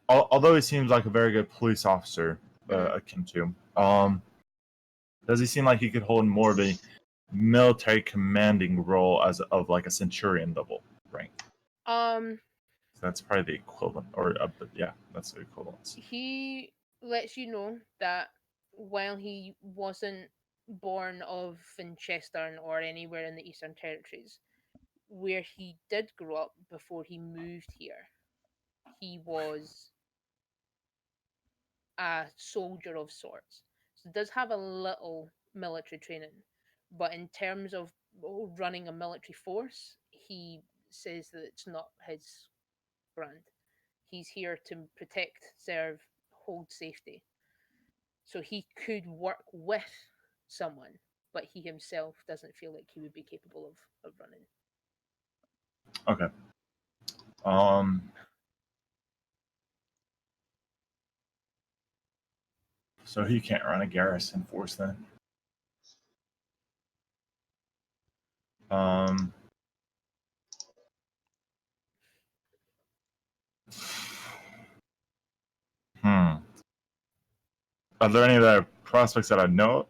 although he seems like a very good police officer, akin to, does he seem like he could hold more of a military commanding role of like a centurion level rank? So that's probably the equivalent, but yeah, that's the equivalent. He lets you know that while he wasn't born of Winchester or anywhere in the Eastern Territories, where he did grow up before he moved here, he was a soldier of sorts. So does have a little military training, but in terms of running a military force, he says that it's not his brand. He's here to protect, serve, hold safety. So he could work with someone, but he himself doesn't feel like he would be capable of running. Okay. So he can't run a garrison force then. Are there any other prospects that I know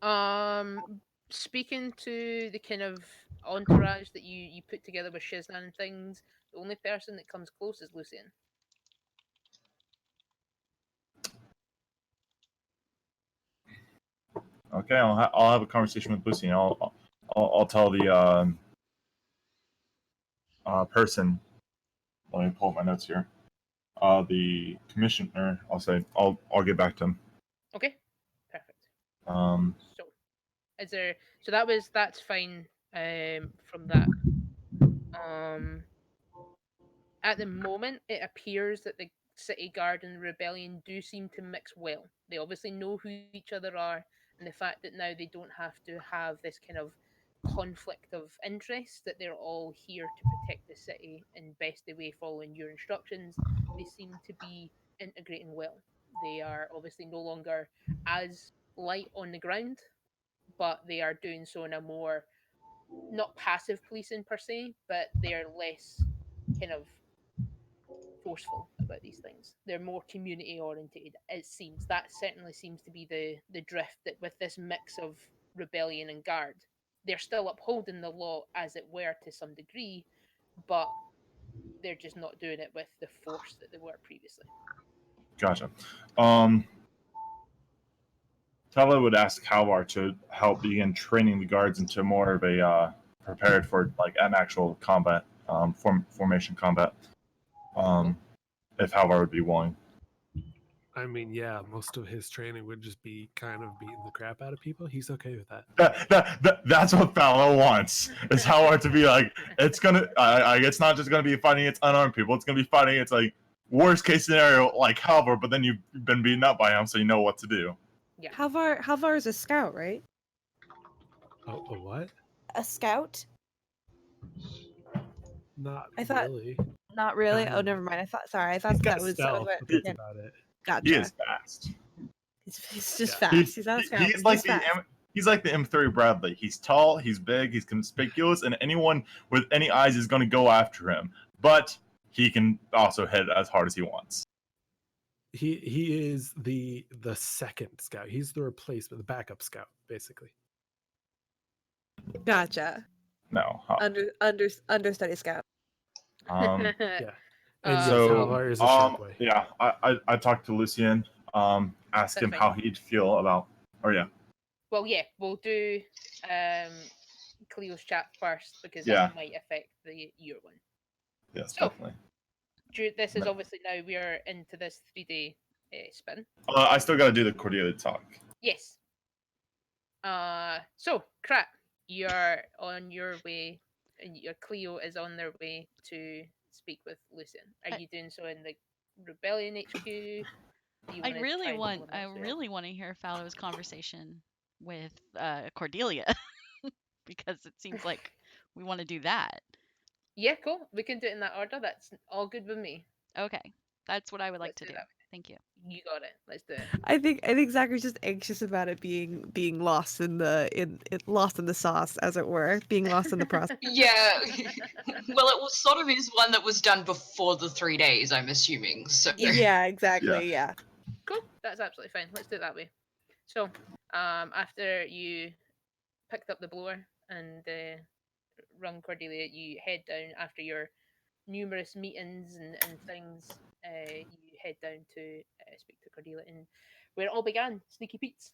of? Speaking to the kind of entourage that you put together with Shiznan and things, the only person that comes close is Lucian. Okay, I'll have a conversation with Lucy, and I'll tell the person. Let me pull up my notes here. The commissioner. I'll get back to him. Okay, perfect. Um, So, that's fine. From that. At the moment, it appears that the city guard and the rebellion do seem to mix well. They obviously know who each other are, and the fact that now they don't have to have this kind of conflict of interest, that they're all here to protect the city in best way following your instructions, they seem to be integrating well. They are obviously no longer as light on the ground, but they are doing so in a more not passive policing per se, but they're less kind of forceful about these things. They're more community orientated. It seems that certainly seems to be the drift, that with this mix of rebellion and guard, they're still upholding the law as it were to some degree, but they're just not doing it with the force that they were previously. Gotcha. Tella would ask Halvar to help begin training the guards into more of a prepared for like an actual combat, formation combat. If Halvar would be willing. I mean, yeah, most of his training would just be kind of beating the crap out of people. He's okay with that. That's what Fowler wants. Is Halvar to be like, it's gonna. It's not just gonna be fighting its unarmed people. It's gonna be fighting. It's like worst case scenario like Halvar, but then you've been beaten up by him, so you know what to do. Yeah. Halvar is a scout, right? A what? A scout? Not I thought really. Not really. Kind Oh, of. never mind. I thought that was stealth, what, but that's about it. Gotcha. He is fast. He's just fast. He's not a scout. He's like he's like the M3 Bradley. He's tall, he's big, he's conspicuous, and anyone with any eyes is going to go after him. But he can also hit as hard as he wants. He is the second scout. He's the replacement, the backup scout, basically. Gotcha. No. Understudy scout. Yeah. And so Halvar is a shockwave. Yeah, I talked to Lucian, ask him how he'd feel about. Oh yeah. Well, yeah, we'll do Cleo's chat first because that might affect your one. Yes, so, definitely. This is obviously now we are into this 3-day spin. I still got to do the Cordelia talk. Yes. So crap, you're on your way, and your Cleo is on their way to speak with Lucian. Are you doing so in the Rebellion HQ? I really want to hear Fallow's conversation with Cordelia because it seems like we want to do that. Yeah, cool. We can do it in that order. That's all good with me. Okay, that's what I would like to do. Thank you. You got it. Let's do it. I think Zachary's just anxious about it being lost in lost in the sauce, as it were, being lost in the process. Yeah. Well, it was sort of is one that was done before the 3 days, I'm assuming. So Yeah, exactly. Yeah. Cool. That's absolutely fine. Let's do it that way. So, after you picked up the blower and rung Cordelia, you head down after your numerous meetings and things. You head down to speak to Cordelia, and where it all began, Sneaky Pete's.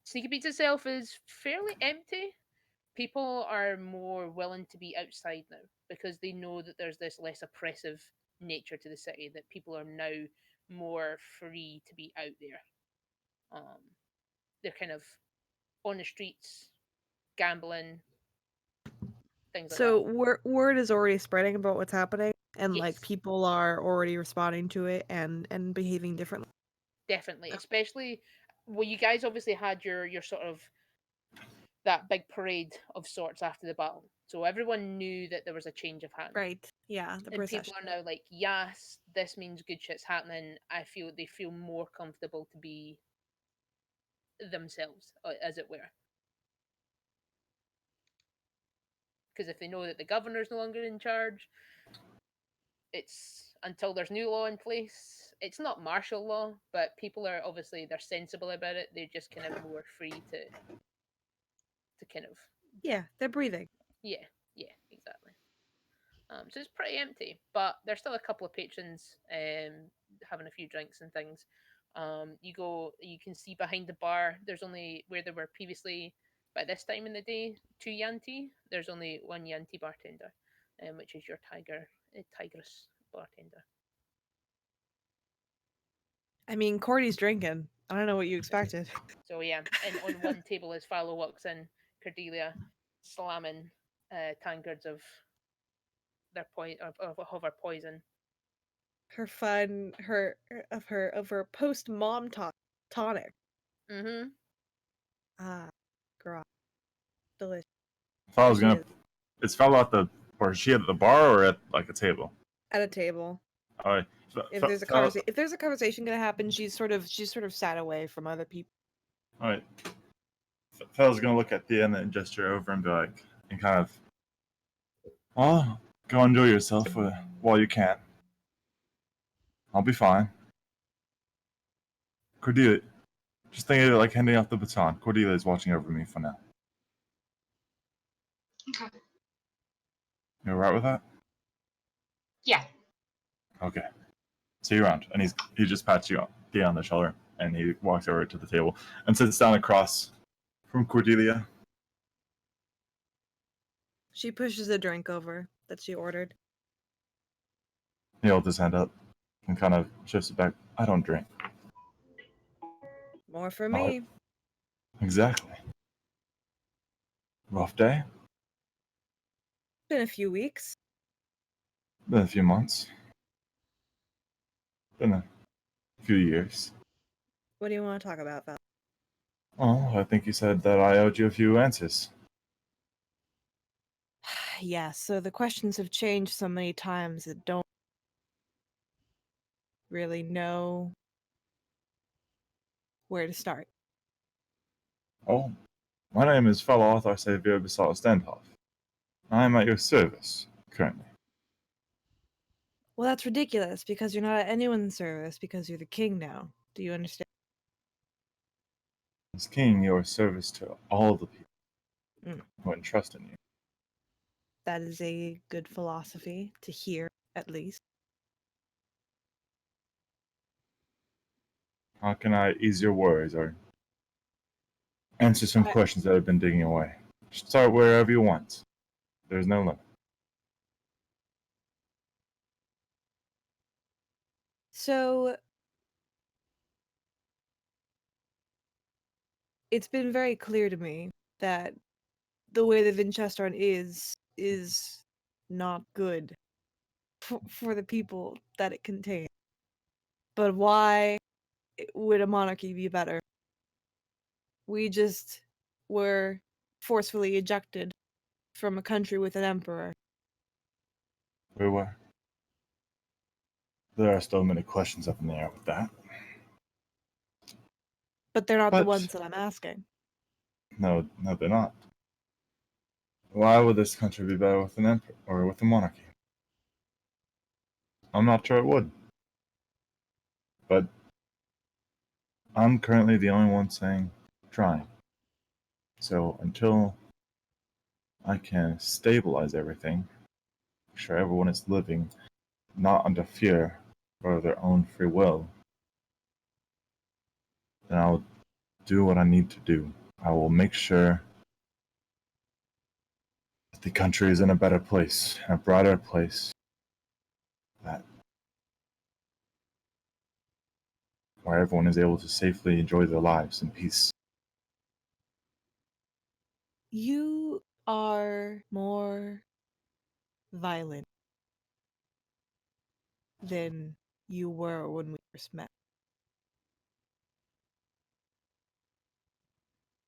Sneaky Pete's itself is fairly empty. People are more willing to be outside now because they know that there's this less oppressive nature to the city, that people are now more free to be out there. They're kind of on the streets, gambling, things like So that. word is already spreading about what's happening, and like Yes. people are already responding to it and behaving differently. Definitely, especially well, you guys obviously had your sort of that big parade of sorts after the battle, so everyone knew that there was a change of hand. Right. Yeah. The And people procession. are now like, yes, this means good shit's happening. They feel more comfortable to be themselves, as it were. Because if they know that the governor's no longer in charge, it's until there's new law in place. It's not martial law, but people are obviously they're sensible about it. They're just kind of more free to kind of Yeah, they're breathing. yeah, exactly. So it's pretty empty, but there's still a couple of patrons having a few drinks and things. You can see behind the bar. There's only where there were previously by this time in the day 2 Yanti. There's only one Yanti bartender, which is your tigress bartender. I mean, Cordy's drinking. I don't know what you expected. So yeah, and on one table as Philo walks in, Cordelia slamming tankards of their of her poison. Her fun, her post mom tonic. Mm-hmm. Ah, girl, delicious. If I was She gonna, is. it's fell at the, or is she at the bar or at like a table? At a table. All right. If there's a conversation gonna happen, she's sort of sat away from other people. All right. Fella's gonna look at Thea and then gesture over and be like, and kind of, oh, go enjoy yourself while you can. I'll be fine. Cordelia, just think of it like handing off the baton. Cordelia is watching over me for now. Okay. You alright with that? Yeah. Okay. See you around. And he just pats you on the shoulder and he walks over to the table and sits down across from Cordelia. She pushes a drink over that she ordered. He holds his hand up and kind of shifts it back. I don't drink. More for me. Exactly. Rough day? Been a few weeks. Been a few months. Been a few years. What do you want to talk about, Val? Oh, I think you said that I owed you a few answers. Yeah, so the questions have changed so many times that don't really know where to start. Oh, my name is fellow author Xavier Bissau Standhoff. I am at your service, currently. Well, that's ridiculous because you're not at anyone's service because you're the king now. Do you understand? As king, your service to all the people Mm. who entrust in you. That is a good philosophy to hear, at least. How can I ease your worries or answer some questions that have been digging away? Start wherever you want. There's no limit. So, it's been very clear to me that the way the Vinchester is not good for the people that it contains. But why would a monarchy be better? We just were forcefully ejected from a country with an emperor. We were. There are still many questions up in the air with that. But they're not the But- ones that I'm asking. No, they're not. Why would this country be better with an emperor or with a monarchy? I'm not sure it would. But I'm currently the only one saying trying. So until I can stabilize everything, make sure everyone is living not under fear or of their own free will, then I'll do what I need to do. I will make sure that the country is in a better place, a brighter place, that where everyone is able to safely enjoy their lives in peace. You are more violent than you were when we first met.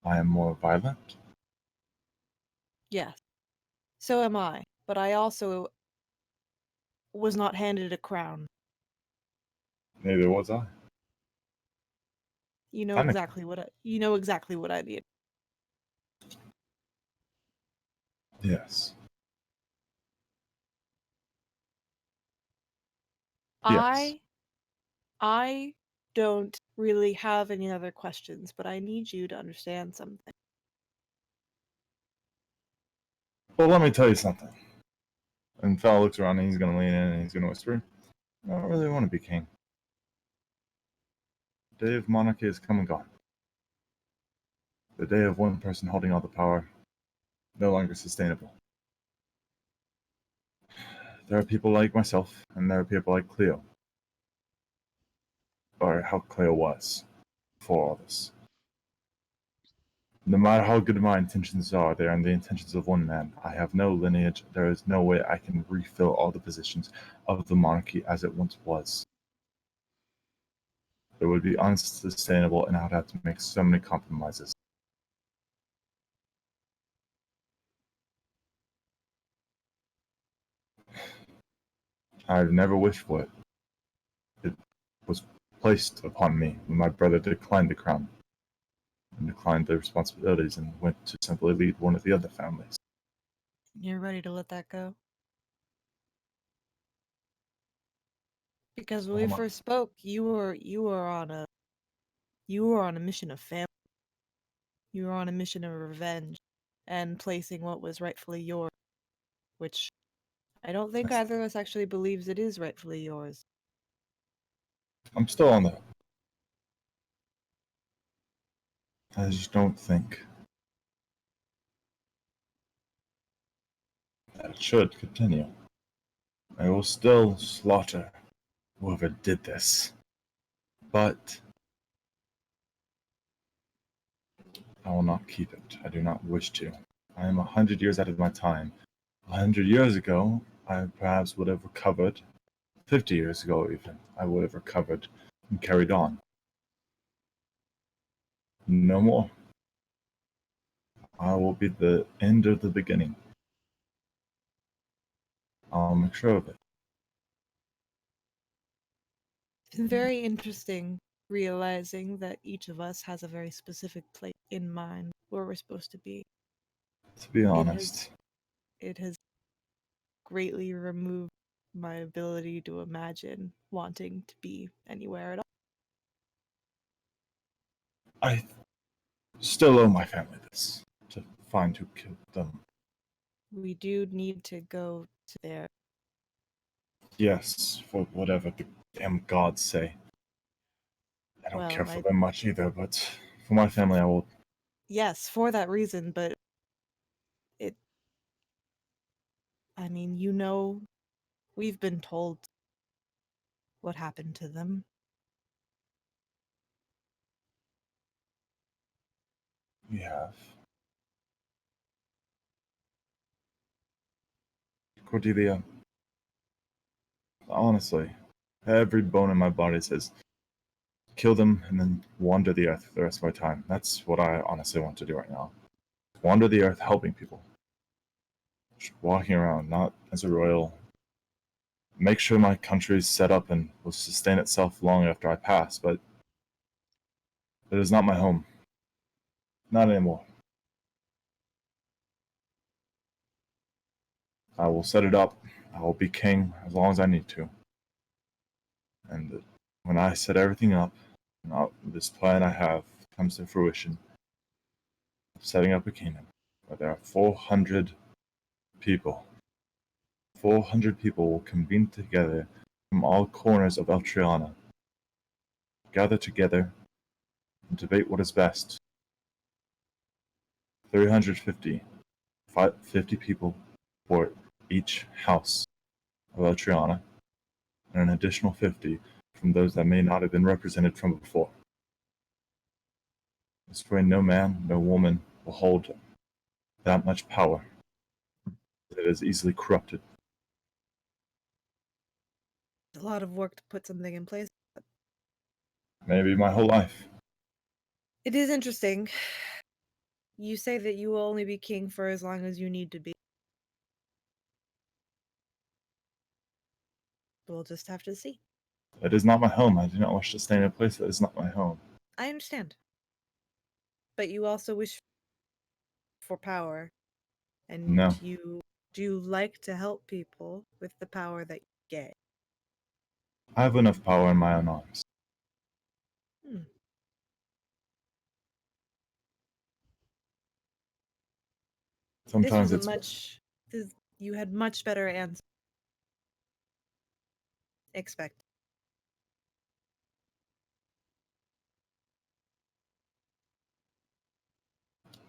I am more violent. Yes. So am I. But I also was not handed a crown. Neither was I. You know Technically. exactly what I need. Yes. Yes. I don't really have any other questions, but I need you to understand something. Well, let me tell you something. And Fal looks around and he's going to lean in and he's going to whisper, I don't really want to be king. The day of monarchy has come and gone. The day of one person holding all the power, no longer sustainable. There are people like myself, and there are people like Cleo. Or how Cleo was before all this. No matter how good my intentions are, they are the intentions of one man. I have no lineage. There is no way I can refill all the positions of the monarchy as it once was. It would be unsustainable, and I would have to make so many compromises. I've never wished for it. It was placed upon me when my brother declined the crown and declined the responsibilities and went to simply lead one of the other families. You're ready to let that go? Because when we Am I- first spoke, you were on a mission of family. You were on a mission of revenge and placing what was rightfully yours, which I don't think either of us actually believes it is rightfully yours. I'm still on the. I just don't think that it should continue. I will still slaughter whoever did this, but I will not keep it. I do not wish to. I am 100 years out of my time. 100 years ago, I perhaps would have recovered. 50 years ago, even, I would have recovered and carried on. No more. I will be the end of the beginning. I'll make sure of it. It's been very interesting realizing that each of us has a very specific place in mind where we're supposed to be. To be has- honest, It has greatly removed my ability to imagine wanting to be anywhere at all. I still owe my family this to find who killed them. We do need to go to there. Yes, for whatever the damn gods say. I don't care for them much either, but for my family, I will. Yes, for that reason, but I mean, we've been told what happened to them. We have. Cordelia, honestly, every bone in my body says kill them and then wander the earth for the rest of my time. That's what I honestly want to do right now. Wander the earth helping people. Just walking around, not as a royal, make sure my country is set up and will sustain itself long after I pass, but it is not my home. Not anymore. I will set it up. I will be king as long as I need to. And when I set everything up, this plan I have comes to fruition, setting up a kingdom where there are 400 people. 400 people will convene together from all corners of Eltriana, gather together, and debate what is best. 350 50 people for each house of Eltriana, and an additional 50 from those that may not have been represented from before. This way no man, no woman will hold that much power that is easily corrupted. A lot of work to put something in place. Maybe my whole life. It is interesting. You say that you will only be king for as long as you need to be. We'll just have to see. It is not my home. I do not wish to stay in a place that is not my home. I understand. But you also wish for power. And No. you do like to help people with the power that you get. I have enough power in my own arms. Sometimes you had much better answers. Expect.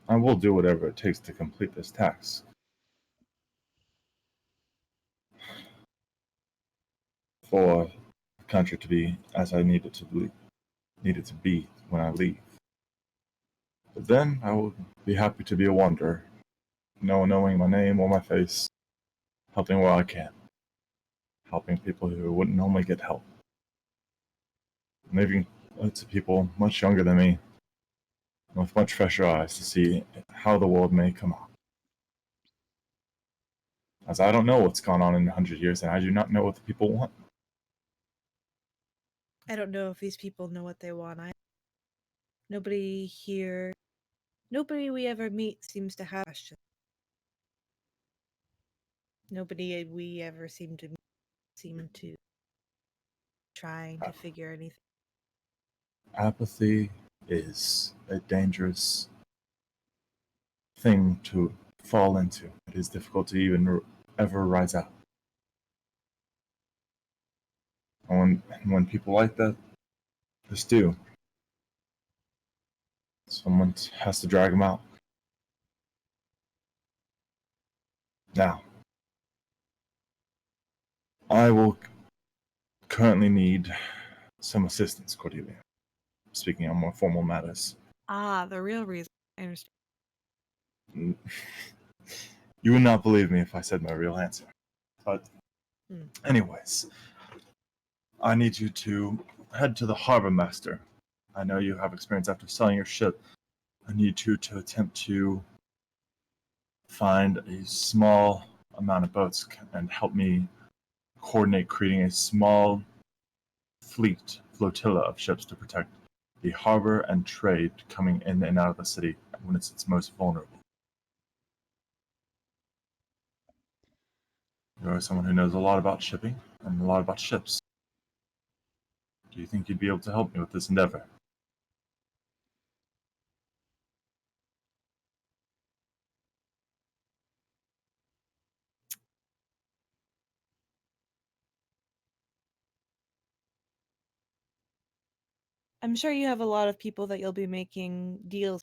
I will do whatever it takes to complete this task. For the country to be as I need it to be when I leave. But then I will be happy to be a wanderer, no one knowing my name or my face, helping where I can, helping people who wouldn't normally get help, leaving it to people much younger than me, with much fresher eyes to see how the world may come out. As I don't know what's gone on in 100 years, and I do not know what the people want. I don't know if these people know what they want. Nobody we ever meet seems to have questions. Nobody we ever seem to trying to figure anything. Apathy is a dangerous thing to fall into. It is difficult to even ever rise out. And when people like that, just do. Someone has to drag them out. Now, I will currently need some assistance, Cordelia. Speaking on more formal matters. Ah, the real reason. I understand. You would not believe me if I said my real answer. But, anyways, I need you to head to the harbor master. I know you have experience after selling your ship. I need you to attempt to find a small amount of boats and help me coordinate creating a small flotilla of ships to protect the harbor and trade coming in and out of the city when it's its most vulnerable. You're someone who knows a lot about shipping and a lot about ships. Do you think you'd be able to help me with this endeavor? I'm sure you have a lot of people that you'll be making deals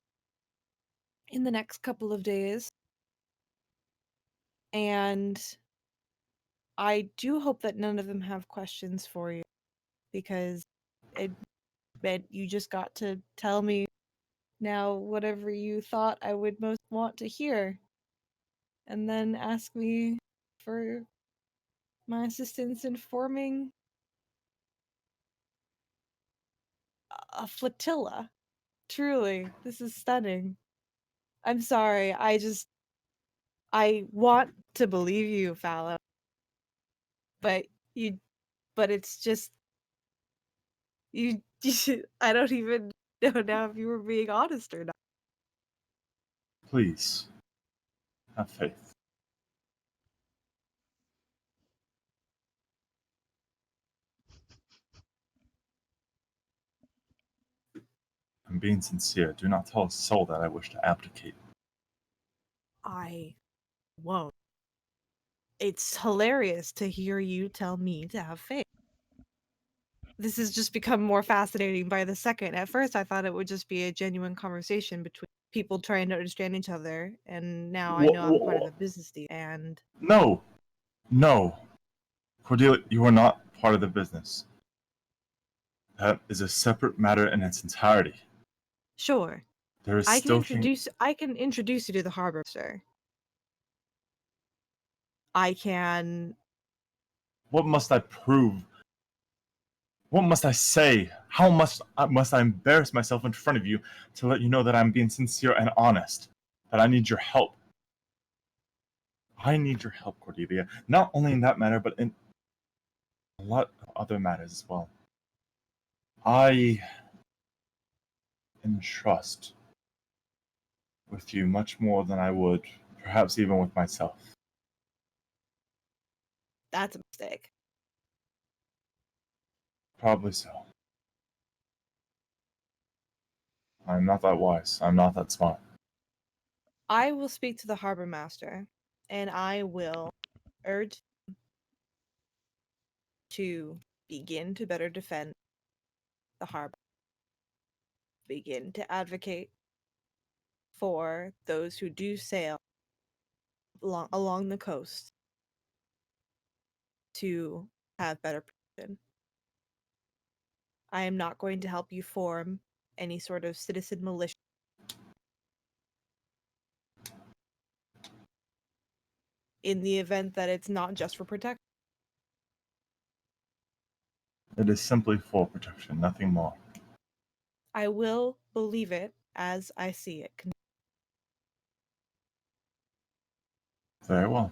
in the next couple of days. And I do hope that none of them have questions for you, because you just got to tell me now whatever you thought I would most want to hear, and then ask me for my assistance in forming a flotilla. Truly, this is stunning. I'm sorry, I want to believe you, Fallow, but But it's just you. I don't even know now if you were being honest or not. Please, have faith. I'm being sincere. Do not tell a soul that I wish to abdicate. I won't. It's hilarious to hear you tell me to have faith. This has just become more fascinating by the second. At first, I thought it would just be a genuine conversation between people trying to understand each other, and now I know I'm part of a business deal. And no, Cordelia, you are not part of the business. That is a separate matter in its entirety. sure, There is I still can introduce you to the harbor, sir. I can. What must I prove? What must I say? How must I embarrass myself in front of you to let you know that I'm being sincere and honest? That I need your help. I need your help, Cordelia. Not only in that matter, but in a lot of other matters as well. I entrust with you much more than I would, perhaps even with myself. That's a mistake. Probably so. I'm not that wise. I'm not that smart. I will speak to the harbor master, and I will urge him to begin to better defend the harbor, begin to advocate for those who do sail along the coast to have better protection. I am not going to help you form any sort of citizen militia. In the event that it's not just for protection. It is simply for protection, nothing more. I will believe it as I see it. Very well.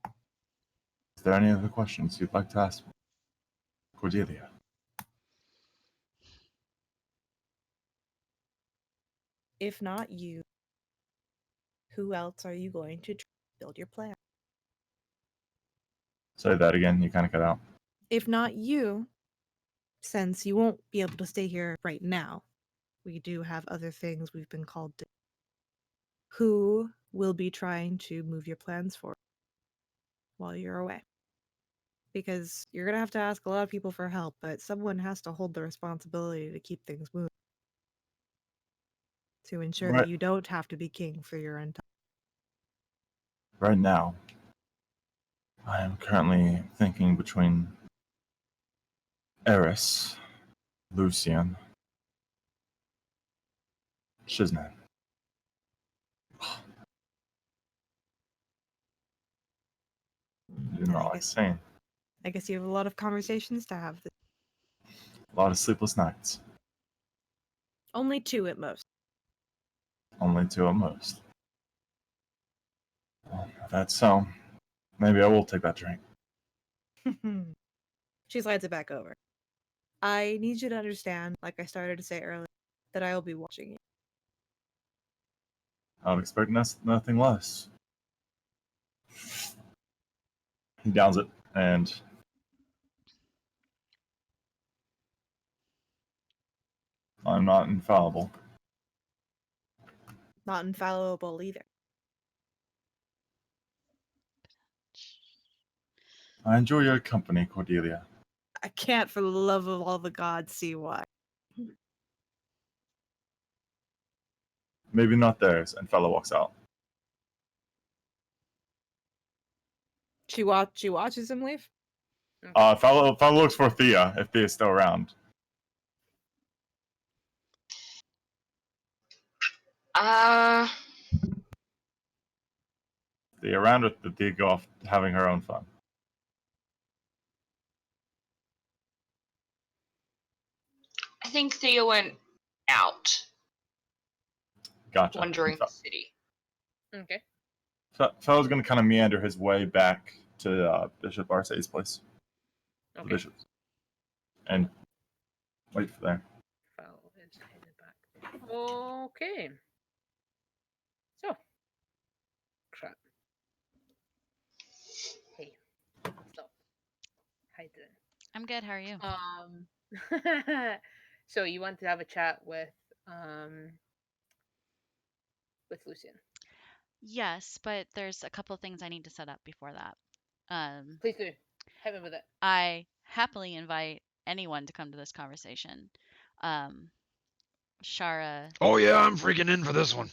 Is there any other questions you'd like to ask me? Cordelia? If not you, who else are you going to build your plan? Say that again, you kind of cut out. If not you, since you won't be able to stay here right now, we do have other things we've been called to. Who will be trying to move your plans forward while you're away? Because you're going to have to ask a lot of people for help, but someone has to hold the responsibility to keep things moving. To ensure that you don't have to be king for your entire. Right now, I am currently thinking between Eris, Lucian, Shiznan. You're not like saying. I guess you have a lot of conversations to have. A lot of sleepless nights. Only 2 at most. Only 2 at most. Well, if that's so, maybe I will take that drink. She slides it back over. I need you to understand, like I started to say earlier, that I will be watching you. I would expect nothing less. He downs it, and I'm not infallible. Not infallible either. I enjoy your company, Cordelia. I can't for the love of all the gods see why. Maybe not theirs, and Fella walks out. She watches him leave? Fella looks for Thea, if Thea's still around. Thea around, or did Thea go off having her own fun? I think Thea went out. Gotcha. Wandering the city. Okay. Fella's gonna kind of meander his way back to Bishop Arcee's place. The Okay. bishops. And wait for there. Val is headed back. Okay. So, crap. Hey, stop. Hi, Dylan. I'm good. How are you? So you want to have a chat um with Lucian? Yes, but there's a couple of things I need to set up before that. Please do. Hit me with it. I happily invite anyone to come to this conversation. Um, Shara. Oh yeah, I'm freaking in for this one.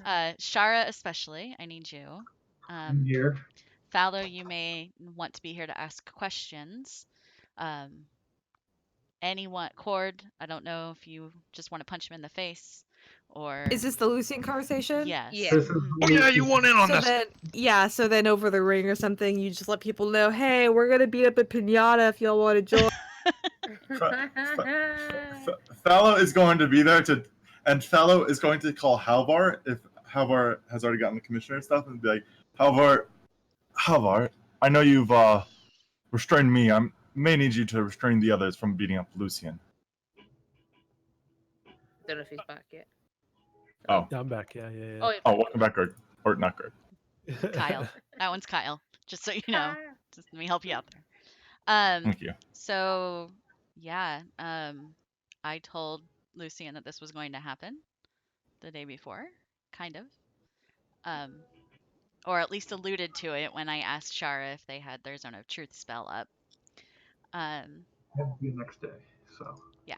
Shara especially. I need you. Here. Fallow, you may want to be here to ask questions. Um, anyone, Cord, I don't know if you just want to punch him in the face or. Is this the Lucian conversation? Yes. Yeah. This is Mhm. Oh yeah, you want in on So this? then, yeah, so then over the ring or something, you just let people know, hey, we're gonna beat up a pinata if y'all want to join. Fallow is going to be there and Fallow is going to call Halvar if Halvar has already gotten the commissioner stuff and be like, Halvar, I know you've restrained me. I may need you to restrain the others from beating up Lucian. Don't know if he's back yet. Oh, Yeah, I'm back. Yeah. Oh, welcome back, Gerd. Or not Gerd. Kyle. That one's Kyle. Just so you know. Kyle. Just let me help you out there. Thank you. So yeah, I told Lucian that this was going to happen the day before, kind of. Or at least alluded to it when I asked Shara if they had their zone of truth spell up. Have to be the next day. So Yeah.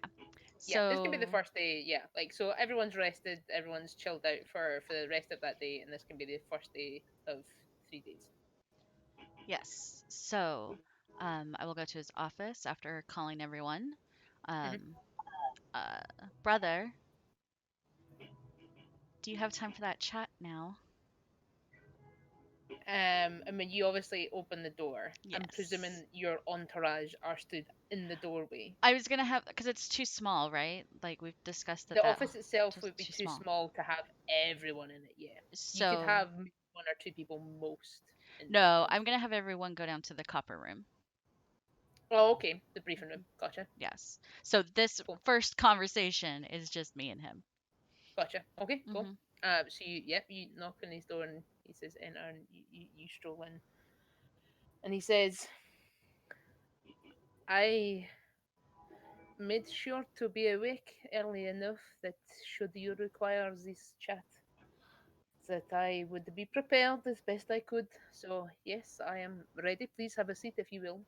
Yeah, this can be the So first day. Yeah, like so everyone's rested, everyone's chilled out for the rest of that day, and this can be the first day of 3 days. yes. So I will go to his office after calling everyone. Um, brother, do you have time for that chat now? I mean, you obviously open the door. I'm Yes. presuming your entourage are stood in the doorway. I was gonna have because it's too small, right? Like we've discussed The that office itself just would be too too small. small to have everyone in it. Yeah, you could So have one or two people most in the no, conference I'm gonna room. have everyone go down to the copper room. Oh, okay, the briefing room. Gotcha. Yes. So this Cool. first conversation is just me and him. Gotcha. Okay, cool. Hmm. So you knock on his door and he says enter, and you stroll in, and he says, I made sure to be awake early enough that should you require this chat, that I would be prepared as best I could. So yes, I am ready. Please have a seat if you will.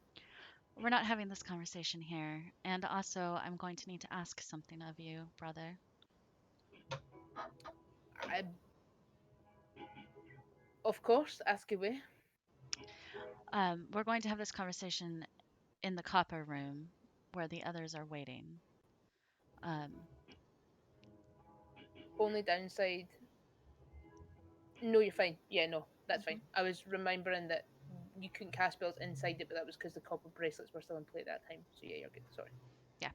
We're not having this conversation here, and also I'm going to need to ask something of you, brother. I, of course, ask away. We're going to have this conversation in the copper room where the others are waiting. Only downside. No, you're fine. Yeah, no, that's fine. I was remembering that you couldn't cast spells inside it, but that was because the copper bracelets were still in play at that time. So yeah, you're good. Sorry. Yeah.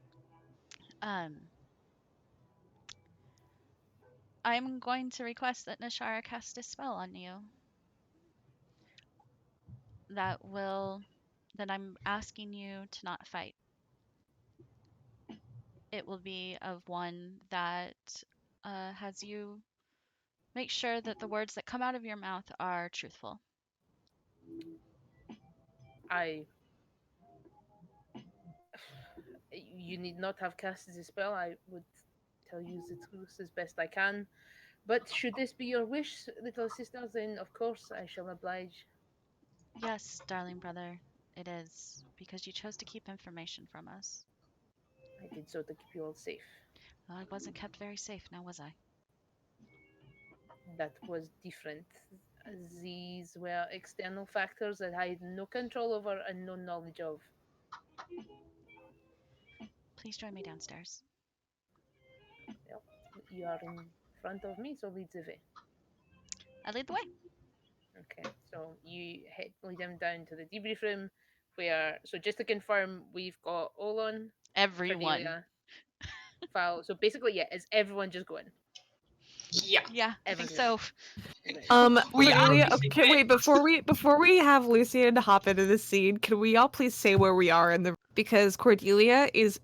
I'm going to request that Nashara cast a spell on you. That I'm asking you to not fight. It will be of one that has you make sure that the words that come out of your mouth are truthful. I. You need not have cast the spell. I would tell you the truth as best I can. But should this be your wish, little sister, then of course I shall oblige. Yes, darling brother, it is, because you chose to keep information from us. I did so to keep you all safe. Well, I wasn't kept very safe, now was I? That was different. These were external factors that I had no control over and no knowledge of. Please join me downstairs. Well, you are in front of me, so lead the way. I lead the way. Okay, so you lead them down to the debrief room where, so just to confirm, we've got Olon, Everyone. Cornelia, File. So basically, yeah, is everyone just going? Yeah. Yeah, I think Everything. so. Cordelia, obviously okay, did. wait, before we have Lucian hop into the scene, can we all please say where we are in the because Cordelia is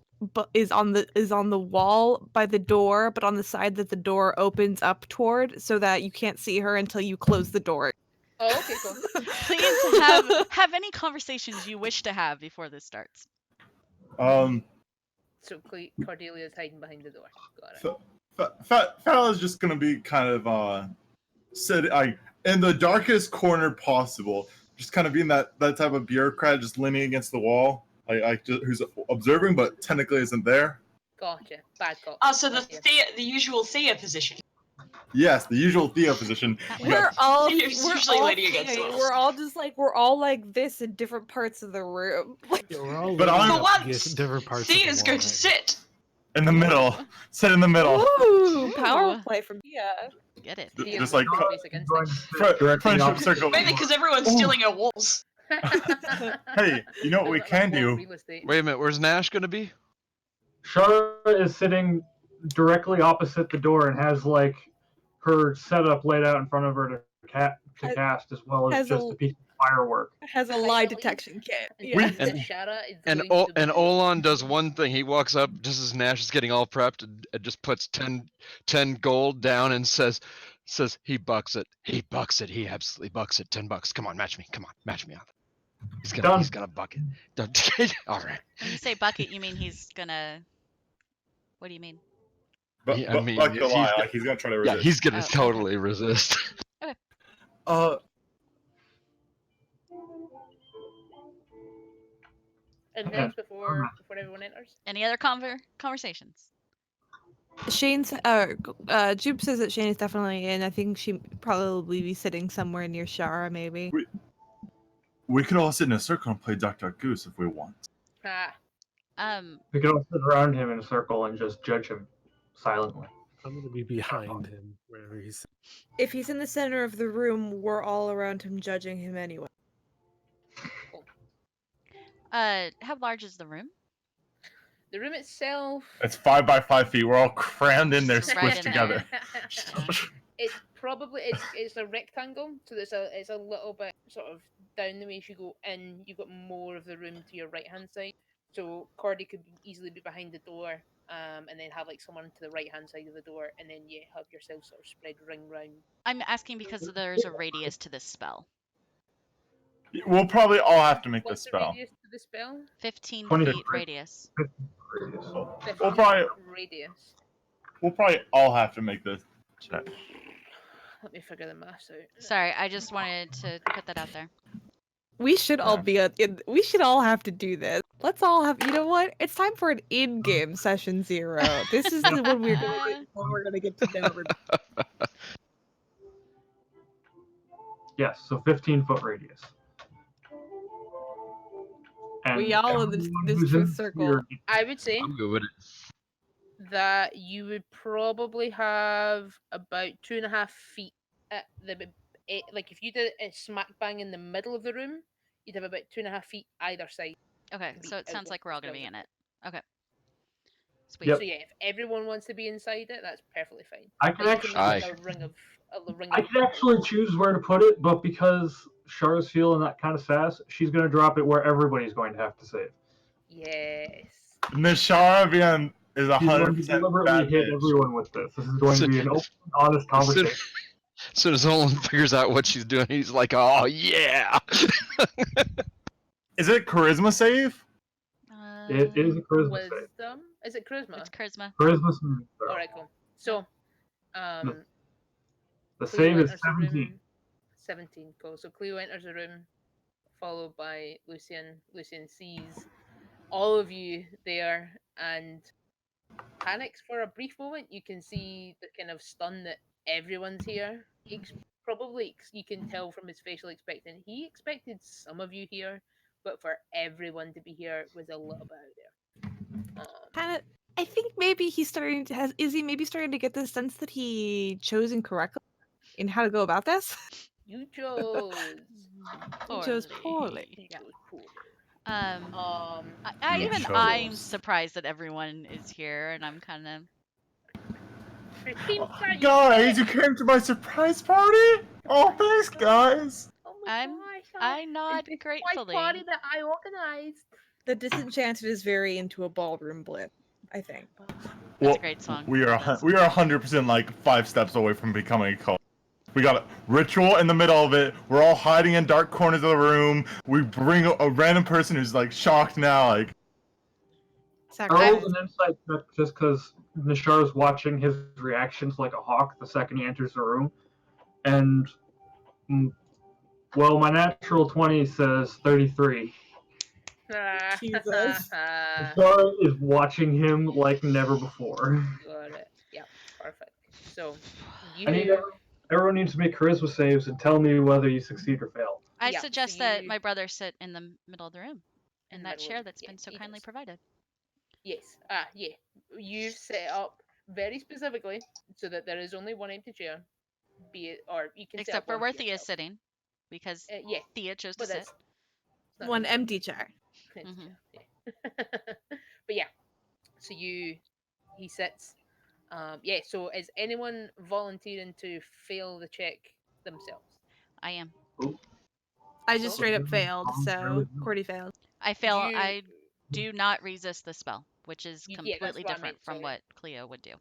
on the wall by the door, but on the side that the door opens up toward, so that you can't see her until you close the door. Oh, okay, cool. Please have any conversations you wish to have before this starts. So Cordelia's hiding behind the door. Got it. Fala's just gonna be kind of sit in the darkest corner possible, just kind of being that type of bureaucrat, just leaning against the wall, who's observing but technically isn't there. Gotcha. Bad cop. Oh, so the Gotcha. the usual Thea position. Yes, the usual Theo position. You We're got- all It's we're usually all leaning against the okay, wall. we're all like this in different parts of the room. Like, Yeah, we're all But leaning I'm- up For against once, different parts of the Thea's wall going to right sit. in the middle. Sit in the middle. ooh, power Ooh. play from Mia. Get it. Thea's Just like got basic He's going to instinct. sit directly friendship opposite circle. Mainly because everyone's Ooh. stealing our walls. Hey, you know what we can do? Real estate. Wait a minute, where's Nash gonna be? Shara is sitting directly opposite the door and has like her setup laid out in front of her to cast, as well as Has just a- a piece of firework. Has a Finally. lie detection kit. And Yeah. that Shara is And going to be- Olan does one thing. He walks up just as Nash is getting all prepped and just puts 10 gold down and says he bucks it. He bucks it. He absolutely bucks it. $10. Come on, match me. Come on, match me out. Done. He's gonna buck it. All right. When you say bucket, you mean he's gonna. What do you mean? But, I but mean, like the he's lie, got- like he's gonna try to Yeah, resist. he's gonna Oh, okay. totally resist. And next before everyone enters. Any other conversations? Shane's Jupe says that Shane is definitely in. I think she probably be sitting somewhere near Shara, maybe. We could all sit in a circle and play Duck Duck Goose if we want. Ah, We can all sit around him in a circle and just judge him silently. I'm gonna be behind him wherever he's. If he's in the center of the room, we're all around him judging him anyway. How large is the room? the room itself. It's 5 by 5 feet. We're all crammed in there, Just right squished in together. Yeah. It's probably it's a rectangle, so it's a little bit sort of down the way as you go in. You've got more of the room to your right hand side, so Cordy could easily be behind the door, and then have like someone to the right hand side of the door, and then you have yourself sort of spread ring round. I'm asking because there's a radius to this spell. We'll probably all have to make What's this the spell. radius to the spell? 15 20 feet radius. We'll 15 probably radius. all have to make this check. Let me figure the maths out. Sorry, I just wanted to put that out there. We should all be we should all have to do this. Let's all have. You know what? It's time for an in-game session 0. This is the one we're gonna get to know everybody. Yes, so 15-foot radius. And We all in this everyone who's truth in circle. here- I would say I'm good with it. that you would probably have about 2.5 feet at like if you did it smack bang in the middle of the room, you'd have about 2.5 feet either side. Okay, to be so it out sounds of like we're all gonna spell be in zone. it. Okay. Sweet. Yep. So yeah, if everyone wants to be inside it, that's perfectly fine. I But can you actually, can make like a ring of I can actually choose where to put it, but because Shara's feeling that kind of sass, she's going to drop it where everybody's going to have to save. Yes. Nishara being is She's going to 100% deliberately bad hit bitch. everyone with this. This is going to be an open, honest As soon, conversation. as soon as Olan figures out what she's doing, he's like, "Oh yeah!" Is it charisma save? It is a charisma save. Wisdom. Is it charisma? It's charisma. Charisma saving throw. Alright, cool. So The Cleo save is enters the 17. room. 17, cool. So Cleo enters the room, followed by Lucian. Lucian sees all of you there and panics for a brief moment. You can see the kind of stun that everyone's here. You can tell from his facial expression. He expected some of you here, but for everyone to be here was a little bit out there. Kind of. I think maybe he's starting to is he maybe starting to get the sense that he chose incorrectly in how to go about this? You chose. He chose poorly. You chose poorly. I'm chose. surprised that everyone is here, and I'm kind of. It seems that Guys, you came to my surprise party? Oh, thanks, guys. Oh my gosh! I nod it's gratefully. party that I organized. The Disenchanted is very into a ballroom blip, I think. That's a great song. We are Best. we are 100% like 5 steps away from becoming a cult. We got a ritual in the middle of it. We're all hiding in dark corners of the room. We bring a random person who's like shocked now, like I rolled Sacrifice. an insight check just because Nishar's watching his reactions like a hawk the second he enters the room. And, well, my natural 20 says 33. Jesus. Nishar is watching him like never before. Got it. Yep. Perfect. So I need you. everyone needs to make charisma saves and tell me whether you succeed or fail. I Yeah, so suggest that you- my brother sit in the middle of the room in the that middle chair of- that's yeah, been so he kindly does. provided. Yes. Yeah. You've set up very specifically so that there is only one empty chair. Be it, or you can set Except up for one where for Thea is yourself. sitting, because Yeah, Thea chose to but sit. that's it's not One empty. empty chair. Empty Mhm. chair, yeah. But yeah, so he sits. Yeah. So is anyone volunteering to fail the check themselves? I am. I just So straight up failed, so Voluntarily. Cordy failed. I fail. You- I do not resist the spell, which is Yeah, that's completely what I different meant, from sorry. what Cleo would do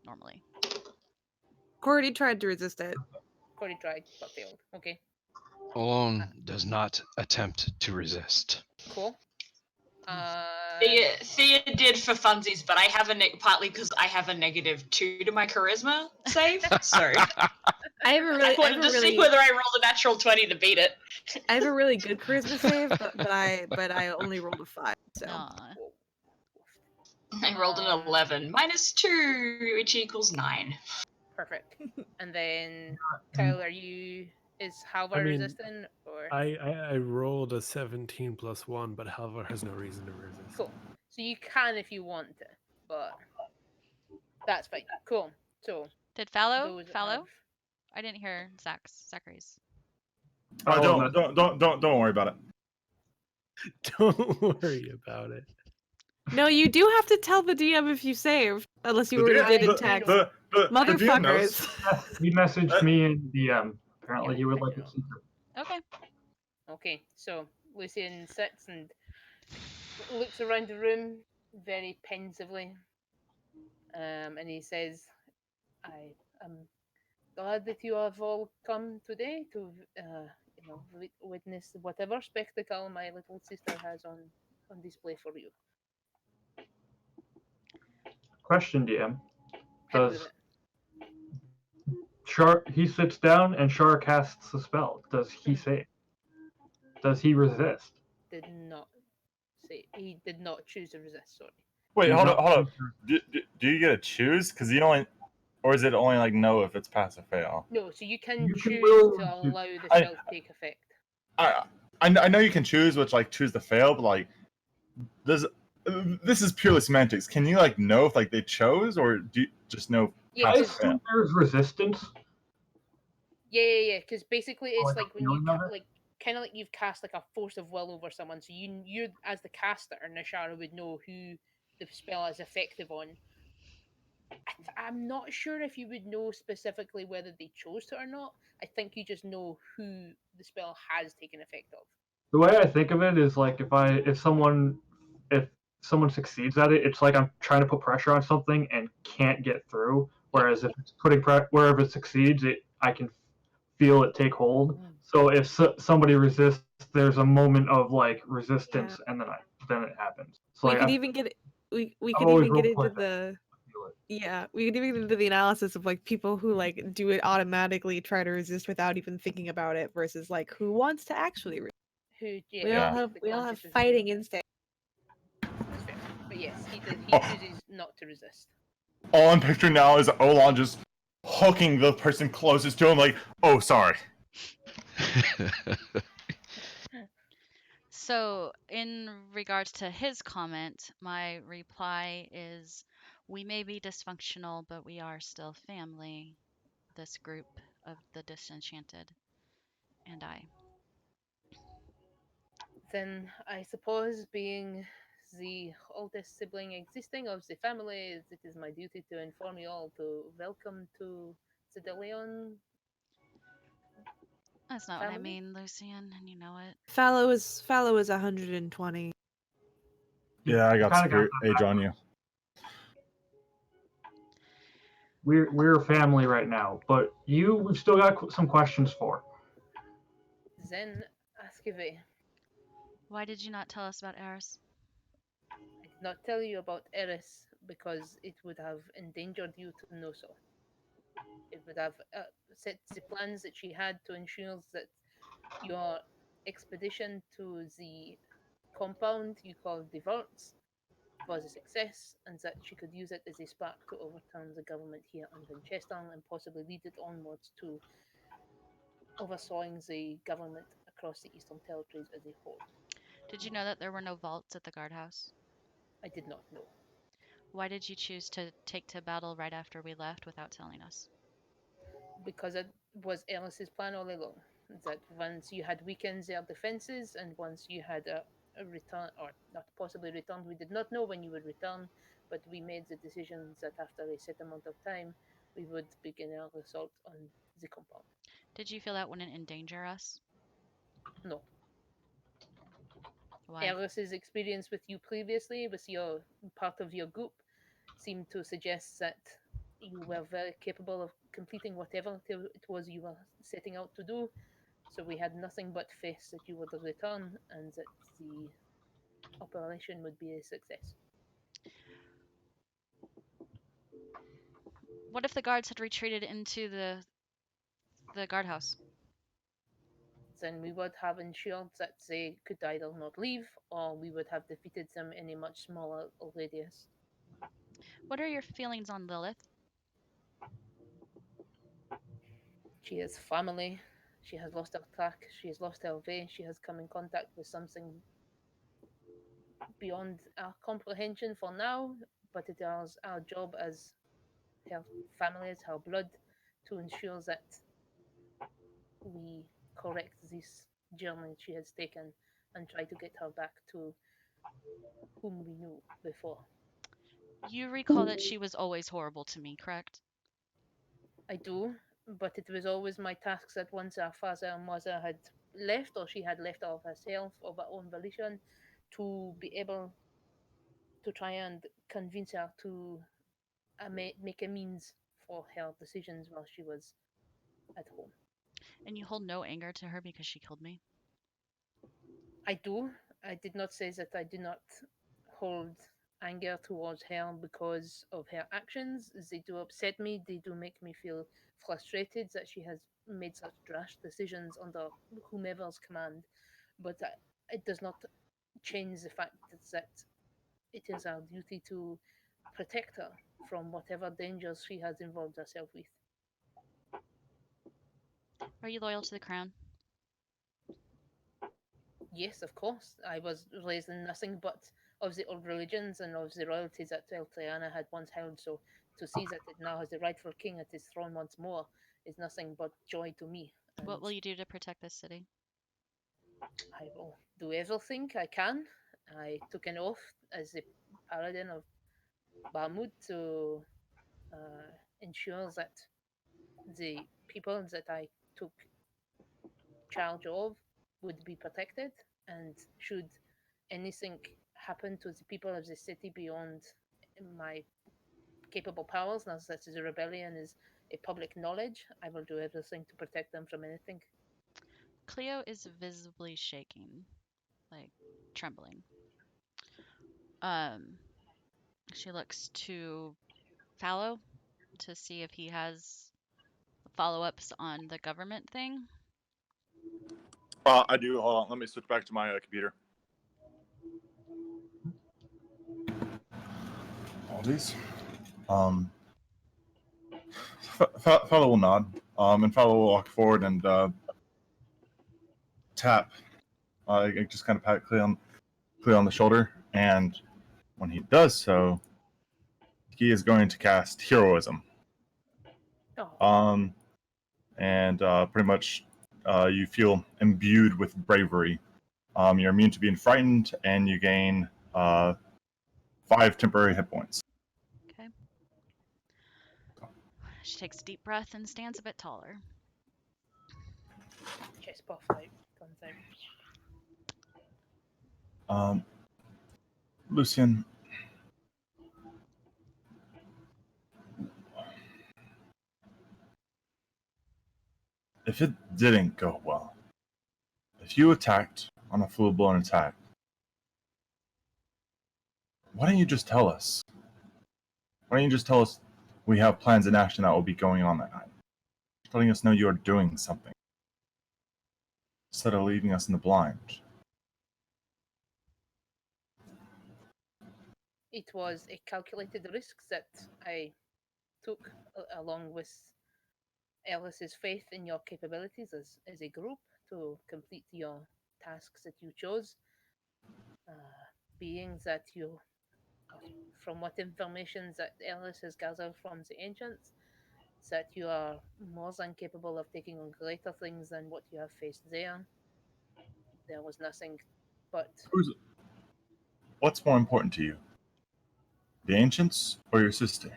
normally. Cordy tried to resist it. Corey tried but failed. Okay, Olon does not attempt to resist. cool. Thea did for funsies, but I have partly because I have a -2 to my charisma save. So I have a I really, wanted to see whether I rolled a natural 20 to beat it. I have a really good charisma save, but I only rolled a 5. So Aw. I rolled an 11 -2, which equals 9. Perfect. And then Kyle, is Halvar I mean, resistant or I rolled a 17 plus 1, but Halvar has no reason to resist. cool? So you can if you want to, but that's fine. Cool. So Did Fallow? those that Fallow? have I didn't hear Zachary's. oh, Oh, don't worry about it. Don't worry about it. no, you do have to tell the DM if you saved, unless you The already DM did in the- text. the DM knows. Motherfuckers. he messaged me in DM. Apparently, Yeah, he would I like know. a secret. Okay. Okay, so Lucian sits and looks around the room very pensively, and he says, "I am glad that you have all come today to, witness whatever spectacle my little sister has on display for you." Question, DM. Hit me with Does it. Shar? He sits down and Shar casts a spell. Does he save? Does he resist? Did not say he did not choose to resist. Sorry. Wait, He's hold not- up, hold up. Do you get to choose? Because you only, or is it only like no if it's pass or fail? No, so you can You can choose will to to- allow the I- spell to take effect. I know you can choose which like choose to fail, but like this is purely semantics. Can you like know if like they chose or do you just know Yeah, pass I or 'cause- fail? assume there's resistance. Yeah. Because basically, it's like a like when you feeling of it? like kind of like you've cast like a force of will over someone. So you as the caster, Nashara would know who the spell is effective on. I'm not sure if you would know specifically whether they chose to or not. I think you just know who the spell has taken effect of. The way I think of it is like if someone succeeds at it, it's like I'm trying to put pressure on something and can't get through. Whereas if it's wherever it succeeds, I can feel it take hold. So if somebody resists, there's a moment of like resistance, and then it happens. So We like, could I've even get we I've could always even get rolled into quite the feel it. yeah, we could even get into the analysis of like people who like do it automatically, try to resist without even thinking about it, versus like who wants to actually resist. Who? Yeah, We all have the we all have conscious resistance. fighting instinct. That's fair. But yes, he does. He Oh. chooses not to resist. All I'm picturing now is Olan just hooking the person closest to him, like, oh, sorry. So, in regards to his comment, my reply is we may be dysfunctional, but we are still family, this group of the Disenchanted and I. Then I suppose being the oldest sibling existing of the family, it is my duty to inform you all to welcome to the De Leon That's not what I family. mean, Lucian, and you know it. Fallow is 120. Yeah, I got Kinda got spirit that age on you. We're family right now, but we've still got some questions for. Then Askeve, Why did you not tell us about Eris? I did not tell you about Eris because it would have endangered you to know so. It would have set the plans that she had to ensure that your expedition to the compound you call the vaults was a success, and that she could use it as a spark to overturn the government here on Winchester and possibly lead it onwards to oversawing the government across the Eastern Territories as a whole. Did you know that there were no vaults at the guardhouse? I did not know, Why did you choose to take to battle right after we left without telling us? because it was Ellis's plan all along. That once you had weakened their defenses and once you had a return, or not possibly return, we did not know when you would return, but we made the decision that after a set amount of time, we would begin our assault on the compound. Did you feel that wouldn't endanger us? No. Why? Ellis's experience with you previously, with your part of your group, seemed to suggest that you were very capable of completing whatever it was you were setting out to do. So we had nothing but faith that you would return and that the operation would be a success. What if the guards had retreated into the guardhouse? Then we would have ensured that they could either not leave or we would have defeated them in a much smaller radius. What are your feelings on Lilith? She is family. She has lost her track. She has lost her way. She has come in contact with something beyond our comprehension for now, but it is our job as her family, as her blood, to ensure that we correct this journey she has taken and try to get her back to whom we knew before. You recall that she was always horrible to me, correct? I do, but it was always my task that once our father and mother had left, or she had left of herself of her own volition, to be able to try and convince her to make a means for her decisions while she was at home. And you hold no anger to her because she killed me? I do. I did not say that I do not hold anger towards her because of her actions. They do upset me. They do make me feel frustrated that she has made such rash decisions under whomever's command. But it does not change the fact that it is our duty to protect her from whatever dangers she has involved herself with. Are you loyal to the crown? Yes, of course. I was raised in nothing but of the old religions and of the royalties that Eltriana had once held, so to see that it now has the rightful king at his throne once more is nothing but joy to me. What And will you do to protect this city? I will do everything I can. I took an oath as the paladin of Balmud to ensure that the people that I took charge of would be protected, and should anything happen to the people of the city beyond my capable powers, now that the rebellion is a public knowledge, I will do everything to protect them from anything. Cleo is visibly shaking, like trembling. Um, she looks to Fallow to see if he has follow-ups on the government thing. I do. Hold on. Let me switch back to my computer. Apologies. Fellow will nod. And Fellow will walk forward and tap. Just kind of pat Cleo on the shoulder, and when he does so, he is going to cast heroism. Oh, And pretty much you feel imbued with bravery. You're immune to being frightened, and you gain 5 temporary hit points. Okay. She takes a deep breath and stands a bit taller. Chest puff out, guns out. Lucian, if it didn't go well, if you attacked on a full-blown attack, why don't you just tell us? Why don't you just tell us we have plans in action that will be going on that night? Letting us know you are doing something, instead of leaving us in the blind. It was a calculated risk that I took along with Ellis's faith in your capabilities as a group to complete your tasks that you chose. Uh, being that you, from what information that Ellis has gathered from the ancients, that you are more than capable of taking on greater things than what you have faced there. There was nothing but What's more important to you, the ancients or your sister?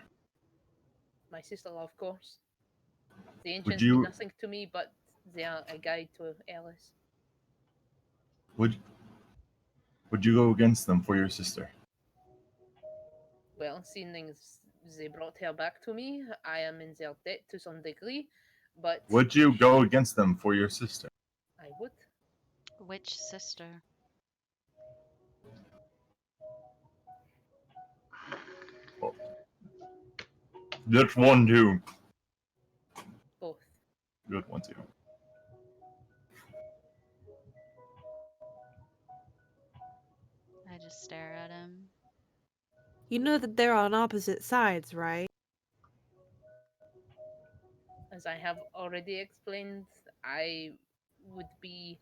my sister, of course. The Would ancients mean you nothing to me, but they are a guide to Ellis. would would you go against them for your sister? Well, seeing things they brought her back to me, I am in their debt to some degree, but Would you go against them for your sister? I would. Which sister? That's one too. Both. Good one too. I just stare at him. You know that they're on opposite sides, right? As I have already explained, I would be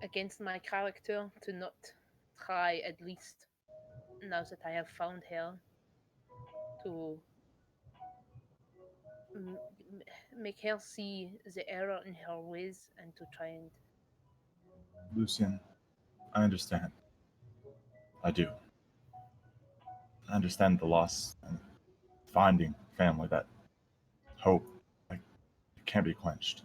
against my character to not try, at least now that I have found her, to make her see the error in her ways and to try and Lucian, I understand. I do. I understand the loss and finding family, that hope, like, it can't be quenched.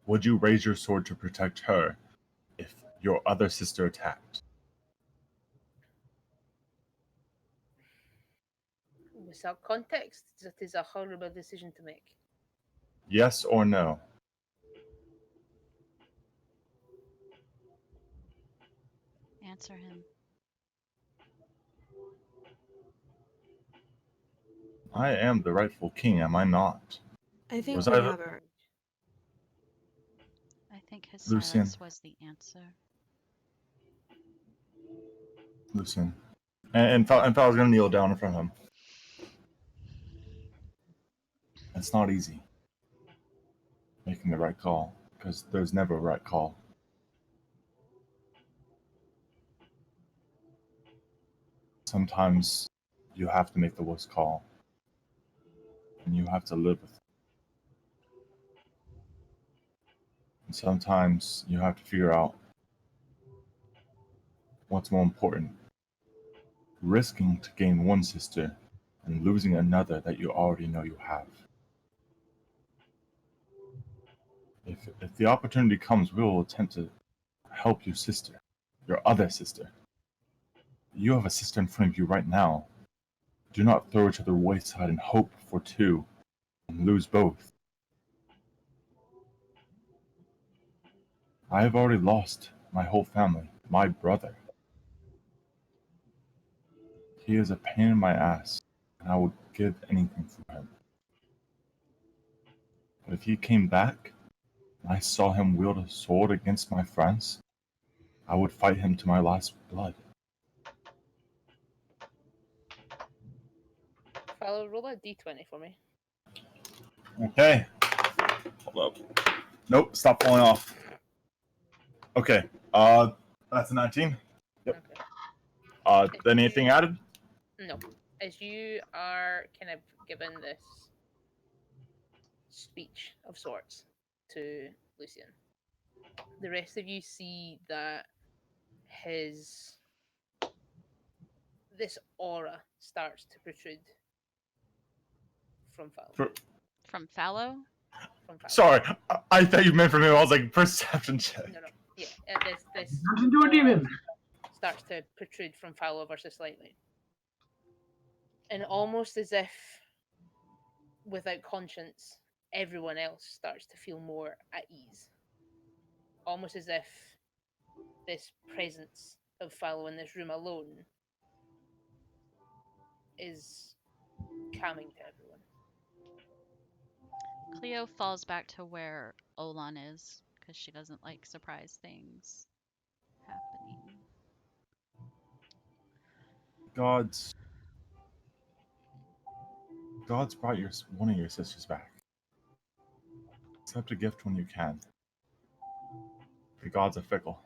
Would you raise your sword to protect her if your other sister attacked? without context, that is a horrible decision to make. Yes or no? Answer him. I am the rightful king, am I not? I think Was we I have our. I think his Lucian. silence was the answer. Lucian? And Fal's gonna kneel down in front of him. It's not easy making the right call, because there's never a right call. Sometimes you have to make the worst call, and you have to live with it. And sometimes you have to figure out what's more important, risking to gain one sister and losing another that you already know you have. If the opportunity comes, we will attempt to help your sister, your other sister. You have a sister in front of you right now. Do not throw her to the wayside and hope for two and lose both. I have already lost my whole family, my brother. He is a pain in my ass, and I would give anything for him. But if he came back, and I saw him wield a sword against my friends, I would fight him to my last blood. Follow, roll a d20 for me. Okay. Hold up. Nope, stop falling off. Okay. That's a 19. Yep. Okay. Then anything added? No. As you are kind of given this speech of sorts to Lucian, The rest of you see that his this aura starts to protrude from Fallow. From Fallow? From Fallow. Sorry, I thought you meant for me. I was like perception check. No. Yeah, this Turns into a demon. starts to protrude from Fallow ever so slightly, and almost as if, without conscience, everyone else starts to feel more at ease. Almost as if this presence of Fallow in this room alone is calming to everyone. Cleo falls back to where Olan is because she doesn't like surprise things happening. God's brought one of your sisters back. Accept a gift when you can. The gods are fickle.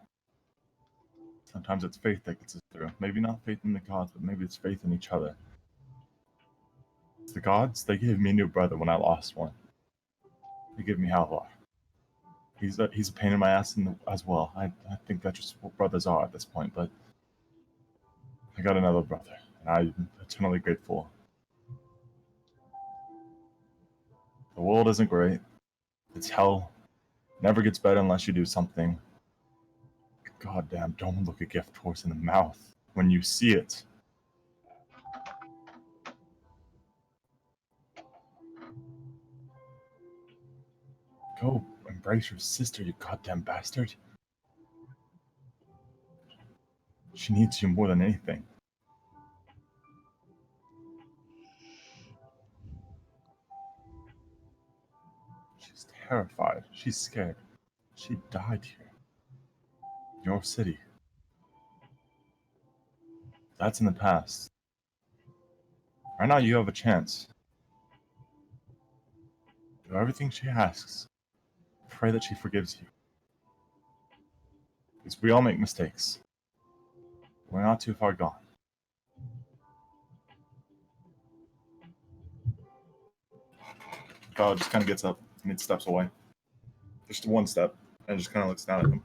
Sometimes it's faith that gets us through. Maybe not faith in the gods, but maybe it's faith in each other. The gods, they gave me a new brother when I lost one. They give me Halvar. He's a pain in my ass as well. I think that's just what brothers are at this point, but I got another brother, and I'm eternally grateful. The world isn't great. It's hell. Never gets better unless you do something. Goddamn, don't look a gift horse in the mouth when you see it. Go embrace your sister, you goddamn bastard. She needs you more than anything. She's terrified. She's scared. She died here. Your city. That's in the past. Right now you have a chance. Do everything she asks. Pray that she forgives you. Because we all make mistakes. We're not too far gone. God just kind of gets up and he steps away. Just one step, and just kind of looks down at him.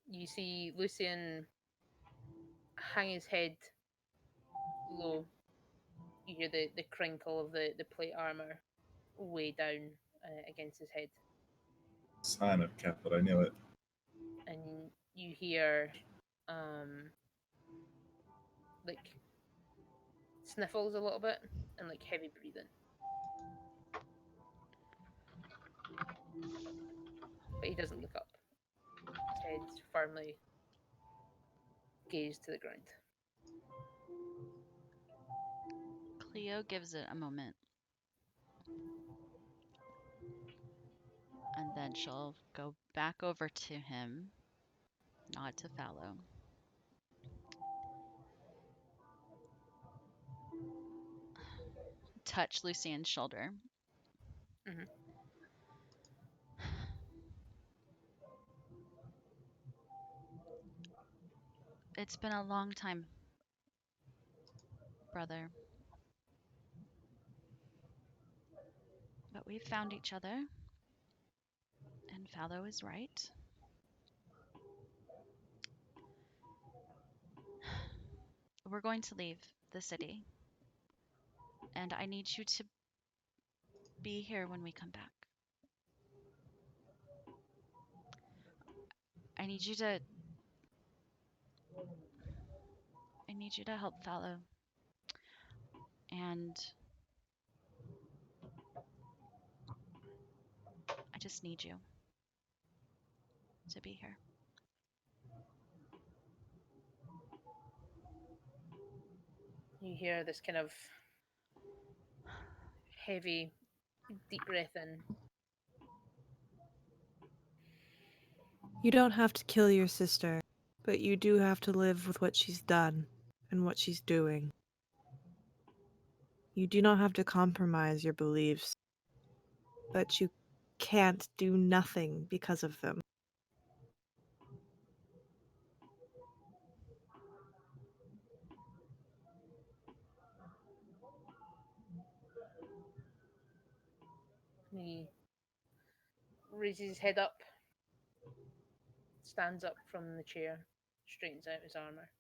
You see Lucian hang his head low. You hear the crinkle of the plate armor way down against his head. Sign of Cap, but I knew it. And you hear like sniffles a little bit and like heavy breathing. But he doesn't look up. His head's firmly gazed to the ground. Cleo gives it a moment. And then she'll go back over to him, nod to Fallow. Touch Lucian's shoulder. Mm-hmm. It's been a long time, brother. But we've found each other. And Fallow is right. We're going to leave the city. And I need you to be here when we come back. I need you to help Fallow. And I just need you to be here. You hear this kind of heavy, deep breath in. You don't have to kill your sister, but you do have to live with what she's done and what she's doing. You do not have to compromise your beliefs, but you can't do nothing because of them. He raises his head up, stands up from the chair, straightens out his armor,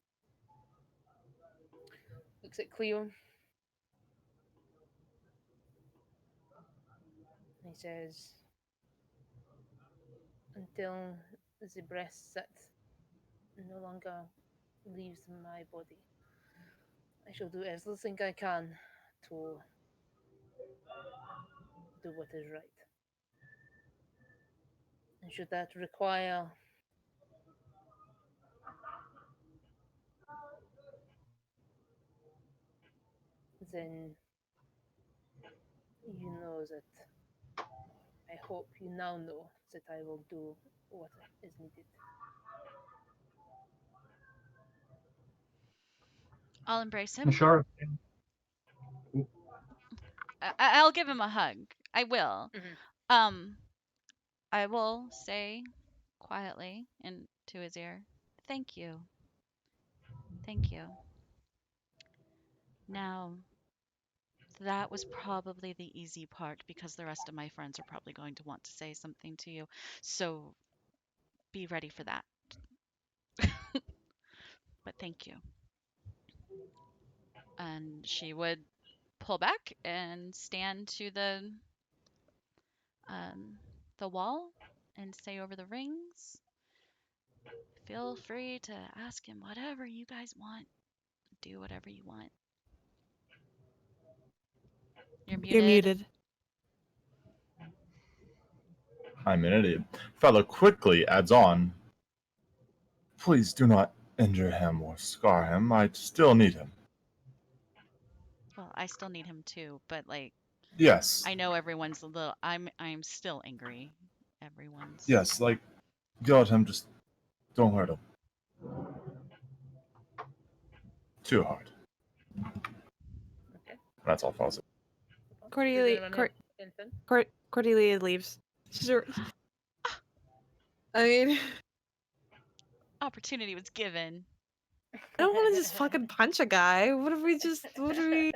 looks at Cleo, and he says, "Until the breath that no longer leaves my body, I shall do everything I can to do what is right. And should that require then you know that I hope you now know that I will do what is needed." I'll embrace him. Nashara, I'll give him a hug. I will. Mhm. Um, I will say quietly into his ear, "Thank you. Thank you." Now, that was probably the easy part because the rest of my friends are probably going to want to say something to you. So be ready for that. But thank you. And she would pull back and stand to um, the wall and say over the rings, "Feel free to ask him whatever you guys want. Do whatever you want." You're You're muted. muted. I'm an idiot. Fellow quickly adds on, "Please do not injure him or scar him. I still need him." Well, I still need him too, but like Yes. I know everyone's a little. I'm still angry. Everyone's. Yes, like, yell at him, just don't hurt him. Too hard. Okay. That's all false. Does Cordelia, anyone have anything? Cordelia leaves. Sure. I mean, Opportunity was given. I don't want to just fucking punch a guy. What if we just? What do we?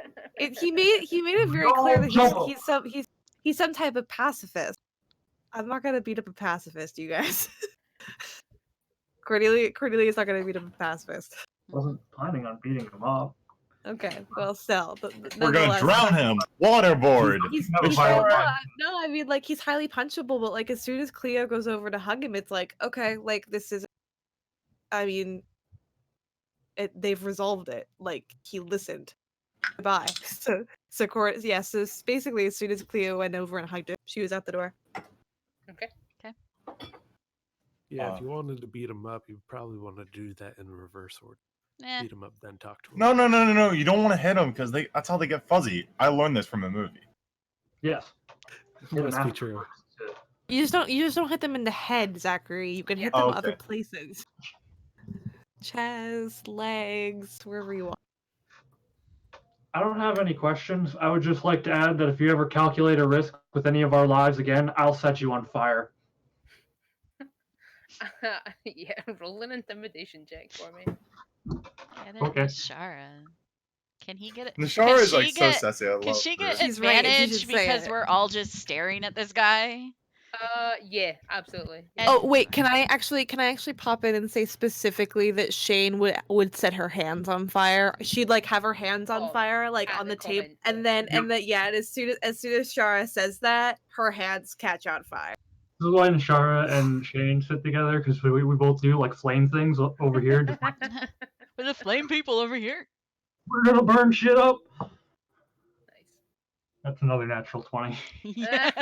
He made it very clear that jump him. he's some type of pacifist. I'm not gonna beat up a pacifist, you guys. Cordelia's not gonna beat up a pacifist. wasn't planning on beating him up. Okay, well, still, We're gonna nonetheless, drown him! Waterboard! He's Never no, mind. no, I mean, like, he's highly punchable, but like as soon as Cleo goes over to hug him, it's like, okay, like this is, I mean, they've resolved it. Like he listened. Goodbye. So basically, as soon as Cleo went over and hugged him, she was out the door. Okay. Yeah, if you wanted to beat him up, you probably want to do that in reverse order. Eh. Beat him up, then talk to him. No. You don't want to hit him because that's how they get fuzzy. I learned this from a movie. Yes. Hit him Must be true. afterwards. You just don't hit them in the head, Zachary. You can hit them other places. Chest, legs, wherever you want. I don't have any questions. I would just like to add that if you ever calculate a risk with any of our lives again, I'll set you on fire. Yeah, roll an intimidation check for me. Get it, Okay. Nashara. Can he get it? Nashara is like so get, sassy. I love Can she get her. She's right, she advantage should say because it. we're all just staring at this guy? Yeah, absolutely. And- Oh wait, can I actually pop in and say specifically that Shane would set her hands on fire? She'd like have her hands on fire, like at on the the table, comment, and yeah. then and as soon as Shara says that, her hands catch on fire. This is why Nashara and Shane sit together because we both do like flame things over here. Just like, With the flame people over here. we're gonna burn shit up. Nice. That's another natural 20. Yes.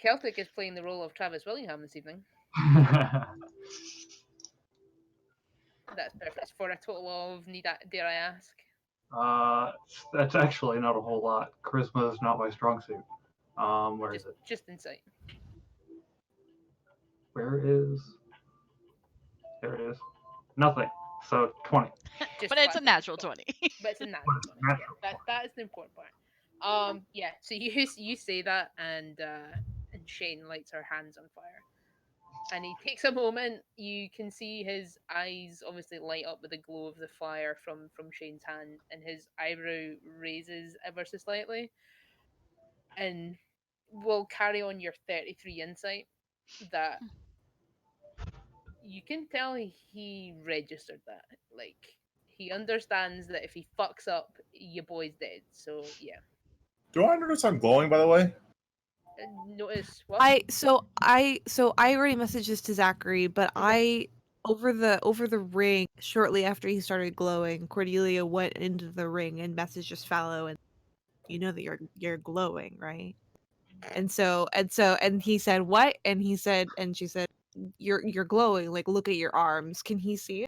Celtic is playing the role of Travis Willingham this evening. That's perfect. For a total of, dare I ask? That's actually not a whole lot. Charisma is not my strong suit. Where is it? Just insight. Where is? There it is. Nothing. So 20. Just But it's a flat. natural 20. But it's a natural 20. Natural. Yeah, that is the important part. Yeah. So you say that, and Shane lights her hands on fire, and he takes a moment. You can see his eyes obviously light up with the glow of the fire from Shane's hand, and his eyebrow raises ever so slightly. and we'll carry on your 33 insight that you can tell he registered that. Like, he understands that if he fucks up, your boy's dead. So yeah. Do I notice I'm glowing, by the way? Notice what? I already messaged this to Zachary, but Okay. I over the ring shortly after he started glowing, Cordelia went into the ring and messaged just Fallow, and you know that you're glowing, right? And he said what? And she said you're glowing. Like, look at your arms. Can he see it?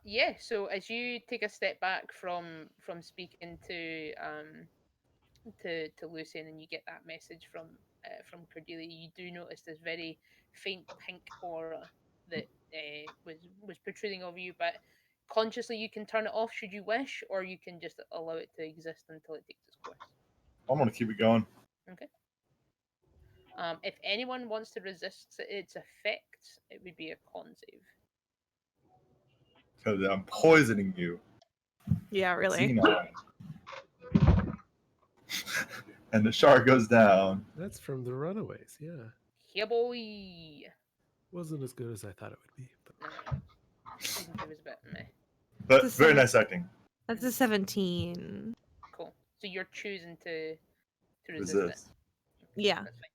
Yeah. So as you take a step back from speaking to Lucian, and you get that message from Cordelia, you do notice this very faint pink aura that was protruding over you. But consciously, you can turn it off should you wish, or you can just allow it to exist until it takes its course. I'm gonna keep it going. Okay. If anyone wants to resist its effects, it would be a con save. Because I'm poisoning you. Yeah, really. Xenon. And the shark goes down. That's from the Runaways. Yeah, Yeah, boy. wasn't as good as I thought it would be. But No, season 2 was a bit meh. But It's a very seven- nice acting. That's a 17. Cool. So you're choosing to resist Resist. it. Yeah. That's fine.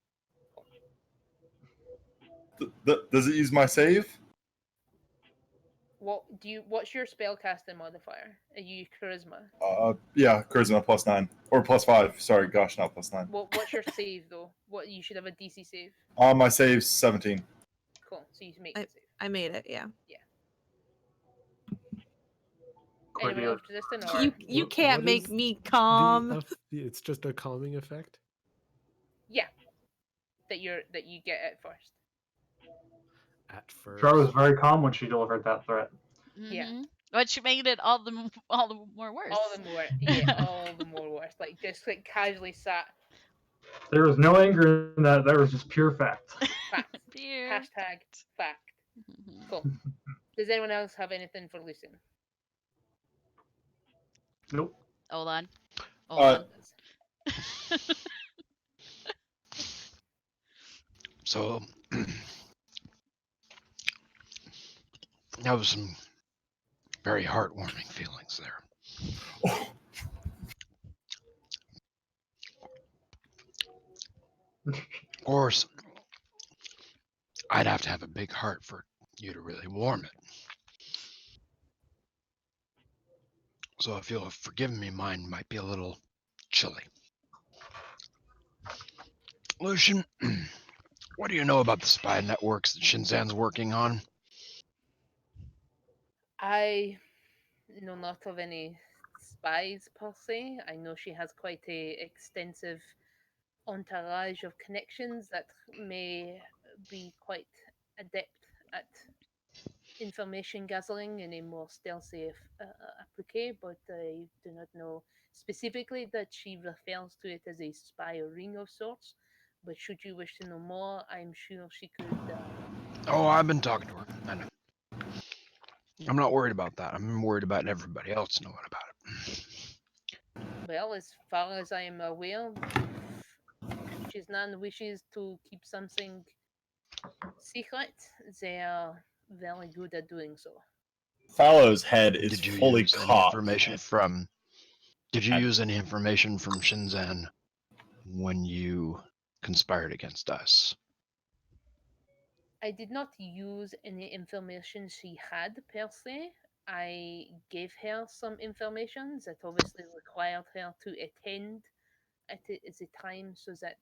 Does it use my save? What's your spellcasting modifier? Are you charisma? Yeah, charisma +9 or +5. Sorry, gosh, not +9. What's your save though? What, you should have a DC save. My save's 17. Cool. So you make the save. I made it. Yeah. Anyone Cordelia. else resisting, or You What- can't what make is me calm. it's just a calming effect. yeah, that you get it first. At first, Char was very calm when she delivered that threat. Yeah. Which made it all the more worse. All the more, yeah, all the more worse. Like, just like casually sat. There was no anger in that. That was just pure fact. Fact. Pure Hashtag fact. Mhm. Cool. Does anyone else have anything for Lucian? Nope. Hold on. Uh, So that was some very heartwarming feelings there. Of course, I'd have to have a big heart for you to really warm it. So if you'll have forgiven me, mine might be a little chilly. Lucian, what do you know about the spy networks that Shinzan's working on? I know not of any spies per se. I know she has quite a extensive entourage of connections that may be quite adept at information gathering in a more stealthy applique, but I do not know specifically that she refers to it as a spy ring of sorts. But should you wish to know more, I'm sure she could. Oh, I've been talking to her. I know. I'm not worried about that. I'm worried about everybody else knowing about it. Well, as far as I am aware, if Shiznan wishes to keep something secret, they are very good at doing so. Fallow's head is Did you fully use any cocked. information from? Did you I- use any information from Shinzan when you conspired against us? I did not use any information she had per se. I gave her some information that obviously required her to attend at the time so that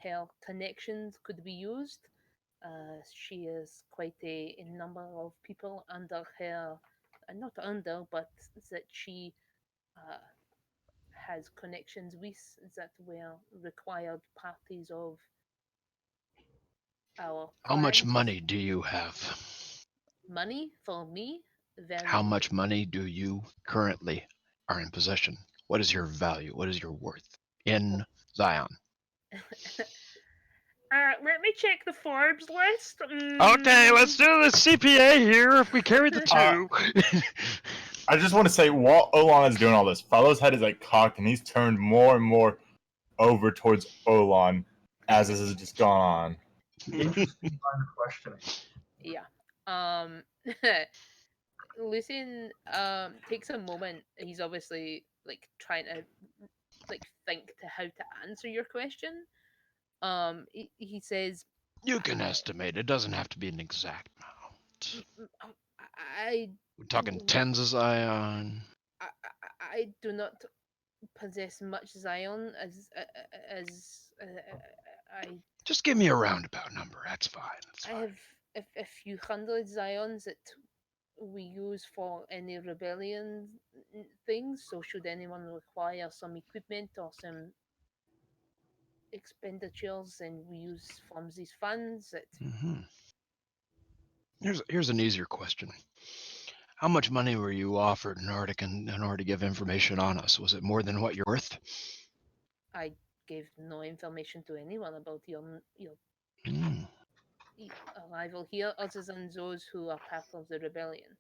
her connections could be used. She has quite a number of people under her, not under, but that she has connections with that were required parties of our How much plans. money do you have? Money for me? Very How little. much money do you currently are in possession? What is your value? What is your worth in Zion? Let me check the Forbes list. Okay, let's do the CPA here. If we carry the two. I just want to say, while Olan is doing all this, Fallow's head is like cocked, and he's turned more and more over towards Olan as this has just gone on. Interesting line of questioning. Yeah. Lucian takes a moment. He's obviously like trying to like think to how to answer your question. He says, You can estimate. It doesn't have to be an exact amount. I, We're talking tens of Zion. I, I do not possess much Zion as I Just give me a roundabout number. That's fine. That's I fine. have a few hundred Zions that we use for any rebellion things. So should anyone require some equipment or some expenditures, then we use from these funds. That Mm-hmm. Here's an easier question. How much money were you offered in order to give information on us? Was it more than what you're worth? I gave no information to anyone about your Mm. arrival here, other than those who are part of the rebellion.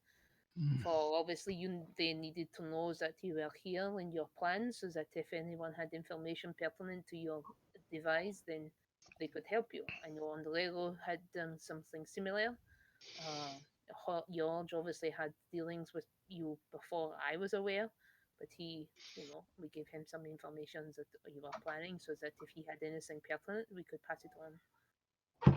Mm. For obviously they needed to know that you were here in your plans, so that if anyone had information pertinent to your device, then they could help you. I know Andrego had done something similar. George obviously had dealings with you before I was aware, but we gave him some information that you were planning, so that if he had anything pertinent, we could pass it on.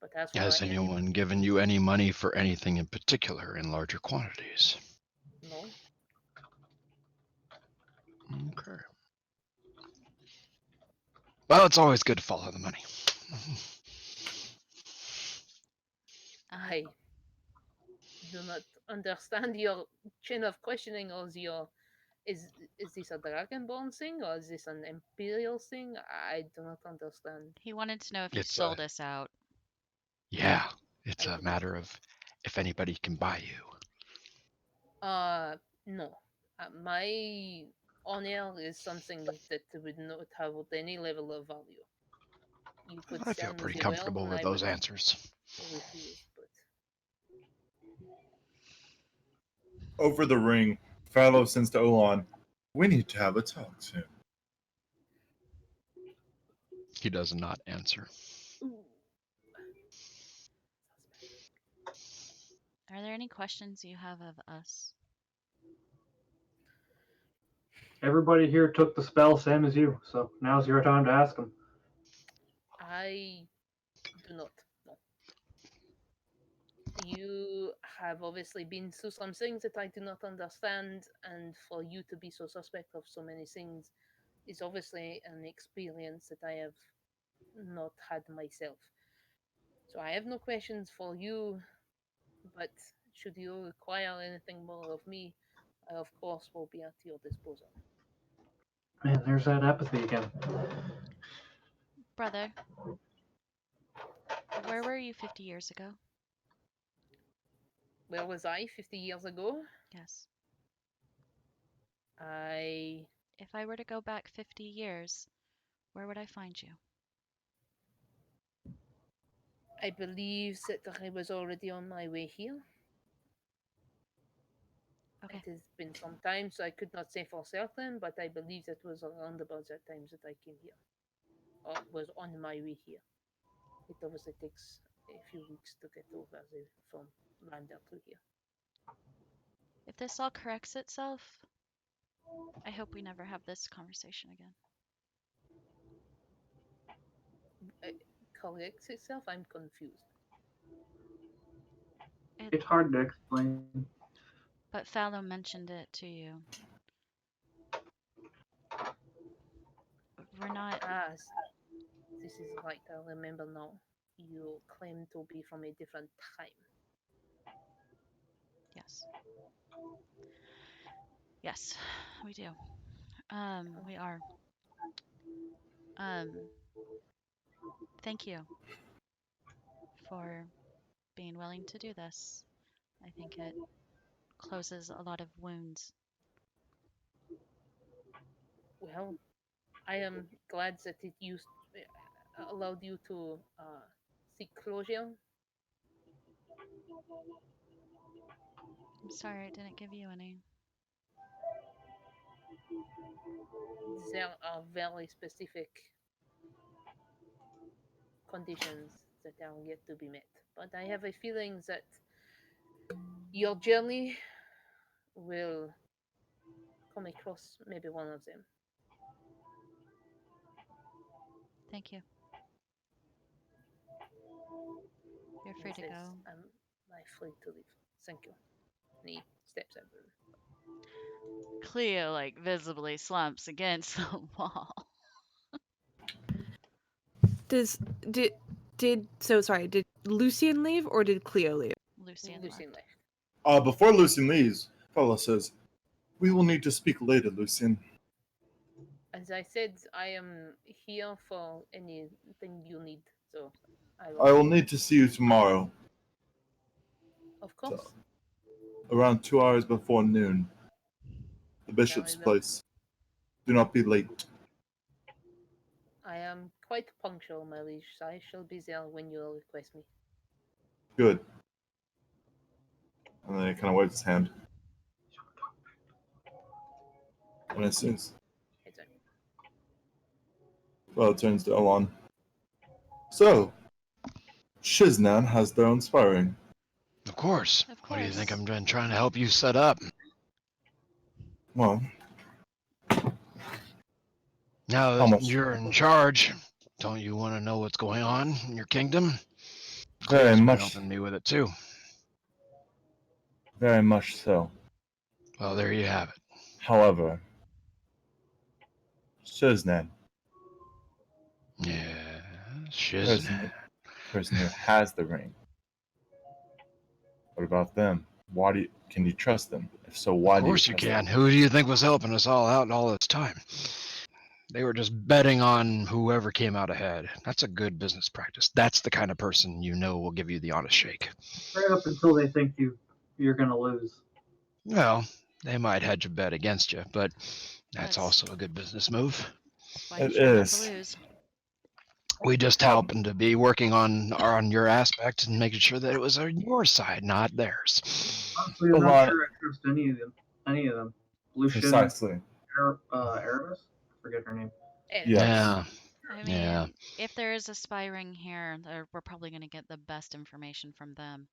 But as for Has anyone given you any money for anything in particular in larger quantities? no, Okay. Well, it's always good to follow the money. I do not understand your chain of questioning, or your is this a Dragonborn thing, or is this an Imperial thing? I do not understand. He wanted to know if you It's sold us out. yeah, it's I a do not. matter of if anybody can buy you. No. My honor is something that would not have any level of value. You could I sell feel me pretty the world, comfortable and with I those would answers. refuse. But Over the ring, Fallow sends to Olan, "We need to have a talk soon." He does not answer. ooh, Are there any questions you have of us? Everybody here took the spell, same as you. So now's your time to ask them. I do not. No. You have obviously been through some things that I do not understand, and for you to be so suspect of so many things is obviously an experience that I have not had myself. So I have no questions for you, but should you require anything more of me, I of course will be at your disposal. Man, there's that apathy again. Brother, where were you 50 years ago? Where was I 50 years ago? Yes. I If I were to go back 50 years, where would I find you? I believe that I was already on my way here. Okay. It has been some time, so I could not say for certain, but I believe that was around about that time that I came here, or was on my way here. It obviously takes a few weeks to get over from Lander to here. If this all corrects itself, I hope we never have this conversation again. It corrects itself. I'm confused. It's hard to explain. But Fallow mentioned it to you. We're not. This is right. I remember now. You claim to be from a different time. Yes. Yes, we do. We are. Um, Thank you for being willing to do this. I think it closes a lot of wounds. Well, I am glad that it allowed you to seek closure. I'm sorry I didn't give you any. There are very specific conditions that are yet to be met. But I have a feeling that your journey will come across maybe one of them. Thank you. You're And free he to says, go. "I'm free to leave. Thank you." And he steps out of the room. Cleo like visibly slumps against the wall. Did Lucian leave or did Cleo leave? Lucian Lucian left. left. Before Lucian leaves, Fella says, "We will need to speak later, Lucian. As I said, I am here for anything you need. So I will need to see you tomorrow, Of course. around 2 hours before noon. The bishop's Very well. place. Do not be late." I am quite punctual, my liege. I shall be there when you request me. Good. And then he kind of waves his hand. And as soon as Heads on. Fella turns to Elon. "So, Shiznan has their own sparring." Of course. Of What do you think course. I'm been trying to help you set up? Well, Now how that much? you're in charge, don't you want to know what's going on in your kingdom? Very Cleo's been much, helping me with it too. very much so. Well, there you have it. However, Shiznan, Yeah, person, shiznit. person who has the ring. What about them? Can you trust them? If so, why Of do you course you trust can. them? Who do you think was helping us all out all this time? They were just betting on whoever came out ahead. That's a good business practice. That's the kind of person you know will give you the honest shake. Right up until they think you're gonna lose. Well, they might hedge a bet against you, but that's That's also a good business move. that's why you It try not to is. lose. We just Problem. happen to be working on your aspect and making sure that it was on your side, not theirs. Honestly, I'm not Elon, sure I trust any of them. Any of them. Lucian, precisely. Aramis? I forget her name. Yes. Yeah, I yeah. mean, if there is a spy ring here, we're probably going to get the best information from them.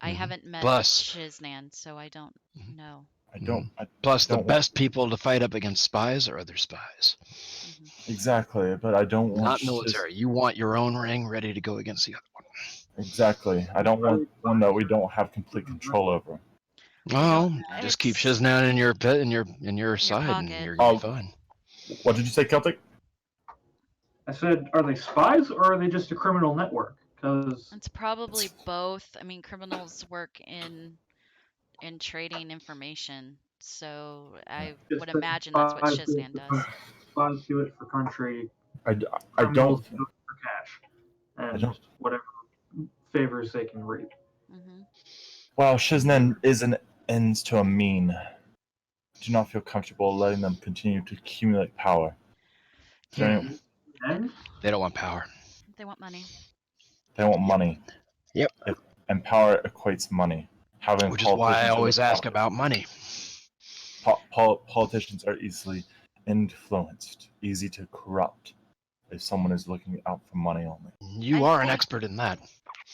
I Mhm. haven't met Plus, Shiznan, so I don't Mhm. know. I don't. plus the don't want best people to fight up against spies are other spies. Hmm. exactly, but I don't want Not military. You want your own ring ready to go against the other one. exactly. I don't want one that we don't have complete control over. Well, just keep It's Shiznan in your pit in your side, and pocket. you're gonna be Oh, fine. what did you say, Celtic? I said, are they spies or are they just a criminal network? Because It's probably both. I mean, criminals work in trading information, so I just would the imagine that's what spies do it Shiznan for does. spies do it for country, I criminals don't. do it for cash, I and don't. whatever favors they can reap. Hmm. While Shiznen is an ends to a mean, I do not feel comfortable letting them continue to accumulate power. Is there any- And They don't want power. They want money. They want money. Yep. And power equates money. Having Which is why I politicians in the always ask about money. politicians are easily influenced, easy to corrupt if someone is looking out for money only. You I are an think expert in that.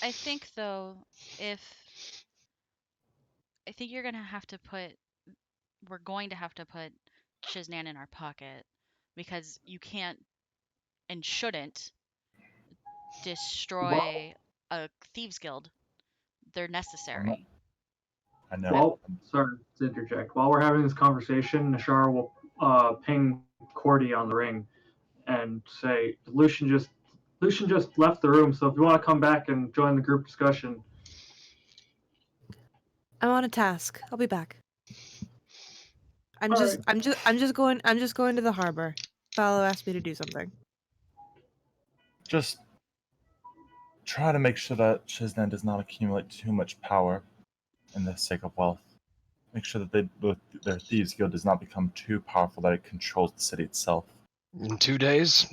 I think though, if I think you're gonna have to put we're going to have to put Shiznan in our pocket because you can't and shouldn't while, destroy a thieves guild. They're I'm not, necessary. I know. while sorry to interject. While we're having this conversation, Nashar will ping Cordy on the ring and say, Lucian just left the room, so if you want to come back and join the group discussion, I'm on a task. I'll be back. I'm All just right. I'm just going to the harbor. Fallow asked me to do something. Just try to make sure that Shiznan does not accumulate too much power in the sake of wealth. Make sure that their thieves guild does not become too powerful that it controls the city itself. In 2 days,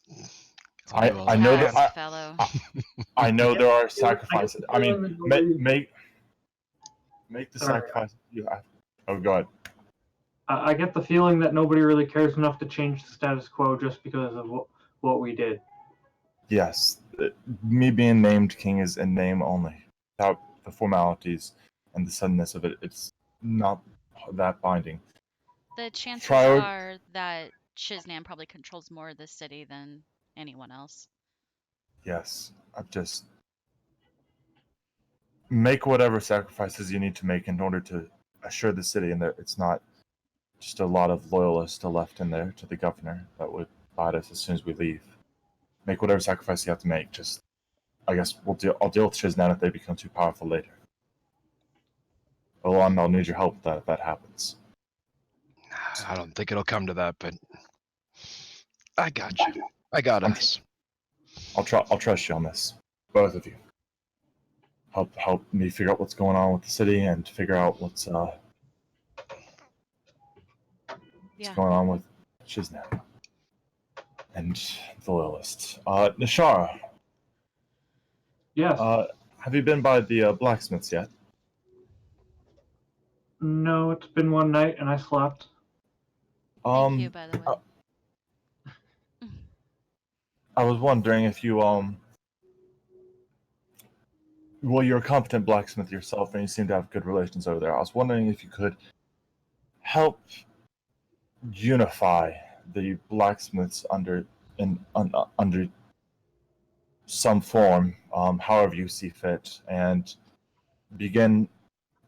It's a big do all I that know plan. that task, fellow. I know I there are get the sacrifices. I feeling mean, that nobody's- make the Sorry, sacrifice you have. Oh, God. I get the feeling that nobody really cares enough to change the status quo just because of what we did. Yes, me being named king is in name only. Without the formalities and the suddenness of it, it's not that binding. The chances Prior- are that Shiznan probably controls more of the city than anyone else. Yes, I just make whatever sacrifices you need to make in order to assure the city and that it's not just a lot of loyalists left in there to the governor that would fight us as soon as we leave. Make whatever sacrifice you have to make. Just, I guess I'll deal with Shiznan if they become too powerful later. Well, I'll need your help with that if that happens. I don't think it'll come to that, but I got you. I got us. I'll trust you on this, both of you. Help me figure out what's going on with the city and figure out what's Yeah. going on with Shiznan and the loyalists. Nishara, Yes. have you been by the blacksmiths yet? No, it's been one night and I slept. Thank you, by the way. I was wondering if you well, you're a competent blacksmith yourself, and you seem to have good relations over there. I was wondering if you could help unify the blacksmiths under some form, however you see fit, and begin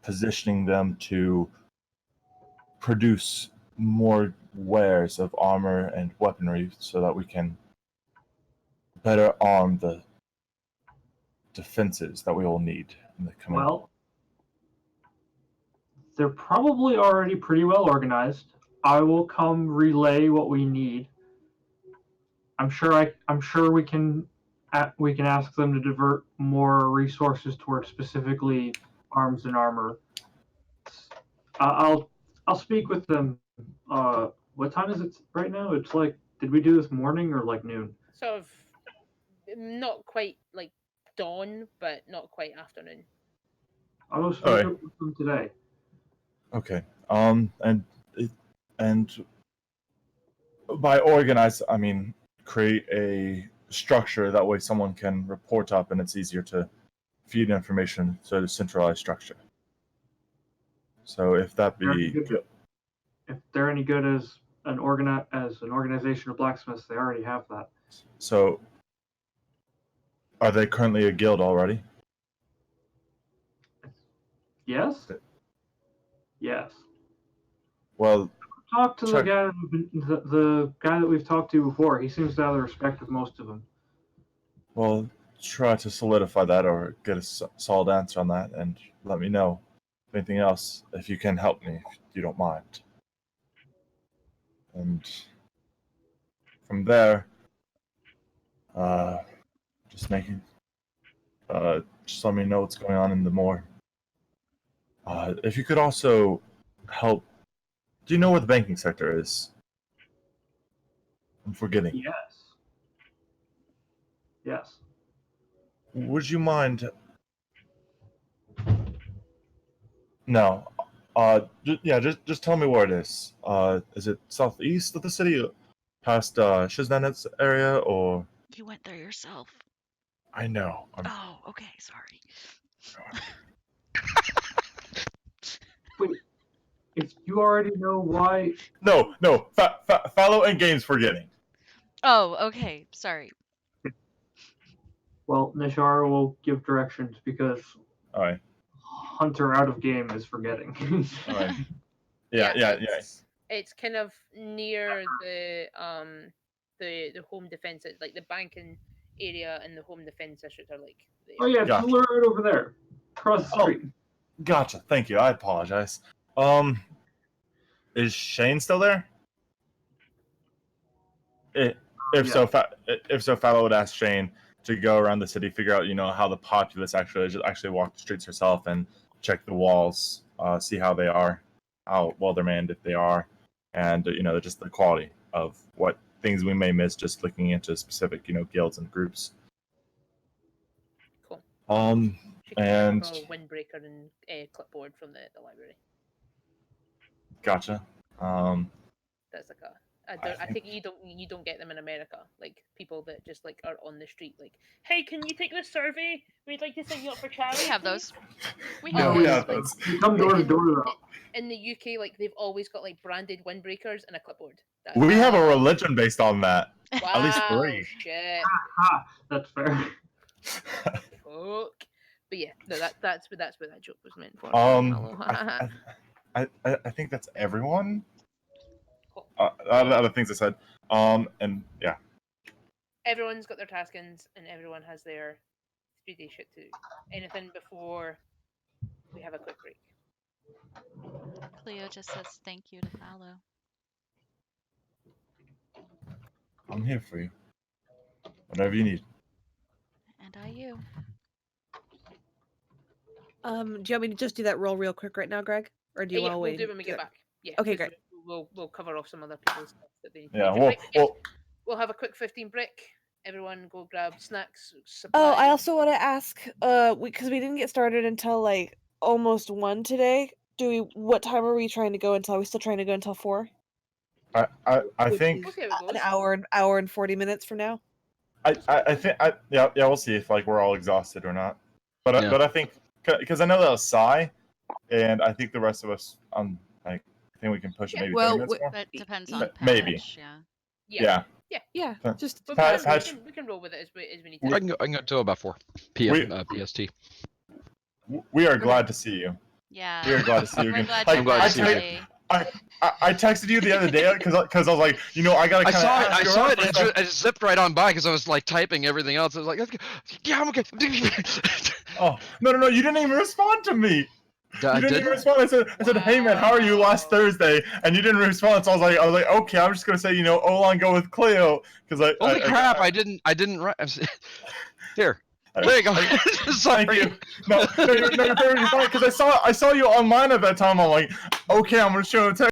positioning them to produce more wares of armor and weaponry so that we can better arm the defenses that we all need in the coming. Well, they're probably already pretty well organized. I will come relay what we need. I'm sure we can ask them to divert more resources towards specifically arms and armor. I'll speak with them. What time is it right now? It's like, did we do this morning or like noon? Sort of not quite like dawn, but not quite afternoon. I'll go speak Alright. with them today. Okay. And by organize, I mean create a structure that way someone can report up, and it's easier to feed information to a centralized structure. So if that be If they're any good as an organization of blacksmiths, they already have that. so, are they currently a guild already? Yes. Yes. Well, Talk to Check. the guy that we've talked to before. He seems to have the respect of most of them. well, try to solidify that or get a solid answer on that, and let me know if anything else. If you can help me, if you don't mind. And from there, just making, just let me know what's going on in the more. If you could also help. Do you know where the banking sector is? I'm forgetting. Yes. Yes. Would you mind? No. Just tell me where it is. Is it southeast of the city, past Shiznanet's area, or? You went there yourself. I know. Oh, okay, sorry. Wait, if you already know why. No. Fallow and Games forgetting. Oh, okay, sorry. Well, Nishara will give directions because All right. Hunter out of game is forgetting. All right. Yeah. It's kind of near the home defense, like the banking area and the home defense district are like. There. Oh yeah, it's Gotcha. right over there, across the street. Gotcha. Thank you. I apologize. Is Shane still there? If so, Fallow would ask Shane to go around the city, figure out, how the populace actually is, just actually walk the streets herself and check the walls, see how they are, how well they're manned if they are, and just the quality of what things we may miss just looking into specific, guilds and groups. Cool. She can And borrow a windbreaker and a clipboard from the library. gotcha. That's like a. I I think- think you don't get them in America. Like people that just like are on the street. Like, hey, can you take this survey? We'd like to sign you up for charity. We have please." those. We Yeah, have we those. have like, those. You come door to door though. in the UK, like they've always got like branded windbreakers and a clipboard. That's We have a wow. religion based on that. At least Wow, 3. shit. Ha! That's fair. Fuck. But yeah, no, that's what that joke was meant for. I think that's everyone. Cool. Other things I said. And yeah. Everyone's got their taskings and everyone has their 3-day shit to do. Anything before we have a quick break? Cleo just says thank you to Fallow. I'm here for you. Whatever you need. And I you. Do you want me to just do that roll real quick right now, Greg? Or do you Yeah, want to we'll wait? do it when we get back. Yeah. Okay, 'cause great. We'll cover off some other people's stuff that they need to Yeah. do. Well, Right, yes, well, we'll have a quick 15 break. Everyone go grab snacks, Oh, supplies. I also want to ask, because we didn't get started until like almost 1 today. What time are we trying to go until? Are we still trying to go until 4? I Which think We'll see how it An goes. hour and 40 minutes from now. I think yeah, we'll see if like we're all exhausted or not. But Yeah. but I think because I know that was Psy, and I think the rest of us I think we can push it Yeah. maybe Well, 30 minutes more. But depends y- on maybe. patch, yeah. Yeah. Yeah. Yeah, Huh. just But Pat- we can roll with it as we need I to. can go till about 4 p.m. PST. We are Okay. glad to see you. Yeah. We are glad to see you We're again. glad Like, you're glad to back, see you buddy. I texted you the other day because I was like, I gotta. I saw it. ask I you saw out it. for And stuff. it zipped right on by because I was like typing everything else. I was like, yeah, I'm okay. Oh no! You didn't even respond to me. I You didn't even didn't. respond. I said, hey man, how are you last Wow. Thursday? And you didn't respond. So I was like, okay, I'm just gonna say, Olan go with Cleo because Holy crap! I didn't write. Here. There you go. Sorry. Thank you. No, you're perfectly fine because I saw you online at that time. I'm like, okay, I'm gonna show him a text.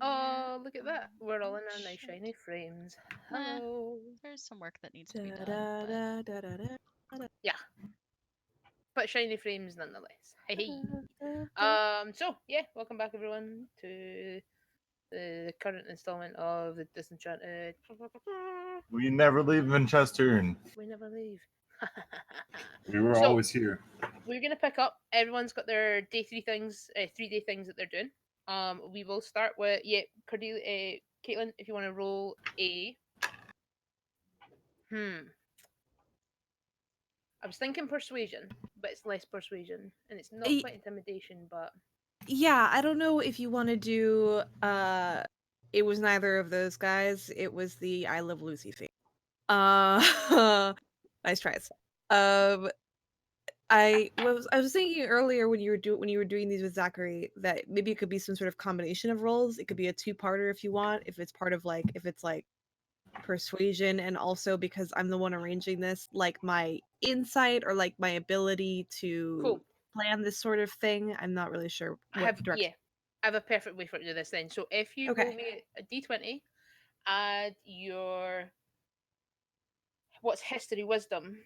Oh, look at that. We're all in our nice shiny frames. Nah. Hello. There's some work that needs to Da, be done. da, But da, da, da, da, Yeah. But shiny frames nonetheless. Hey, hey. da, da. So yeah, welcome back everyone to the current installment of the Disenchanted. We never leave Winchester, and We never leave. we were So- always here. We're gonna pick up. Everyone's got their day 3 day things that they're doing. We will start with Cordelia, Caitlin, if you want to roll a. I was thinking persuasion, but it's less persuasion, and it's not Y- quite intimidation, but Yeah, I don't know if you want to do it was neither of those guys. It was the I Love Lucy thing. Nice tries. I was thinking earlier when you were doing these with Zachary that maybe it could be some sort of combination of roles. It could be a two-parter if you want, if it's part of if it's like persuasion, and also because I'm the one arranging this, like my insight or like my ability to cool. plan this sort of thing. I'm not really sure what direction. I have a perfect way for it to do this then. So if you roll Okay. me a d20, add your what's history wisdom.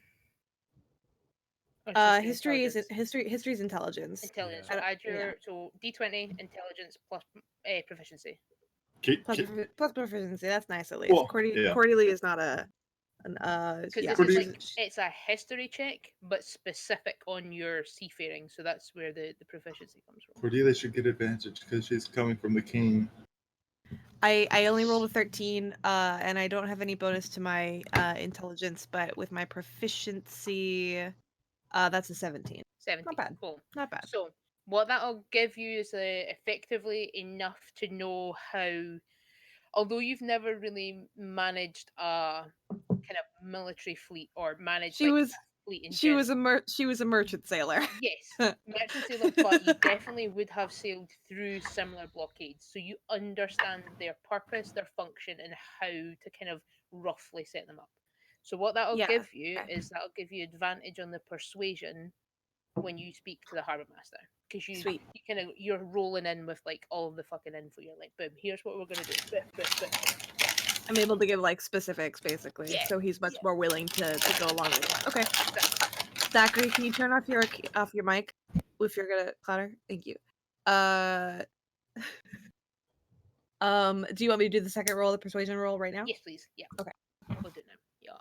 Or it's just History is intelligence? history's intelligence. Intelligence. Yeah. So I don't- add your yeah. so d20 intelligence plus proficiency. Plus proficiency. That's nice at least. Well, Cordelia, yeah. Cordelia is not Because yeah. this is Cordelia- like it's a history check, but specific on your seafaring. So that's where the proficiency comes from. Cordelia should get advantage because she's coming from the king. I only rolled a 13, and I don't have any bonus to my intelligence, but with my proficiency, that's a 17. 17. bad. Cool. Not bad. So what that'll give you is effectively enough to know how, although you've never really managed a kind of military fleet or managed She like was a fleet in she was general. she was a merchant sailor. Yes, merchant sailor, but you definitely would have sailed through similar blockades, so you understand their purpose, their function, and how to kind of roughly set them up. So what that'll Yeah, give you okay. is that'll give you advantage on the persuasion when you speak to the harbor master, because Sweet. you kind of you're rolling in with like all of the fucking info. You're like, boom, here's what we're gonna do. Boom, boom, boom. I'm able to give like specifics basically, Yeah, so he's much more willing to go along with it. Okay. Exactly. Zachary, can you turn off your mic if you're gonna clatter? Thank you. Do you want me to do the second roll, the persuasion roll, right now? Yes, please. Yeah. Okay. We'll do it now. Yeah.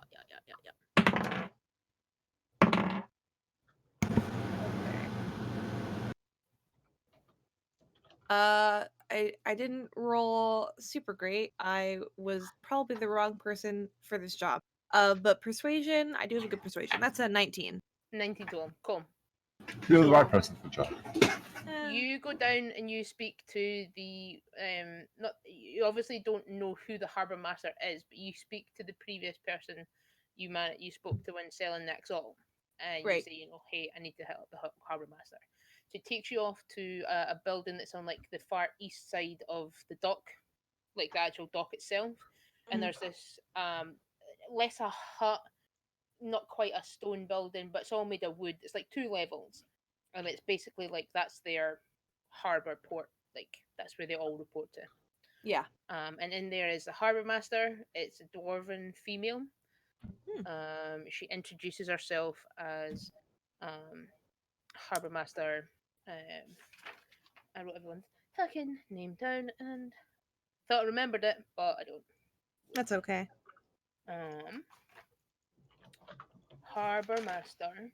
I didn't roll super great. I was probably the wrong person for this job. But persuasion, I do have a good persuasion. That's a 19. 19 total. Cool. You're the So- right person for the job. You go down and you speak to the not you obviously don't know who the harbour master is, but you speak to the previous person you spoke to when selling Nexol, and you Right. say, hey, I need to help the harbour master. So it takes you off to a building that's on like the far east side of the dock, like the actual dock itself, and Mhm. there's this less a hut, not quite a stone building, but it's all made of wood. It's like 2 levels, and it's basically like that's their harbor port. Like that's where they all report to. Yeah. And in there is the harbor master. It's a dwarven female. She introduces herself as harbor master. I wrote everyone's fucking name down and thought I remembered it, but I don't. That's okay. Harbor master.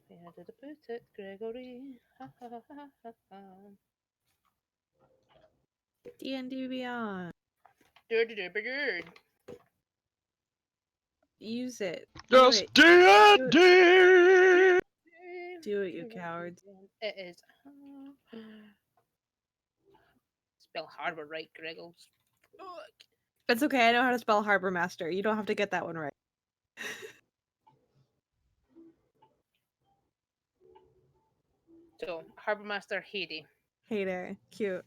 Where did I put it, Gregory? Ha, ha, ha, ha, ha, ha. D&D Beyond. Dur. Use it. Just it. D&D. Do it, you cowards. It is. Spell harbor right, Greggles. It's okay. I know how to spell harbor master. You don't have to get that one right. So, harbor master Haiti. Hey there. Cute.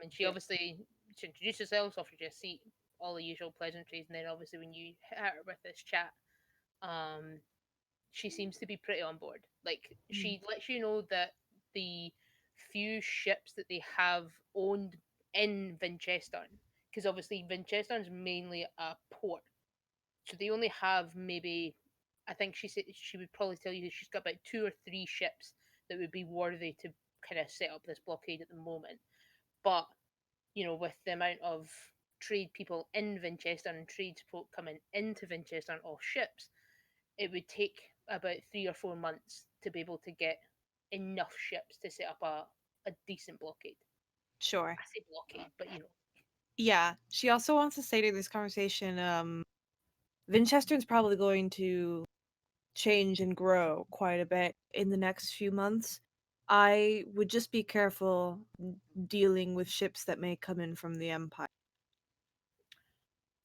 And she obviously she introduced herself, offered you a seat, all the usual pleasantries, and then obviously when you hit her with this chat, she seems to be pretty on board. Like Mm. she lets you know that the few ships that they have owned in Vinchester, because obviously Vinchester is mainly a port, so they only have maybe, I think she said she would probably tell you that she's got about 2 or 3 ships that would be worthy to kind of set up this blockade at the moment. But with the amount of trade people in Vinchester and tradesfolk coming into Vinchester off ships, it would take about 3 or 4 months to be able to get enough ships to set up a decent blockade. Sure. I say blockade, but Yeah. She also wants to say to this conversation, Vinchester's probably going to change and grow quite a bit in the next few months. I would just be careful dealing with ships that may come in from the Empire.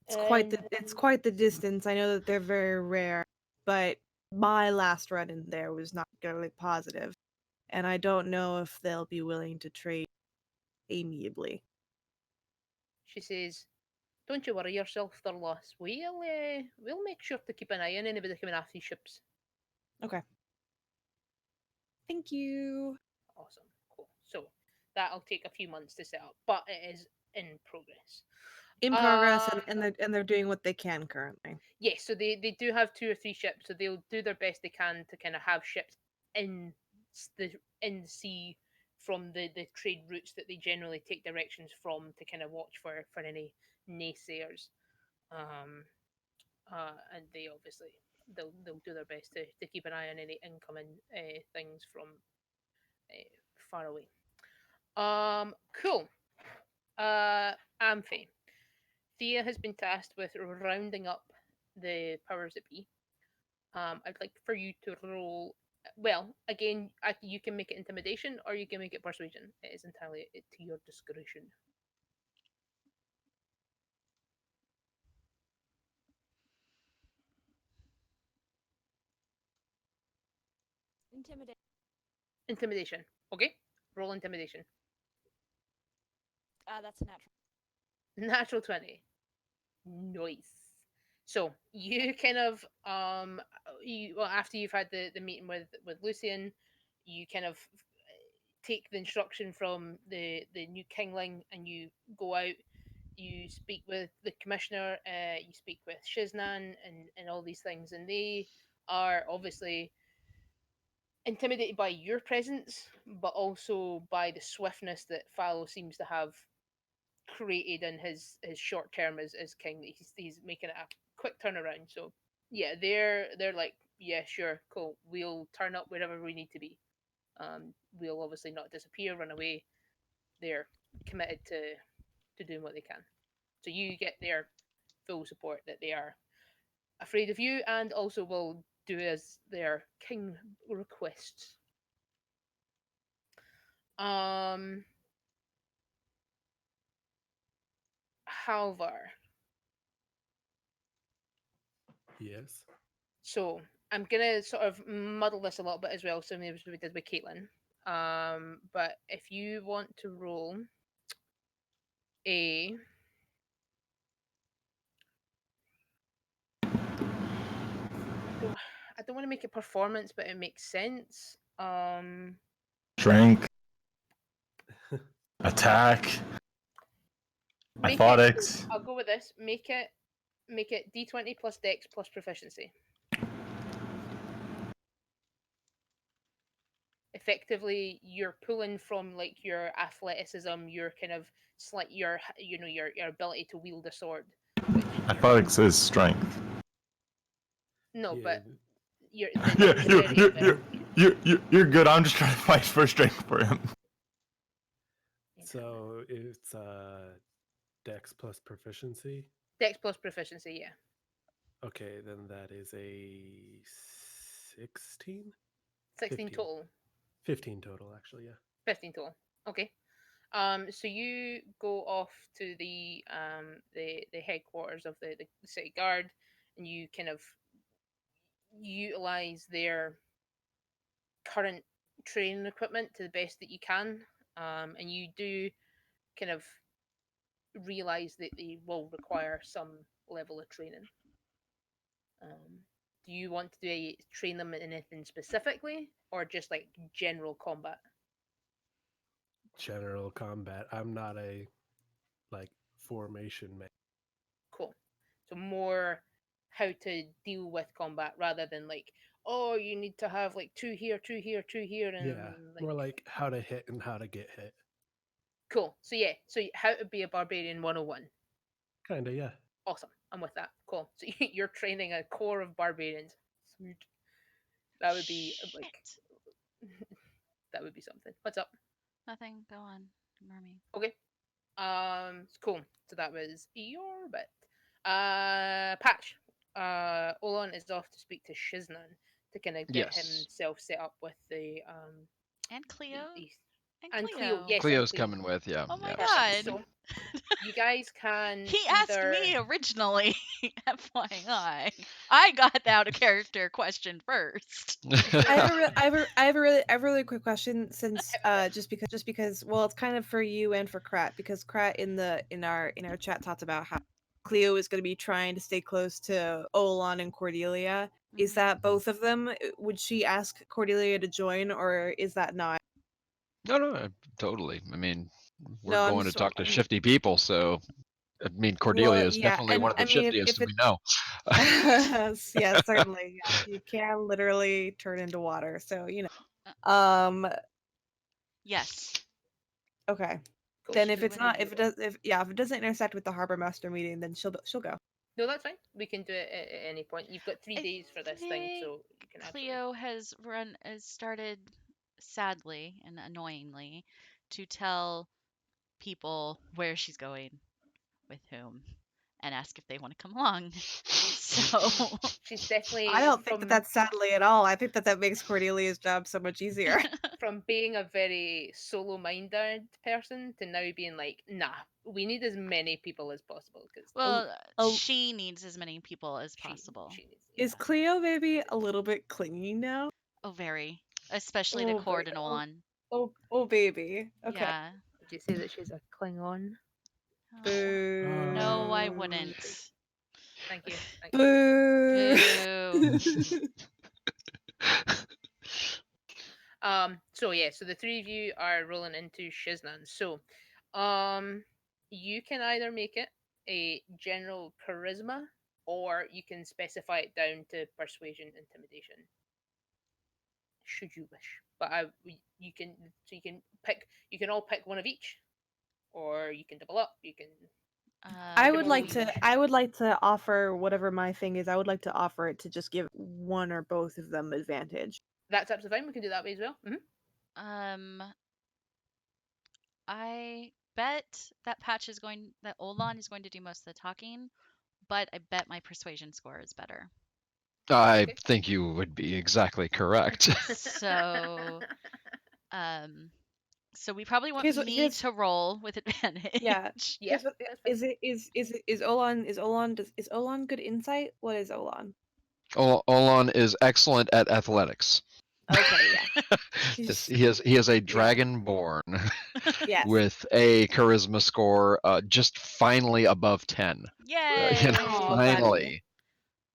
It's quite the distance. I know that they're very rare, but my last run in there was not really positive, and I don't know if they'll be willing to trade amiably. she says, "Don't you worry yourself, Thurloss. We'll make sure to keep an eye on anybody coming after these ships." Okay. Thank you. Awesome, cool. So that'll take a few months to set up, but it is in progress. In progress, and they're doing what they can currently. Yes, so they do have 2 or 3 ships, so they'll do their best they can to kind of have ships in the sea from the trade routes that they generally take directions from to kind of watch for any naysayers. Um, and they obviously they'll do their best to keep an eye on any incoming things from far away. Cool. Amphi. Thea has been tasked with rounding up the powers that be. I'd like for you to roll. Well, again, you can make it intimidation or you can make it persuasion. It is entirely to your discretion. Intimidate. Intimidation. Okay, roll intimidation. That's a natural. Natural 20. Nice. So you kind of after you've had the meeting with Lucian, you kind of take the instruction from the new kingling and you go out. You speak with the commissioner. You speak with Shiznan and all these things, and they are obviously intimidated by your presence, but also by the swiftness that Fallow seems to have created in his short term as king. He's making it a quick turnaround. So yeah, they're like, yeah, sure, cool. We'll turn up wherever we need to be. We'll obviously not disappear, run away. They're committed to doing what they can. So you get their full support that they are afraid of you and also will do as their king requests. Um, However, Yes. so I'm gonna sort of muddle this a little bit as well, similar to what we did with Caitlin. But if you want to roll a I don't want to make it performance, but it makes sense. Strength, attack, Make athletics. it. I'll go with this. Make it D20 plus Dex plus proficiency. Effectively, you're pulling from like your athleticism, your kind of your ability to wield a sword. Which Athletics is strength. no, Yeah, but you're Yeah, the dexterity of it. you're good. I'm just trying to fight for strength for him. so it's Dex plus proficiency. Dex plus proficiency, yeah. Okay, then that is a 16? 16 15. total. 15 total, actually, yeah. 15 total. Okay. So you go off to the headquarters of the city guard, and you kind of utilize their current training equipment to the best that you can. And you do kind of realize that they will require some level of training. Um, do you want to train them in anything specifically, or just like general combat? General combat. I'm not a like formation man. Cool. So more how to deal with combat rather than like, oh, you need to have like two here, two here, two here, and Yeah, like more like how to hit and how to get hit. cool. So yeah, so how to be a barbarian 101. Kinda, yeah. Awesome. I'm with that. Cool. So you're training a core of barbarians. Sweet. That would be like Shit. that would be something. What's up? Nothing. Go on, Mermy. Okay. Cool. So that was your bit. Patch. Olon is off to speak to Shiznan to kind of get Yes. himself set up with the And Cleo. the And Cleo. Cleo. Yes, and Cleo's Cleo. coming with, yeah. Oh my yeah. Perfect. god. So you guys can He asked either me originally, FYI. I got the out of character question first. I have a really quick question since just because well it's kind of for you and for Krat because Krat in our chat talked about how Cleo is going to be trying to stay close to Olan and Cordelia. Is Mhm. that both of them? Would she ask Cordelia to join or is that not? No, totally. I mean, we're No, I'm going to just talk to shifty people, so I mean, Cordelia well, is yeah, definitely and one of the I mean shiftiest if we it know. yeah, certainly. Yeah, she can literally turn into water. So, Yes. okay. Cool. Then if We it's would. not if it doesn't intersect with the harbor master meeting, then she'll go. No, that's fine. We can do it at any point. You've got 3 days for this thing, think so you can absolutely. Cleo has started, sadly and annoyingly, to tell people where she's going with whom and ask if they want to come along. So She's definitely I don't think from that's sadly at all. I think that makes Cordelia's job so much easier. from being a very solo-minded person to now being like, nah, we need as many people as possible because well, Oh, she needs as many people as she possible. she needs. is Yeah. Cleo maybe a little bit clingy now? Oh, very. Especially to Oh, Cord baby. and Olan. Oh, baby. Okay. Yeah. Would you say that she's a Klingon? Oh. Boo. No, I wouldn't. Thank you. Thank you. Boo. Boo. So yeah, so the three of you are rolling into Shiznan. So, you can either make it a general charisma, or you can specify it down to persuasion, intimidation, should you wish. But you can so you can pick. You can all pick one of each, or you can double up. You can. I can would roll like each. to I would like to offer whatever my thing is. I would like to offer it to just give one or both of them advantage. That's absolutely fine. We can do that way as well. I bet that Olan is going to do most of the talking, but I bet my persuasion score is better. I Okay. think you would be exactly correct. So, so we probably want me Here's- to roll with advantage. Yeah. Yeah, Here's what that's fine. is Olan good insight? What is Olan? Olon is excellent at athletics. Okay, yeah. Yes, he is a dragonborn Yes. with a charisma score just finally above 10. Yay! Aw, finally.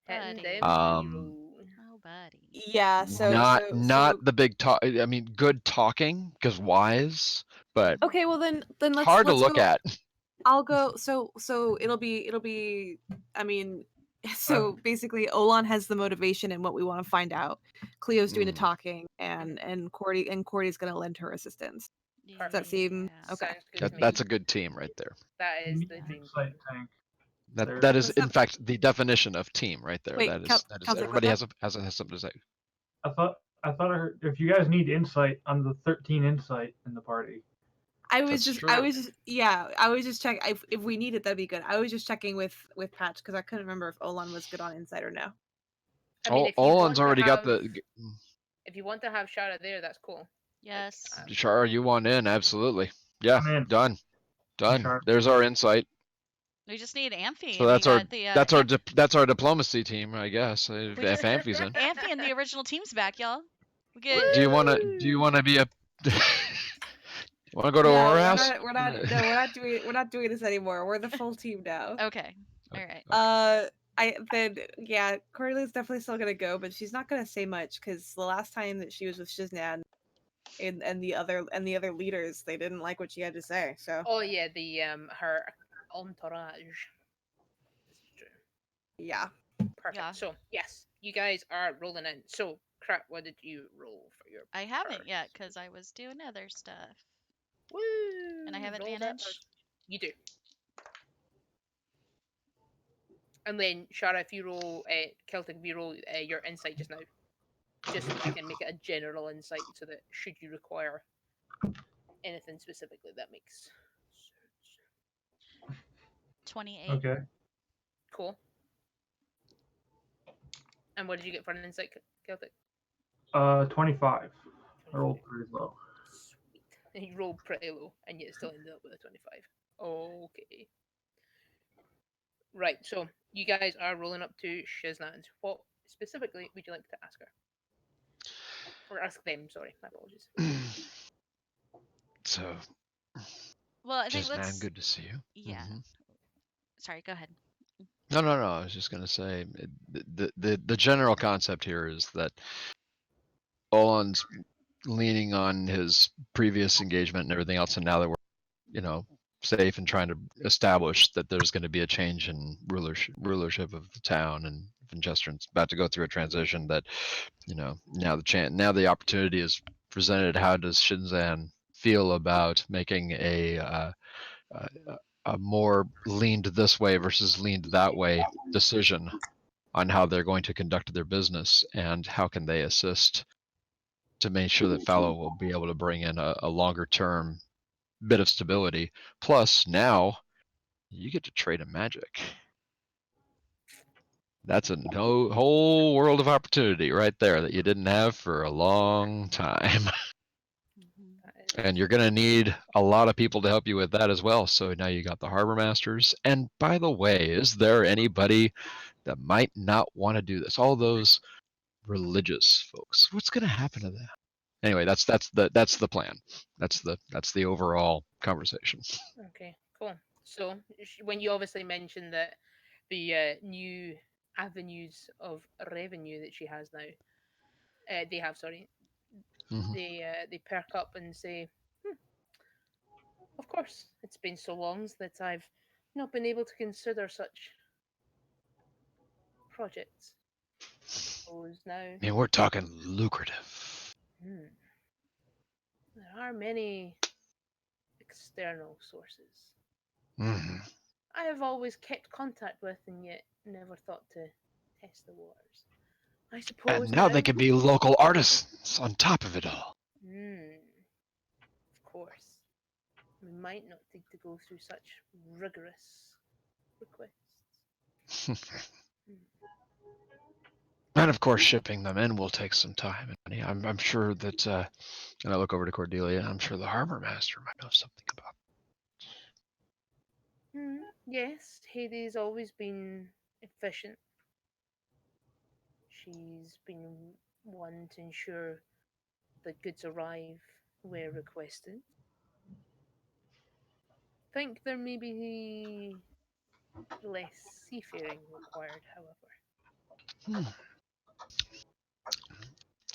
Hitting Buddy. them Oh, buddy. Yeah, Not the big talk. I mean, good talking because wise, but okay, well then let's hard to let's look go. at. I'll go. So it'll be. I mean, so basically, Olan has the motivation and what we want to find out. Cleo's doing the talking, and Cordy's gonna lend her assistance. Does that seem okay? Sounds good to me. That's a good team right there. That You is need the an dream insight team. tank. That is What's in that? fact the definition of team right there. Wait, that is Celtic, everybody what's has something to say. I thought I heard if you guys need insight, I'm the 13 insight in the party. I was That's just true. I was just checking if we need it, that'd be good. I was just checking with Patch because I couldn't remember if Olan was good on insight or no. I mean, if you Olon's want to already got have, the. if you want to have Shara there, that's cool. Yes. Char, you want in? Absolutely. Yeah. I'm in. Done. Sure. There's our insight. We just need Amphi. So and that's we our got the, that's our diplomacy team, I guess. If just- Amphi's in. Amphi and the original team's back, y'all. We get. Do you want to be a? Want to go to No, our we're house? not. We're not doing this anymore. We're the full team now. Okay. All right. Corlia's definitely still gonna go, but she's not gonna say much because the last time that she was with Shiznan and the other leaders, they didn't like what she had to say. So Oh yeah, the her entourage. This is true. yeah, Perfect. Yeah. So yes, you guys are rolling in. So crap, what did you roll for your I haven't yet perception? because I was doing other stuff. Woo! And I have Roll that. advantage. You do. And then Shara, if you roll Celtic, if you roll your insight just now, just so that I can make it a general insight, so that should you require anything specifically, that makes sense. 28. Okay. Cool. And what did you get for an insight, Celtic? 25. I 25. rolled pretty low. Sweet. And you rolled pretty low, and yet still ended up with a 25. Okay. Right, so you guys are rolling up to Shiznand. What specifically would you like to ask her? Or ask them, sorry, my apologies. So, Well, I think just man, let's. good to see you. Yeah. Sorry, go ahead. No, no, no. I was just gonna say the general concept here is that Olan's leaning on his previous engagement and everything else, and now that we're, you know, safe and trying to establish that there's going to be a change in rulership of the town, and Vinchester's about to go through a transition, that, you know, now the opportunity is presented. How does Shinzan feel about making a more leaned this way versus leaned that way decision on how they're going to conduct their business, and how can they assist to make sure that Fallow will be able to bring in a longer term bit of stability. Plus, now you get to trade in magic. That's a whole world of opportunity right there that you didn't have for a long time. And you're going to need a lot of people to help you with that as well. So now you got the harbor masters. And by the way, is there anybody that might not want to do this? All those religious folks. What's going to happen to them? Anyway, that's the plan. That's the overall conversation. Okay, cool. So when you obviously mentioned that the new avenues of revenue that she has now, they have, sorry, Mhm. they perk up and say, hmm, of course, it's been so long that I've not been able to consider such projects. I suppose now, I mean, we're talking lucrative. hmm, there are many external sources Mhm. I have always kept contact with and yet never thought to test the waters. I And suppose now now. they can be local artisans on top of it all. Of course. We might not need to go through such rigorous requests. Hmm. And of course, shipping them in will take some time and money. I'm sure that, and I look over to Cordelia, I'm sure the harbor master might know something about Yes, Hades always been efficient. She's been one to ensure that goods arrive where requested. Think there may be less seafaring required, however. it.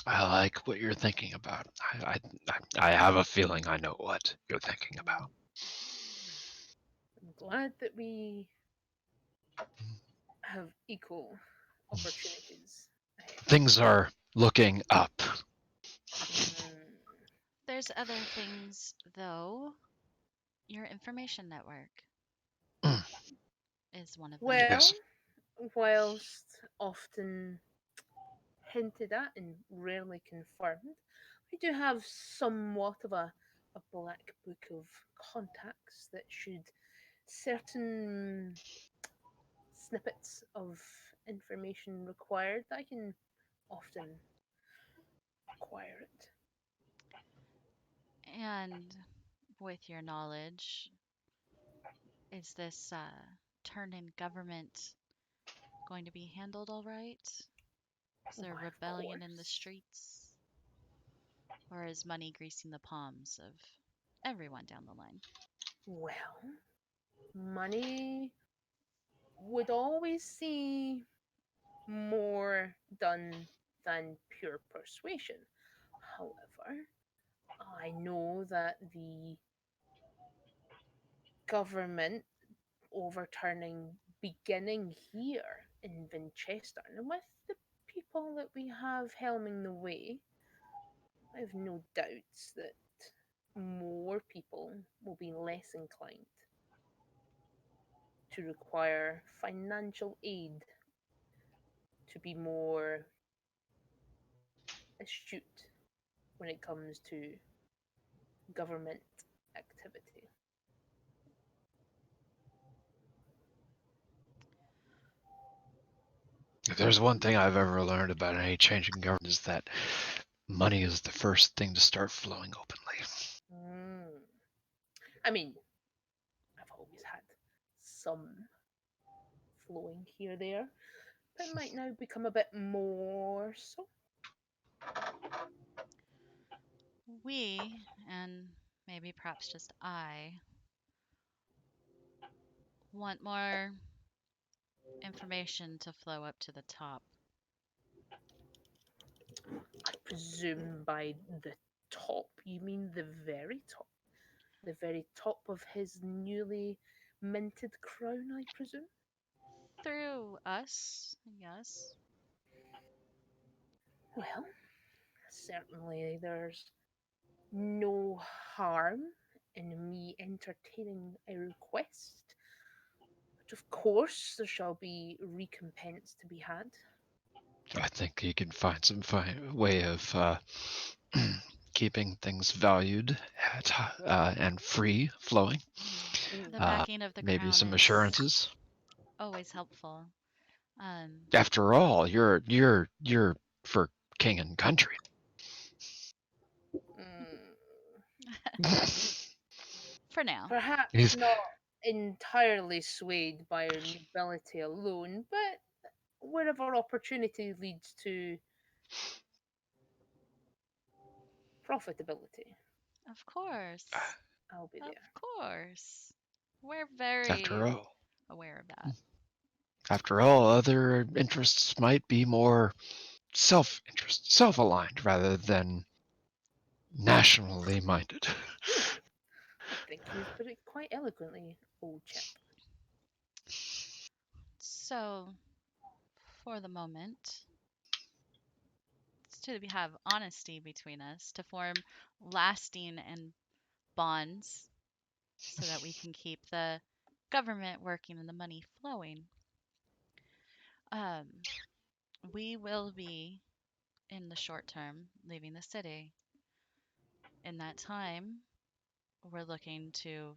I like what you're thinking about. I have a feeling I know what you're thinking about. I'm glad that we have equal opportunities ahead. Things are looking up. Mm, There's other things, though. Your information network Mm, is one of them. well, yes. whilst often hinted at and rarely confirmed, I do have somewhat of a black book of contacts that should certain snippets of information required, I can often acquire it. And with your knowledge, is this turn in government going to be handled all right? Is there Why, of rebellion in the course. streets? Or is money greasing the palms of everyone down the line? Well, money would always see more done than pure persuasion. However, I know that the government overturning beginning here in Winchester, and with the people that we have helming the way, I have no doubts that more people will be less inclined to require financial aid to be more astute when it comes to government activity. If there's one thing I've ever learned about any change in government is that money is the first thing to start flowing openly. Mm. I mean, I've always had some flowing here there, but it might now become a bit more so. We, and maybe perhaps just I, want more information to flow up to the top. I presume by the top, you mean the very top? The very top of his newly minted crown, I presume? Through us, yes. Well, certainly there's no harm in me entertaining a request, but of course there shall be recompense to be had. I think you can find some way of keeping things valued and free flowing. The Mm. Uh, backing of the maybe crown some is assurances. always helpful. Um, After all, you're for king and country. Mm. for now. Perhaps He's not entirely swayed by nobility alone, but wherever opportunity leads to profitability, Of course. I'll be Of there. course. We're after very all. aware of that. After all, other interests might be more self-interest, self-aligned rather than nationally minded. Hmm, I think you've put it quite eloquently, old chap. So, for the moment, it's to have honesty between us, to form lasting and bonds so that we can keep the government working and the money flowing. Um, we will be, in the short term, leaving the city. In that time, we're looking to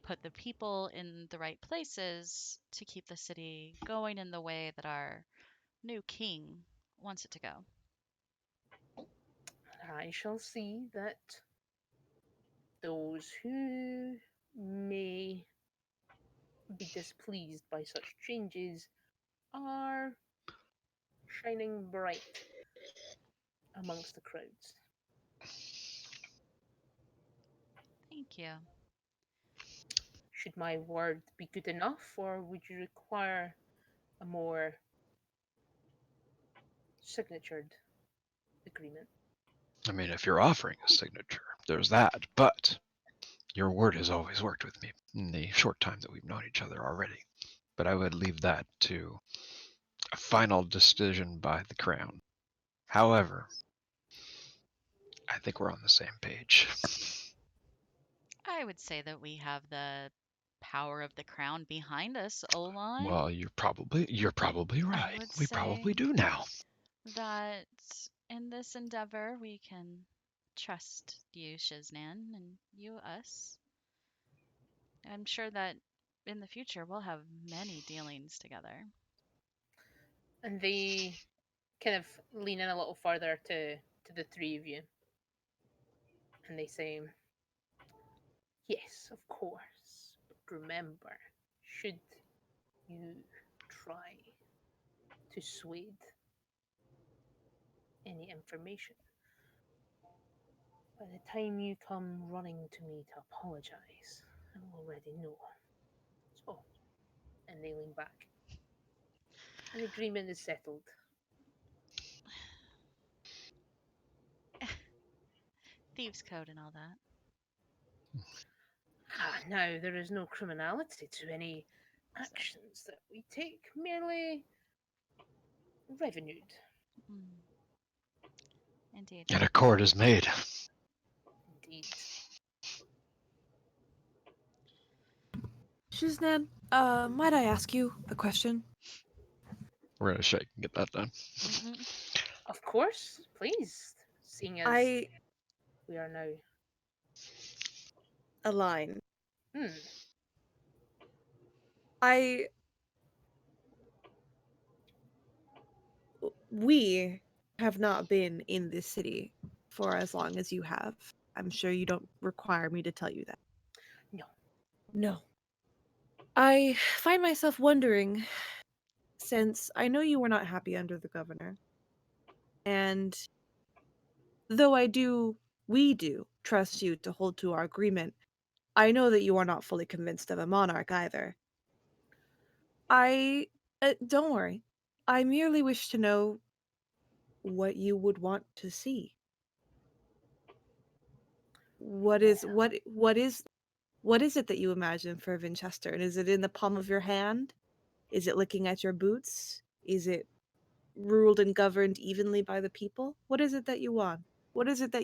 put the people in the right places to keep the city going in the way that our new king wants it to go. I shall see that those who may be displeased by such changes are shining bright amongst the crowds. Thank you. Should my word be good enough, or would you require a more signatured agreement? I mean, if you're offering a signature, there's that. But your word has always worked with me in the short time that we've known each other already. But I would leave that to a final decision by the crown. However, I think we're on the same page. I would say that we have the power of the crown behind us, Olon. Well, you're probably I right. would We probably say do now. that in this endeavor we can trust you, Shiznan, and you us. I'm sure that in the future we'll have many dealings together. And they kind of lean in a little further to the three of you, and they say, "Yes, of course. But remember, should you try to sway any information, by the time you come running to me to apologize, I will already know. So And they lean back. An agreement is settled. Thieves' code and all that. Now, there is no criminality to any actions that we take, merely revenued. Mm, indeed. And a cord is made. Indeed. Shiznan, might I ask you a question? We're gonna shake and get that done. Hmm. Of course, please. Seeing as I we are now. align. Hmm. I we have not been in this city for as long as you have. I'm sure you don't require me to tell you that. No. No. I find myself wondering, since I know you were not happy under the governor, and though we do trust you to hold to our agreement, I know that you are not fully convinced of a monarch either. I don't worry. I merely wish to know what you would want to see. What is what is it that you imagine for Winchester? And is it in the palm of your hand? Is it looking at your boots? Is it ruled and governed evenly by the people? What is it that you want? What is it that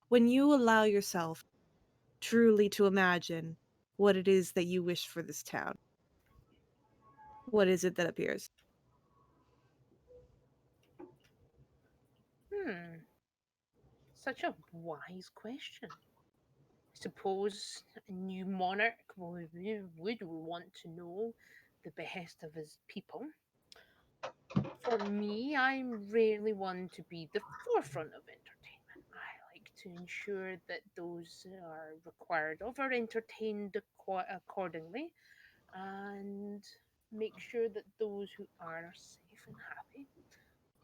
when you allow yourself truly to imagine what it is that you wish for this town? What is it that appears? Hmm. Such a wise question. I suppose a new monarch would want to know the behest of his people. For me, I'm rarely one to be the forefront of entertainment. I like to ensure that those who are required of are entertained accordingly and make sure that those who are safe and happy.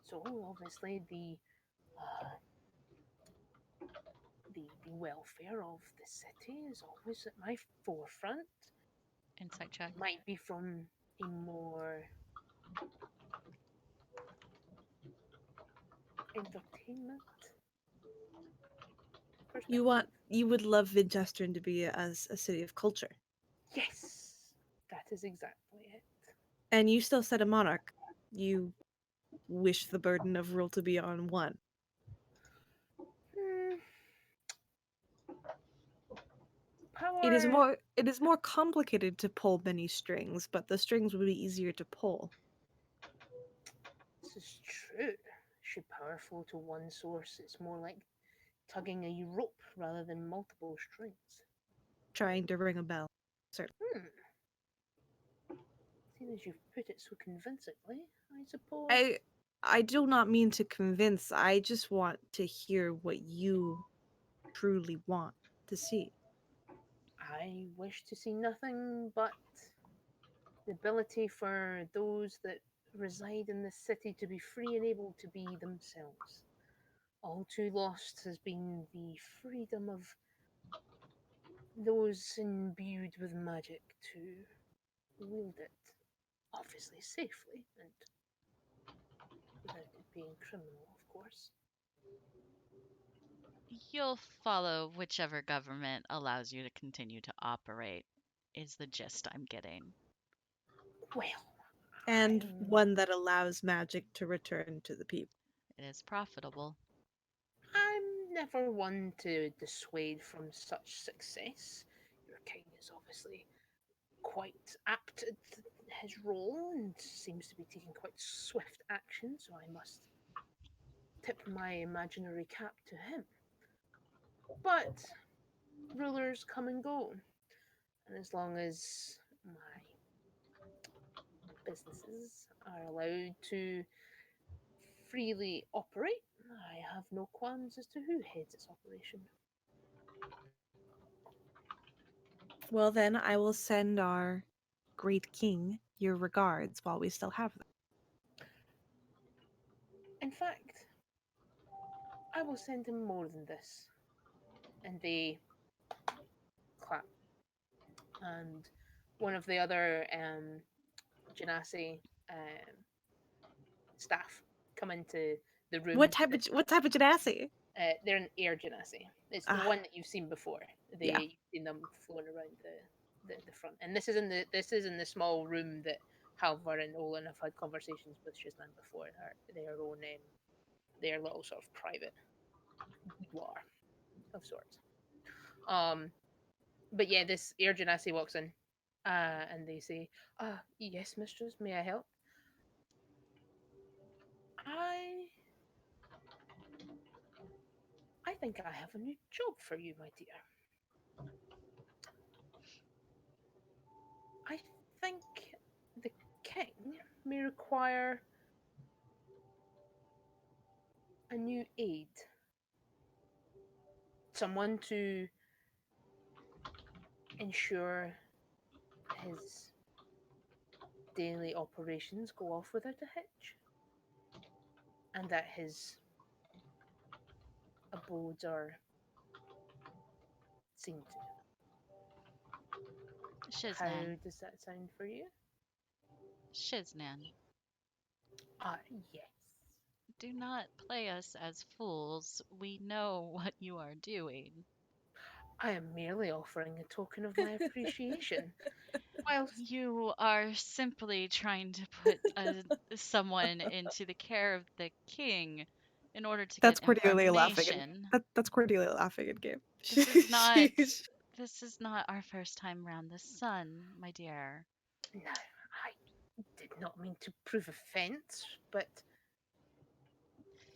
So obviously uh, the welfare of the city is always at my forefront. Insight check. Might be from a more entertainment perspective. You would love Winchester to be as a city of culture. Yes, that is exactly it. And you still said a monarch. You wish the burden of rule to be on one. Hmm, It is power. more it is more complicated to pull many strings, but the strings would be easier to pull. This is true. Should powerful to one source, it's more like tugging a rope rather than multiple strings. Trying to ring a bell. Certainly. Hmm. Seeing as you've put it so convincingly, I suppose I I do not mean to convince. I just want to hear what you truly want to see. I wish to see nothing but the ability for those that reside in this city to be free and able to be themselves. All too lost has been the freedom of those imbued with magic to wield it, obviously safely and without it being criminal, of course. You'll follow whichever government allows you to continue to operate, is the gist I'm getting. Well, And I'm one that allows magic to return to the people. It is profitable. I'm never one to dissuade from such success. Your king is obviously quite apt at his role and seems to be taking quite swift action, so I must tip my imaginary cap to him. But rulers come and go, and as long as my businesses are allowed to freely operate, I have no qualms as to who heads its operation. Well, then I will send our great king your regards while we still have them. In fact, I will send him more than this. And they clap. And one of the other genasi staff come into the room. What type of genasi? They're an air genasi. It's the Ah, one that you've seen before. yeah. You've seen them floating around the front. And this is in the small room that Halvar and Olin have had conversations with Shiznan before. Their own their little sort of private boudoir of sorts. But yeah, this air genasi walks in, and they say, yes, mistress, may I help? I I think I have a new job for you, my dear. I think the king may require a new aide. Someone to ensure his daily operations go off without a hitch, and that his abodes are seen to. How Shiznan. does that sound for you? Shiznan. Yes. Do not play us as fools. We know what you are doing. I am merely offering a token of my appreciation. Whilst You are simply trying to put someone into the care of the king in order to That's get Cordelia laughing. information. That's Cordelia laughing in game. This is not She's- this is not our first time round the sun, my dear. no, I did not mean to prove offence, but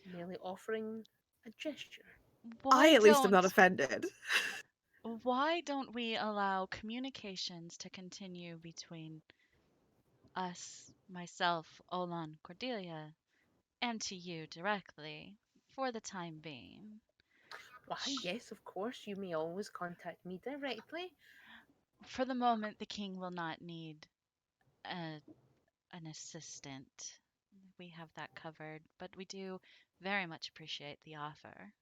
merely offering a gesture. I Why at least am not don't offended. why don't we allow communications to continue between us, myself, Olan, Cordelia, and to you directly for the time being? Why, yes, of course, you may always contact me directly. For the moment, the king will not need a, an assistant. We have that covered, but we do very much appreciate the offer.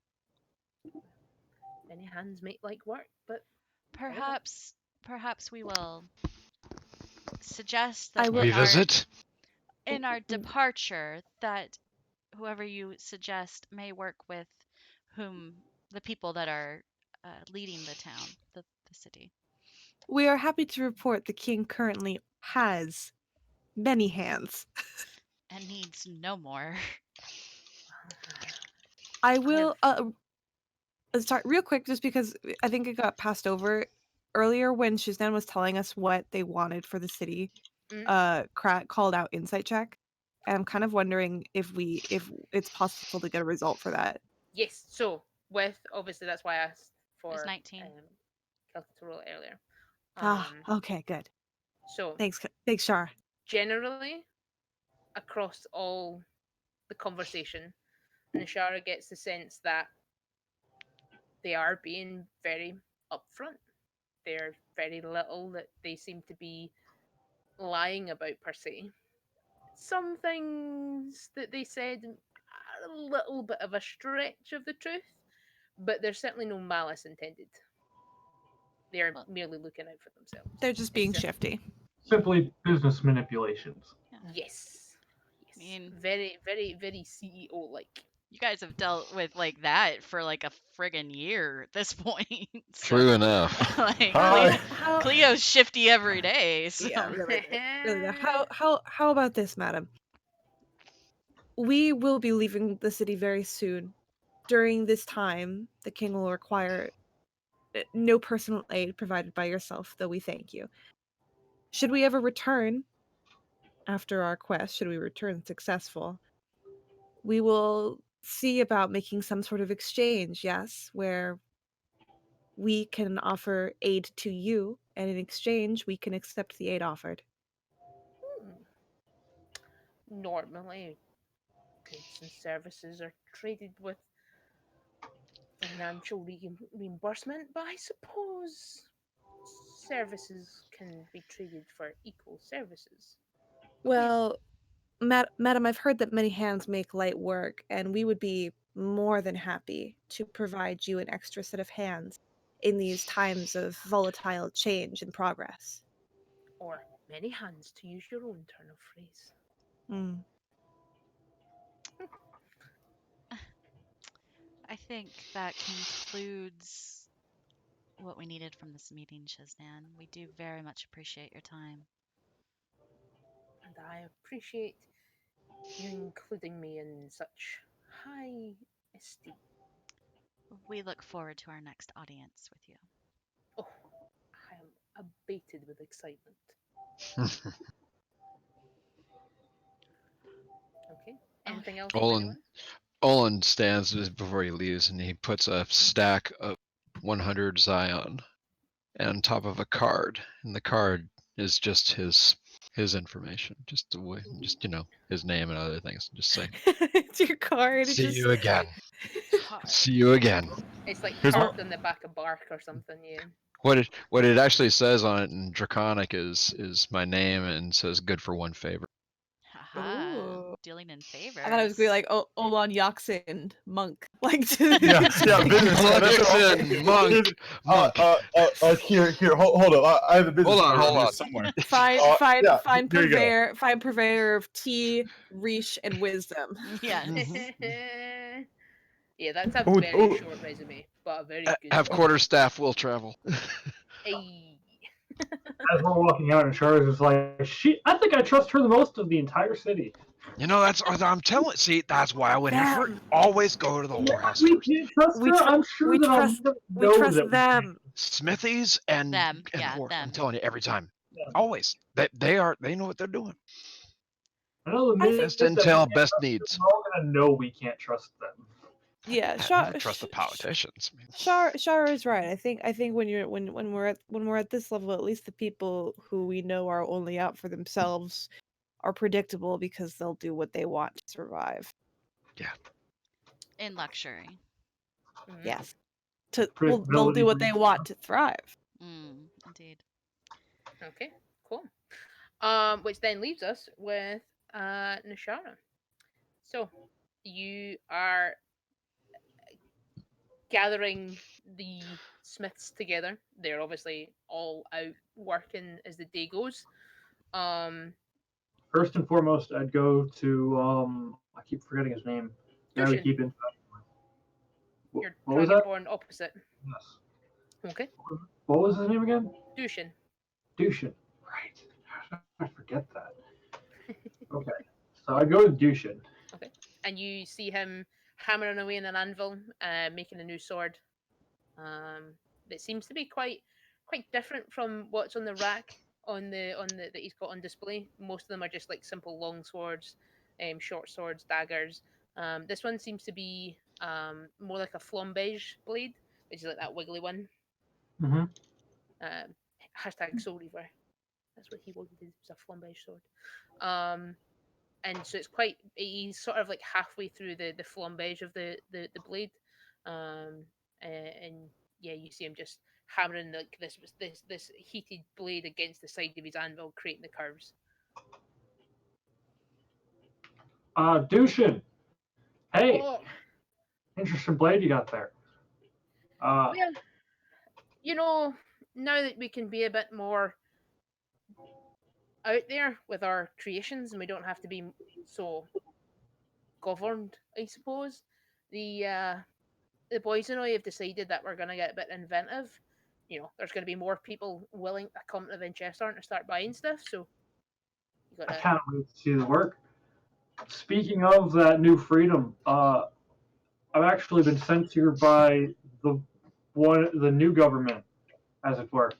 Many hands make light work, but fair enough. Perhaps we will suggest I that will. Revisit? in our departure that whoever you suggest may work with whom the people that are leading the town, the city. We are happy to report the king currently has many hands. And needs no more. I will start real quick just because I think it got passed over earlier when Shiznan was telling us what they wanted for the city. Krat called out insight check. And I'm kind of wondering if it's possible to get a result for that. Yes, so with obviously that's why I asked Is for 19. Kelton to roll earlier. Okay, good. So Thanks, Shar. generally across all the conversation, Nishara gets the sense that they are being very upfront. There's very little that they seem to be lying about per se. Some things that they said are a little bit of a stretch of the truth, but there's certainly no malice intended. They're Well, merely looking out for themselves. They're just being shifty. Simply business manipulations. yeah. Yes. I mean, Very, very, very CEO like. you guys have dealt with like that for like a friggin' year at this point. So, True enough. like Hi. Cleo's shifty every day. So. Yeah, really. How about this, madam? We will be leaving the city very soon. During this time, the king will require no personal aid provided by yourself, though we thank you. Should we ever return after our quest, should we return successful, we will see about making some sort of exchange, yes, where we can offer aid to you, and in exchange, we can accept the aid offered. Normally, goods and services are traded with financial reimbursement, but I suppose services can be traded for equal services. Well, madam, I've heard that many hands make light work, and we would be more than happy to provide you an extra set of hands in these times of volatile change and progress. Or Many hands, to use your own turn of phrase. Mm. I think that concludes what we needed from this meeting, Shiznan. We do very much appreciate your time. And I appreciate you including me in such high esteem. We look forward to our next audience with you. Oh, I am abated with excitement. Okay. Anything else from Olin anyone? Olin stands before he leaves, and he puts a stack of 100 Zion on top of a card, and the card is just his information, just the way, just his name and other things. Just say, It's your card. It see just you again. Card. See you again. It's like Here's carved one. on the back of bark or something, yeah. What it actually says on it in Draconic is my name, and says good for one favor. Haha. Ooh. Dealing in favors. I thought it was gonna be like Olon Yaxin monk, like to Yeah, yeah, business. Yeah, that's what I'm- Lexington, monk. Here, hold up. I have a business Hold on, card hold here on. somewhere. find Yeah, find here you go. purveyor of tea, reach, and wisdom. Yes. Yeah, that's a Oh, very oh. short resume, but a very good Have one. quarterstaff will travel. Hey. As we're walking out, and Charles is like, I think I trust her the most of the entire city. That's what I'm telling. See, that's why I would never Them. always go to the whorehouse We first. can't trust We her. tr- I'm sure we that trust- I'll We know trust that them. Smithies and Them, and yeah, whore. I'm them. telling you every time. Yeah. Always. They know what they're doing. I know the I minute Best that we intel, can't best trust needs. them, we're all gonna know we can't trust them. Yeah, I never trust the politicians. Shara is right. I think when we're at this level, at least the people who we know are only out for themselves are predictable because they'll do what they want to survive. In luxury. Mhm. Yes. They'll do what they want to thrive. Indeed. Okay, cool. Which then leaves us with Nishara. So you are gathering the smiths together. They're obviously all out working as the day goes. Um, First and foremost, I'd go to I keep forgetting his name. The guy we Dushin, keep in. your What was that? dragonborn opposite. Yes. Okay, What was his name again? Dushin. Dushin. Right. How did I forget that? Okay. So I'd go with Dushin. Okay, and you see him hammering away in an anvil, making a new sword. That seems to be quite different from what's on the rack on the that he's got on display. Most of them are just like simple long swords, short swords, daggers. This one seems to be more like a flambage blade, which is like that wiggly one. Mm-hmm. Um, hashtag Soul Reaver. That's what he wanted. It was a flambage sword. Um, and so it's quite. He's sort of like halfway through the flambage of the blade, and yeah, you see him just hammering like this heated blade against the side of his anvil, creating the curves. Dushin. Hey, Oh interesting blade you got there. well, you know, now that we can be a bit more out there with our creations, and we don't have to be so governed, I suppose. The boys and I have decided that we're going to get a bit inventive. You know, there's going to be more people willing to come to Vinchester and start buying stuff. So you got I to. can't wait to see the work. Speaking of that new freedom, I've actually been sent here by the new government, as it were.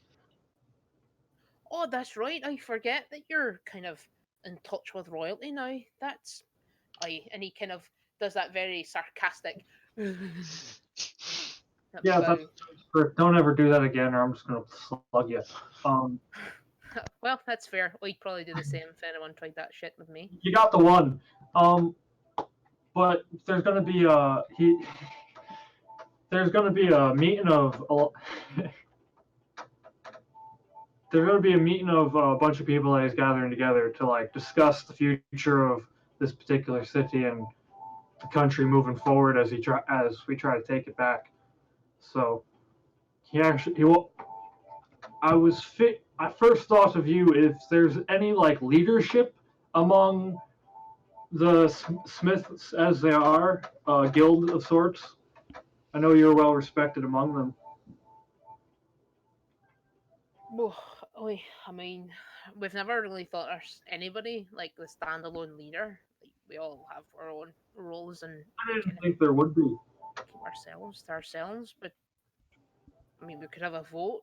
Oh, that's right. I forget that you're kind of in touch with royalty now. That's and he kind of does that very sarcastic. Yeah, bow. don't ever do that again, or I'm just gonna slug you. Well, that's fair. I'd probably do the same if anyone tried that shit with me. You got the one. But there's gonna be there's gonna be a meeting of there's going to be a meeting of a bunch of people that he's gathering together to like discuss the future of this particular city and the country moving forward as we try to take it back. So he will. I first thought of you if there's any like leadership among the smiths as they are, guild of sorts. I know you're well respected among them. Well, I mean, we've never really thought there's anybody like the standalone leader. Like we all have our own roles and I we didn't kind of think there would be. keep ourselves to ourselves. But I mean, we could have a vote,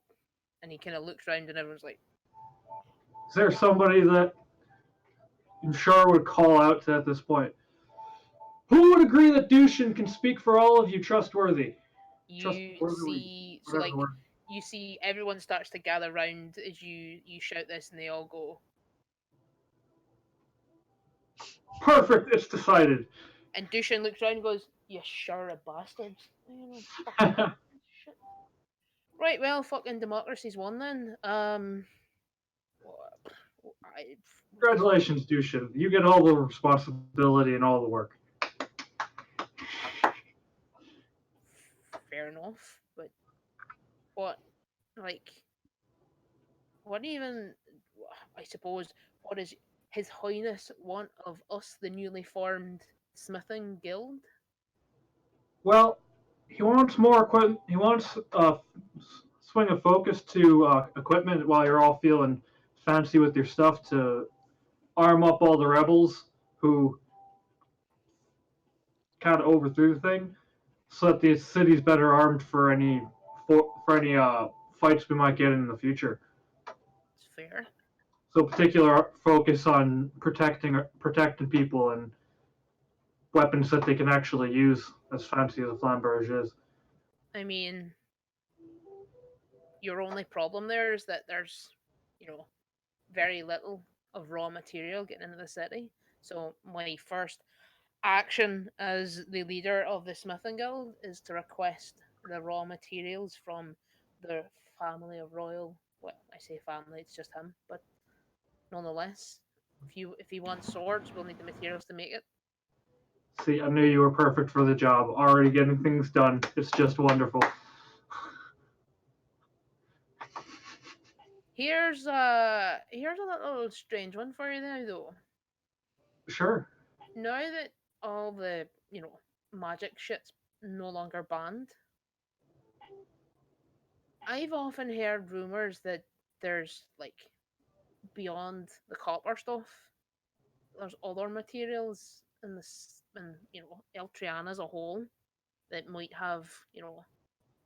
and he kind of looks around and everyone's like, Is there somebody that I'm sure would call out to at this point? Who would agree that Dushin can speak for all of you trustworthy? you Trustworthy, see, so whatever like the word. you see everyone starts to gather round as you shout this, and they all go. Perfect, it's decided. And Dushan looks around and goes, "You sure are bastards." You know, fucking shit. Right, well, fucking democracy's won then. I, what the fuck? Congratulations, Dushin. You get all the responsibility and all the work. Fair enough, but what, like, what even? I suppose what is His Highness want of us, the newly formed smithing guild? Well, he wants more equipment. He wants a swing of focus to equipment while you're all feeling fancy with your stuff to arm up all the rebels who kind of overthrew the thing, so that the city's better armed for any fights we might get in the future. It's fair. So particular focus on protecting people and weapons that they can actually use, as fancy as a flamberge is. I mean, your only problem there is that there's, you know, very little of raw material getting into the city. So my first action as the leader of the smithing guild is to request the raw materials from the family of royal. Well, I say family, it's just him, but nonetheless, if he wants swords, we'll need the materials to make it. See, I knew you were perfect for the job. Already getting things done. It's just wonderful. Here's a little strange one for you now though. Sure. Now that all the magic shit's no longer banned, I've often heard rumors that there's like beyond the copper stuff, there's other materials in this in Eltrian as a whole that might have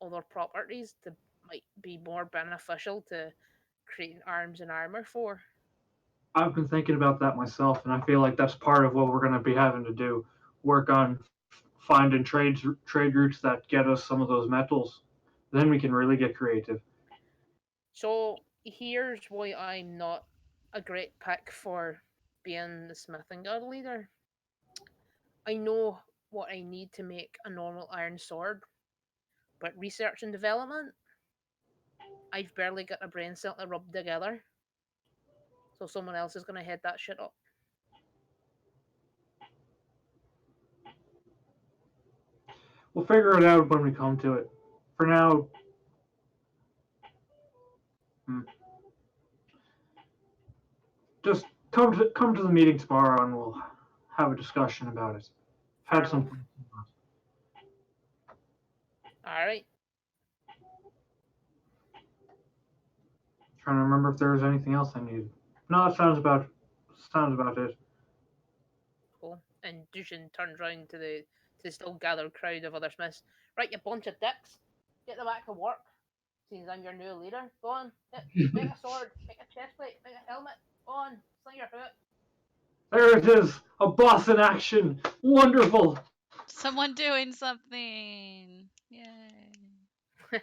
other properties that might be more beneficial to creating arms and armor for. I've been thinking about that myself, and I feel like that's part of what we're going to be having to do. Work on finding trade routes that get us some of those metals. Then we can really get creative. So here's why I'm not a great pick for being the smithing guild leader. I know what I need to make a normal iron sword, but research and development, I've barely got a brain cell to rub together. So someone else is gonna head that shit up. We'll figure it out when we come to it. For now, hmm, just come to the meeting tomorrow, and we'll have a discussion about it. Fair Had enough. some. All right. Trying to remember if there was anything else I needed. No, that sounds about it. Cool. And Dushin turns round to the still gathered crowd of other smiths. Right, you bunch of dicks. Get the back to work. Seems I'm your new leader. Go on. Make a sword. Make a chestplate. Make a helmet. Go on. Sling your foot. There it is, a boss in action. Wonderful. Someone doing something. Yay.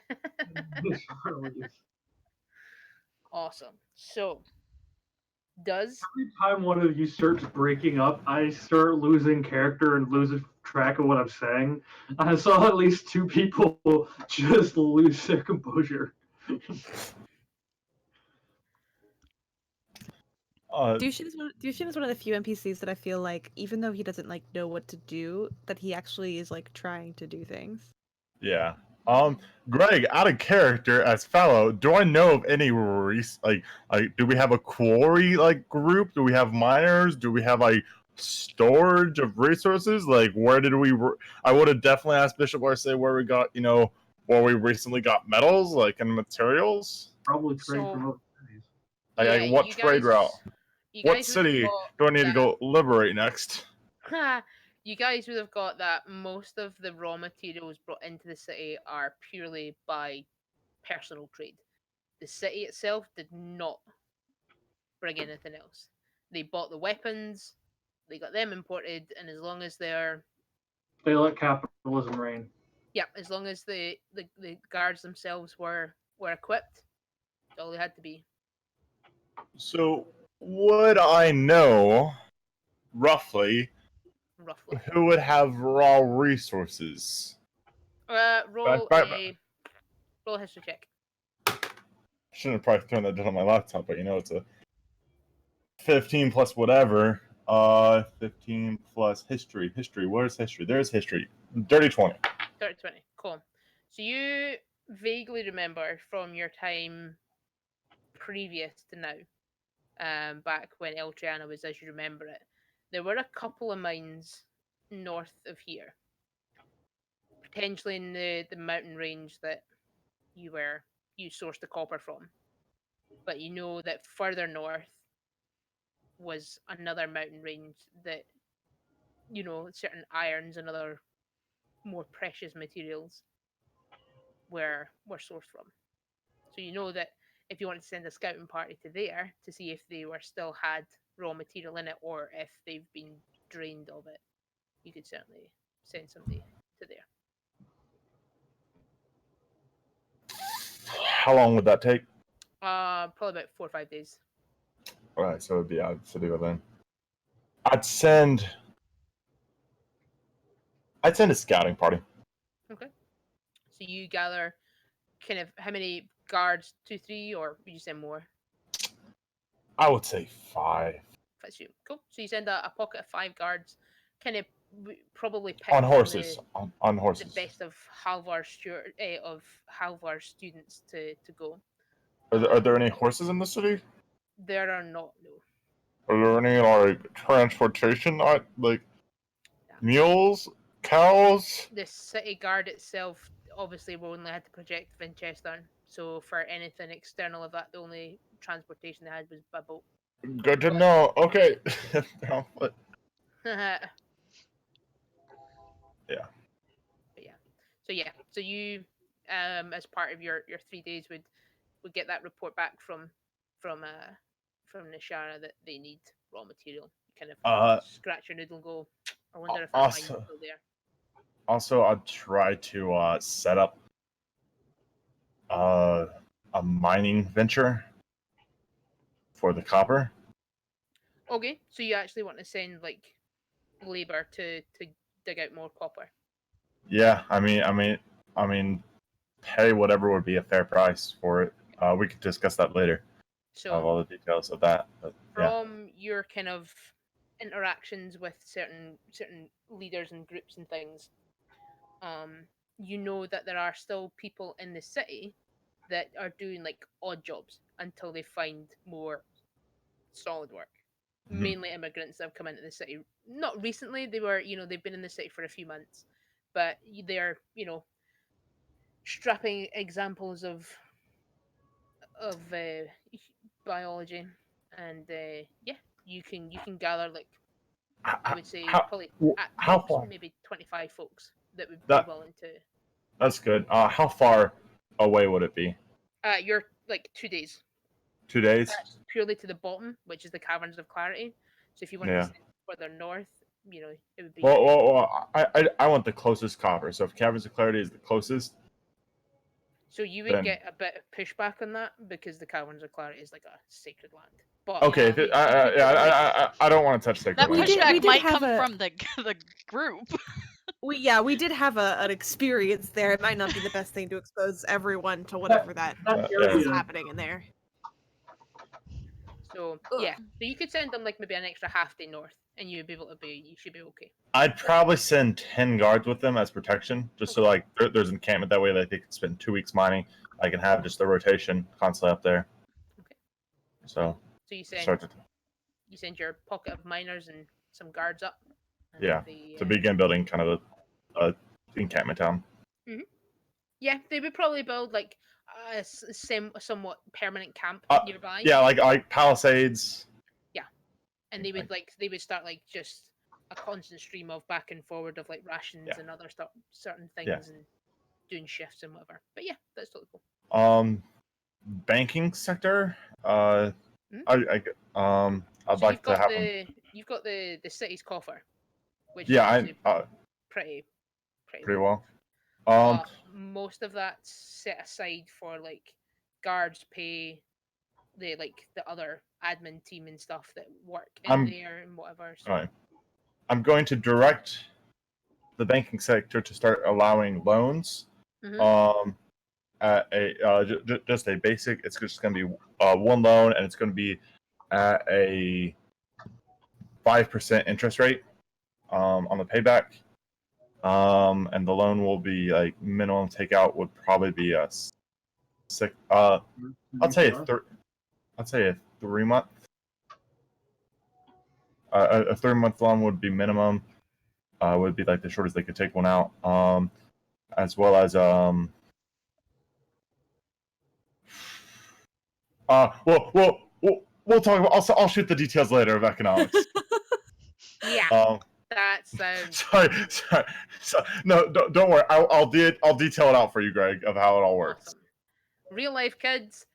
This really is. Awesome. So, does Every time one of you starts breaking up, I start losing character and losing track of what I'm saying. I saw at least two people just lose their composure. Dushin is one of the few NPCs that I feel like, even though he doesn't like know what to do, that he actually is like trying to do things. Yeah. Greg, out of character as fellow, do I know of any do we have a quarry like group? Do we have miners? Do we have like storage of resources? Like, where did we? I would have definitely asked Bishop Arce where we got, where we recently got metals, like and materials. Probably trade So- from other cities. Like what trade route? You What guys would have city got do I need to that- go liberate next? You guys would have got that most of the raw materials brought into the city are purely by personal trade. The city itself did not bring anything else. They bought the weapons, they got them imported, and as long as they're They let capitalism reign. as long as the guards themselves were equipped, that's all they had to be. So would I know roughly Roughly. who would have raw resources? Roll Bye. a history check. Shouldn't have probably thrown that down on my laptop, but it's a 15 plus whatever. 15 plus history. History. Where's history? There's history. Dirty 20. 30-20. Cool. So you vaguely remember from your time previous to now, back when El Triana was as you remember it, there were a couple of mines north of here. Potentially in the mountain range that you sourced the copper from. But you know that further north was another mountain range that, certain irons and other more precious materials were sourced from. So you know that if you want to send a scouting party to there to see if they still had raw material in it or if they've been drained of it, you could certainly send somebody to there. How long would that take? Probably about 4 or 5 days. Alright, so it would be out of the city then. I'd send a scouting party. Okay. So you gather kind of how many guards? 2, 3, or would you send more? I would say 5. That's you. Cool. So you send a pocket of 5 guards, kind of probably pick On from horses. On the horses. best of Halvar's students to go. Are there any horses in the city? There are not, no. Are there any like transportation, like mules, cows? The city guard itself obviously will only had to project Winchester, so for anything external of that, the only transportation they had was by boat. Good to know. Okay. But yeah. So you, as part of your 3 days, would get that report back from Nishara that they need raw material. You kind of scratch your noodle and go, I wonder if that mine's still there. Also, I'd try to set up a mining venture for the copper. Okay, so you actually want to send like labor to dig out more copper. Yeah, I mean, pay whatever would be a fair price for it. We could discuss that later. So All the details of that. But, from your kind of interactions with certain leaders and groups and things, you know that there are still people in the city that are doing like odd jobs until they find more solid work. Mhm. Mainly immigrants that have come into the city. Not recently, they've been in the city for a few months, but they're strapping examples of biology, and you can gather like I would say probably at how tops far? maybe 25 folks that would That- be willing to. That's good. How far away would it be? You're like 2 days. 2 days? That's purely to the bottom, which is the Caverns of Clarity. So if you want to send further north, it would be. Well, I want the closest copper. So if Caverns of Clarity is the closest, So you would then- get a bit of pushback on that because the Caverns of Clarity is like a sacred land. But okay. I don't want to touch sacred That land. We pushback did might have come a- from the group. We did have an experience there. It might not be the best thing to expose everyone to whatever that That yeah. is area, happening in there. So yeah, so you could send them like maybe an extra half day north and you'd be able to be. You should be okay. I'd probably send 10 guards with them as protection, just so like there's encampment that way. Like they can spend 2 weeks mining. I can have just the rotation constantly up there. Okay. So So start to, you send your pocket of miners and some guards up. And yeah, they, to begin building kind of a encampment town. yeah, they would probably build like a somewhat permanent camp nearby. Yeah, like palisades. And they would start like just a constant stream of back and forward of like rations Yeah. and other certain things Yeah. and doing shifts and whatever. But yeah, that's totally cool. Banking sector. Hmm? I'd So like to have them. you've got the city's coffer, which Yeah, is actually pretty pretty well. But most of that's set aside for like guards pay, the other admin team and stuff that work in there and whatever. So. All right. I'm going to direct the banking sector to start allowing loans. Mhm. At just a basic. It's just going to be one loan, and it's going to be at a 5% interest rate on the payback. And the loan will be like minimum takeout would probably be a six. I'll say a 3 month. A 3 month loan would be minimum. Would be like the shortest they could take one out. As well as we'll talk about. I'll shoot the details later of economics. Yeah. That sounds. Sorry. No, don't worry. I'll detail it out for you, Greg, of how it all works. Awesome. Real life kids,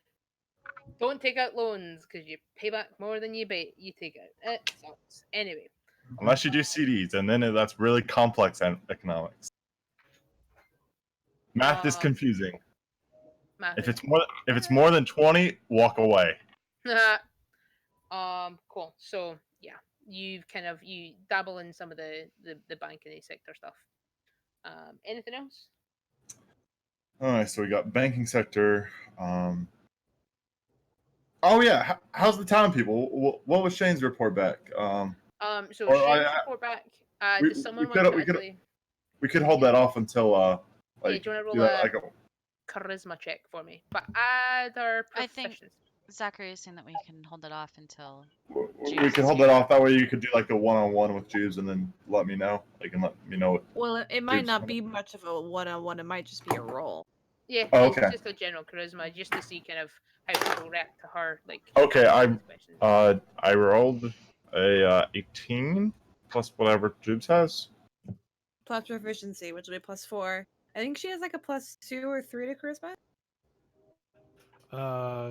don't take out loans because you pay back more than you take out. It sucks. Anyway. Unless you do CDs, and then that's really complex economics. Math is confusing. If it's more than 20, walk away. Cool. So yeah, you dabble in some of the banking sector stuff. Anything else? All right, so we got banking sector. Oh yeah, how's the town people? What was Shane's report back? So Shane's report back. Does someone want to actually? We could hold that off until do you want to roll a charisma check for me? But add our proficiency. I think Zachary is saying that we can hold it off until. We can hold that off. That way you could do like a one-on-one with Jeeves, and then let me know. Like, and let me know. Well, it might not be much of a one-on-one. It might just be a roll. Yeah, okay. It's just a general charisma, just to see kind of how people react to her. Like. Okay, I rolled a 18 plus whatever Jeeves has. Plus proficiency, which will be +4. I think she has like a +2 or 3 to charisma.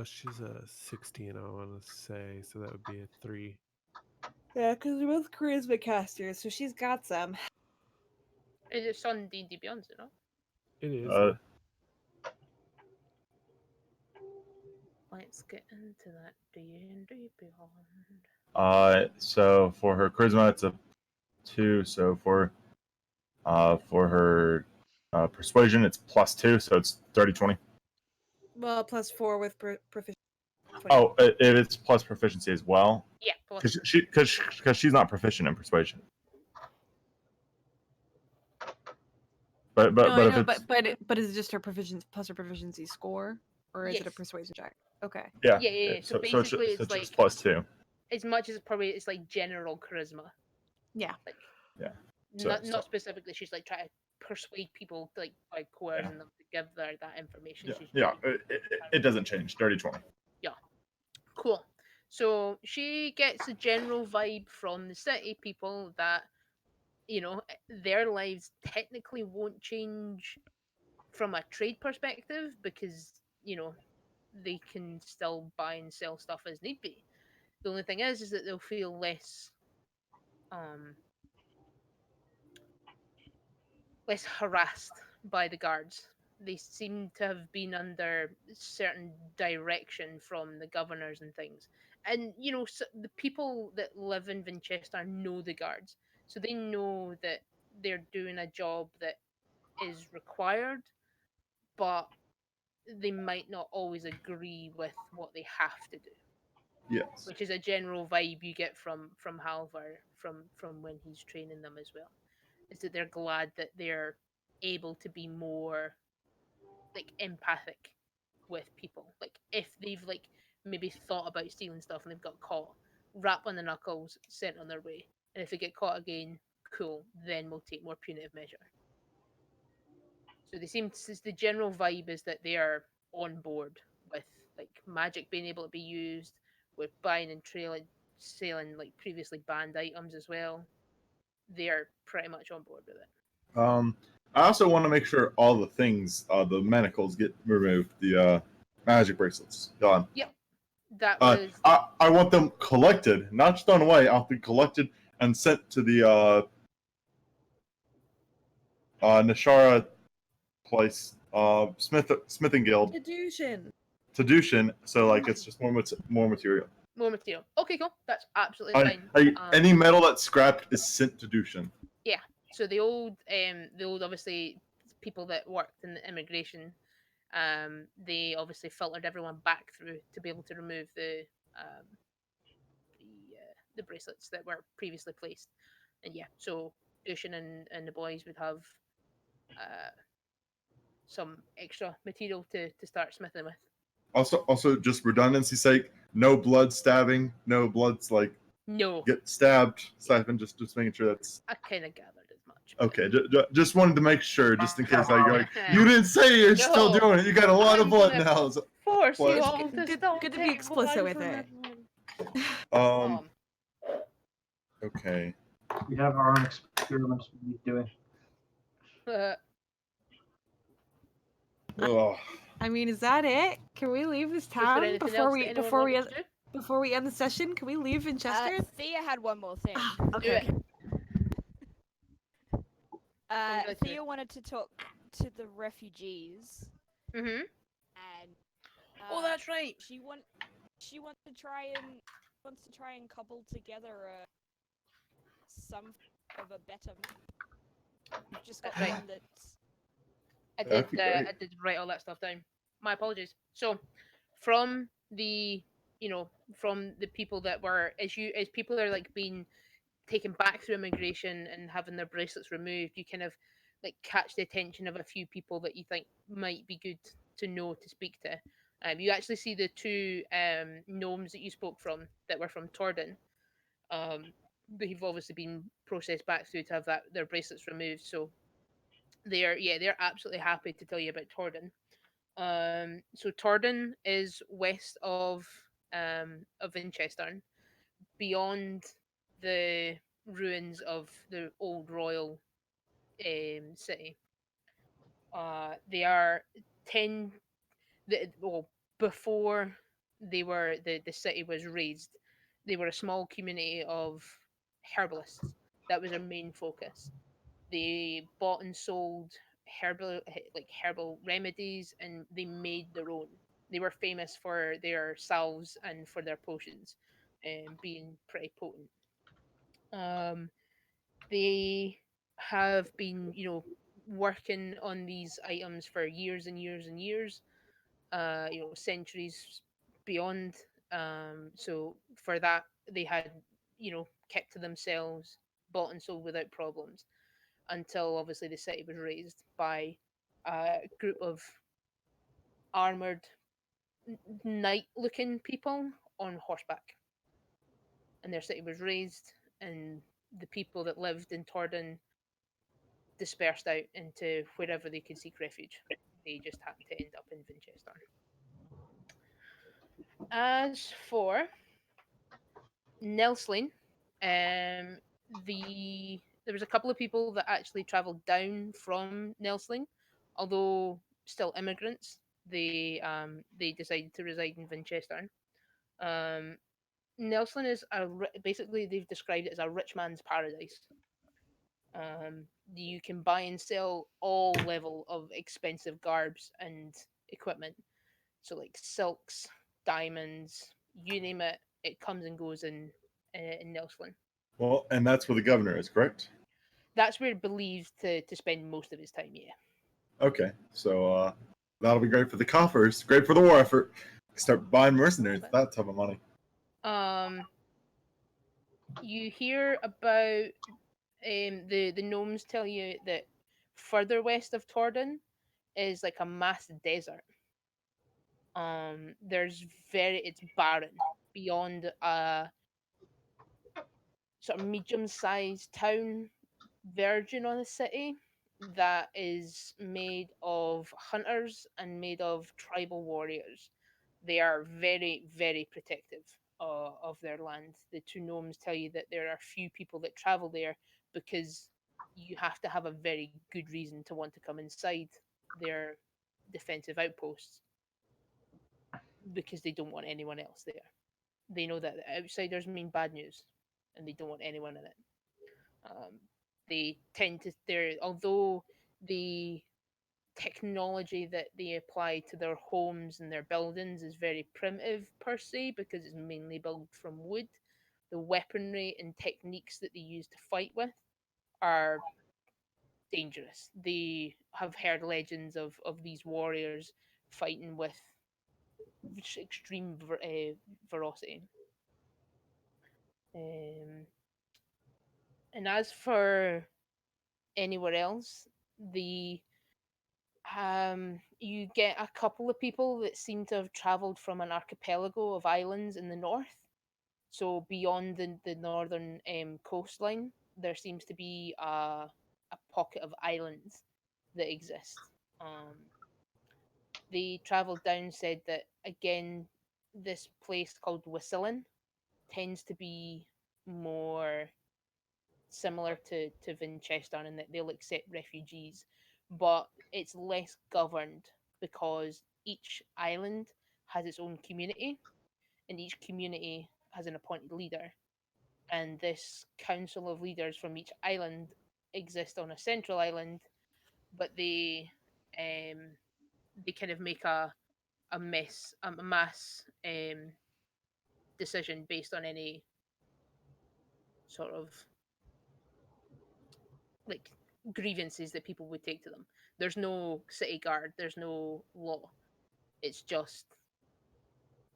She's a 16, I want to say, so that would be a 3. Yeah, because we're both charisma casters, so she's got some. It's on D&D Beyond, you know? It is. Let's get into that D&D Beyond. So for her charisma, it's a 2. So for her persuasion, it's +2, so it's 30-20. Well, +4 with proficiency. Oh, it's plus proficiency as well. Yeah, because she's not proficient in persuasion. But is it just her proficiency plus her proficiency score, or is it a persuasion check? Okay. Yeah. So basically, it's like +2. As much as it's like general charisma. Yeah. Like. Yeah. Not specifically. She's like trying to persuade people, like by coercing them to give her that information. It doesn't change. 30-20. Yeah. Cool. So she gets a general vibe from the city people that, their lives technically won't change from a trade perspective because, they can still buy and sell stuff as need be. The only thing is that they'll feel less harassed by the guards. They seem to have been under certain direction from the governors and things. And, so the people that live in Winchester know the guards. So they know that they're doing a job that is required, but they might not always agree with what they have to do. Yes. which is a general vibe you get from Halvar from when he's training them as well. Is that they're glad that they're able to be more like empathic with people. Like if they've like maybe thought about stealing stuff and they've got caught, rap on the knuckles, sent on their way. And if they get caught again, cool, then we'll take more punitive measure. So they seem to, the general vibe is that they are on board with like magic being able to be used, with buying and trailing selling like previously banned items as well. They're pretty much on board with it. I also want to make sure all the things, the manacles get removed. The magic bracelets gone. Yep. That was I want them collected, not just thrown away. I want them collected and sent to the Nishara place, Smithing Guild, Deduction. to Dushin. So like it's just more material. more material. Okay, cool. That's absolutely fine. Any metal that's scrapped is sent to Dushin. Yeah. So the old obviously people that worked in the immigration, they obviously filtered everyone back through to be able to remove um the bracelets that were previously placed. And yeah, so Ocean and the boys would have uh some extra material to start smithing with. Also, just redundancy's sake, no blood stabbing, no bloods like No, get stabbed, siphon. Just making sure that's I kind of gathered as much. but- okay. Just wanted to make sure, just in case like you're like you didn't say you're still No, doing it. You got a lot of I'm blood gonna now. So, Force What? you It's all to good- stop good to be taking explicit blood with from it. everyone. okay. We have our own experiments we need doing. Ugh. I mean, is that it? Can we leave this Was there town anything before else we that anyone before we wanted end, to do? before we end the session? Can we leave Vinchester? Thea had one more thing. Okay. it. Thea Thea wanted to talk to the refugees, Mhm. and Oh, that's right. she wants to try and couple together some of a better. We've just got That's right. one that's That'd be great. I did write all that stuff down. My apologies. So, from the from the people that were as people are like being taken back through immigration and having their bracelets removed, you kind of like catch the attention of a few people that you think might be good to know to speak to. You actually see the two gnomes that you spoke from that were from Torden. They've obviously been processed back through to have their bracelets removed. So they're absolutely happy to tell you about Torden. So Torden is west of Winchester, beyond the ruins of the old royal city. They are 10 well, before the city was raised, they were a small community of herbalists. That was their main focus. They bought and sold herbal remedies, and they made their own. They were famous for their salves and for their potions, being pretty potent. Um, they have been, working on these items for years and years and years. Centuries beyond. So for that, they had, kept to themselves, bought and sold without problems, until obviously the city was raised by a group of armored knight-looking people on horseback, and their city was raised, and the people that lived in Torden dispersed out into wherever they could seek refuge. They just happened to end up in Winchester. As for Nelslin, there was a couple of people that actually travelled down from Nelslin, although still immigrants. They decided to reside in Winchester. Um, Nelslin is basically they've described it as a rich man's paradise. You can buy and sell all level of expensive garbs and equipment. So like silks, diamonds, you name it, it comes and goes in Nelslin. Well, and that's where the governor is, correct? That's where believed to spend most of his time. Yeah. Okay, so that'll be great for the coffers, great for the war effort. Start buying mercenaries with that type of money. Um, you hear about the gnomes tell you that further west of Tordon is like a mass desert. There's it's barren beyond a sort of medium-sized town verging on a city that is made of hunters and made of tribal warriors. They are very, very protective of their land. The two gnomes tell you that there are few people that travel there because you have to have a very good reason to want to come inside their defensive outposts because they don't want anyone else there. They know that the outsiders mean bad news and they don't want anyone in it. Um, they tend to they're although the technology that they apply to their homes and their buildings is very primitive per se because it's mainly built from wood. The weaponry and techniques that they use to fight with are dangerous. They have heard legends of these warriors fighting with extreme ferocity. Um, and as for anywhere else, the you get a couple of people that seem to have traveled from an archipelago of islands in the north. So beyond the northern coastline, there seems to be a pocket of islands that exist. They traveled down, said that again, this place called Whistlin tends to be more similar to Vinchester in that they'll accept refugees, but it's less governed because each island has its own community and each community has an appointed leader. And this council of leaders from each island exist on a central island, but um, they kind of make a mass decision based on any sort of like grievances that people would take to them. There's no city guard, there's no law. It's just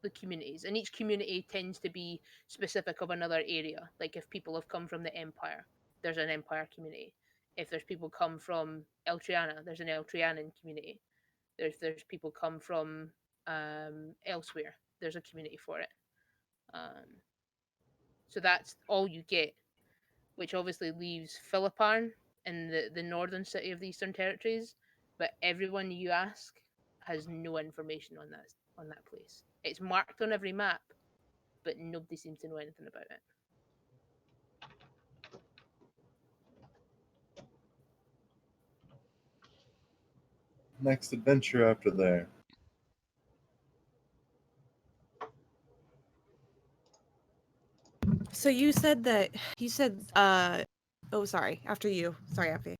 the communities. And each community tends to be specific of another area. Like if people have come from the Empire, there's an Empire community. If there's people come from Eltriana, there's an Eltrianan community. There's people come from elsewhere. There's a community for it. Um, so that's all you get, which obviously leaves Philipparn in the northern city of the Eastern Territories, but everyone you ask has no information on that place. It's marked on every map, but nobody seems to know anything about it. Next adventure after there. So you said oh sorry, after you. Sorry, after you.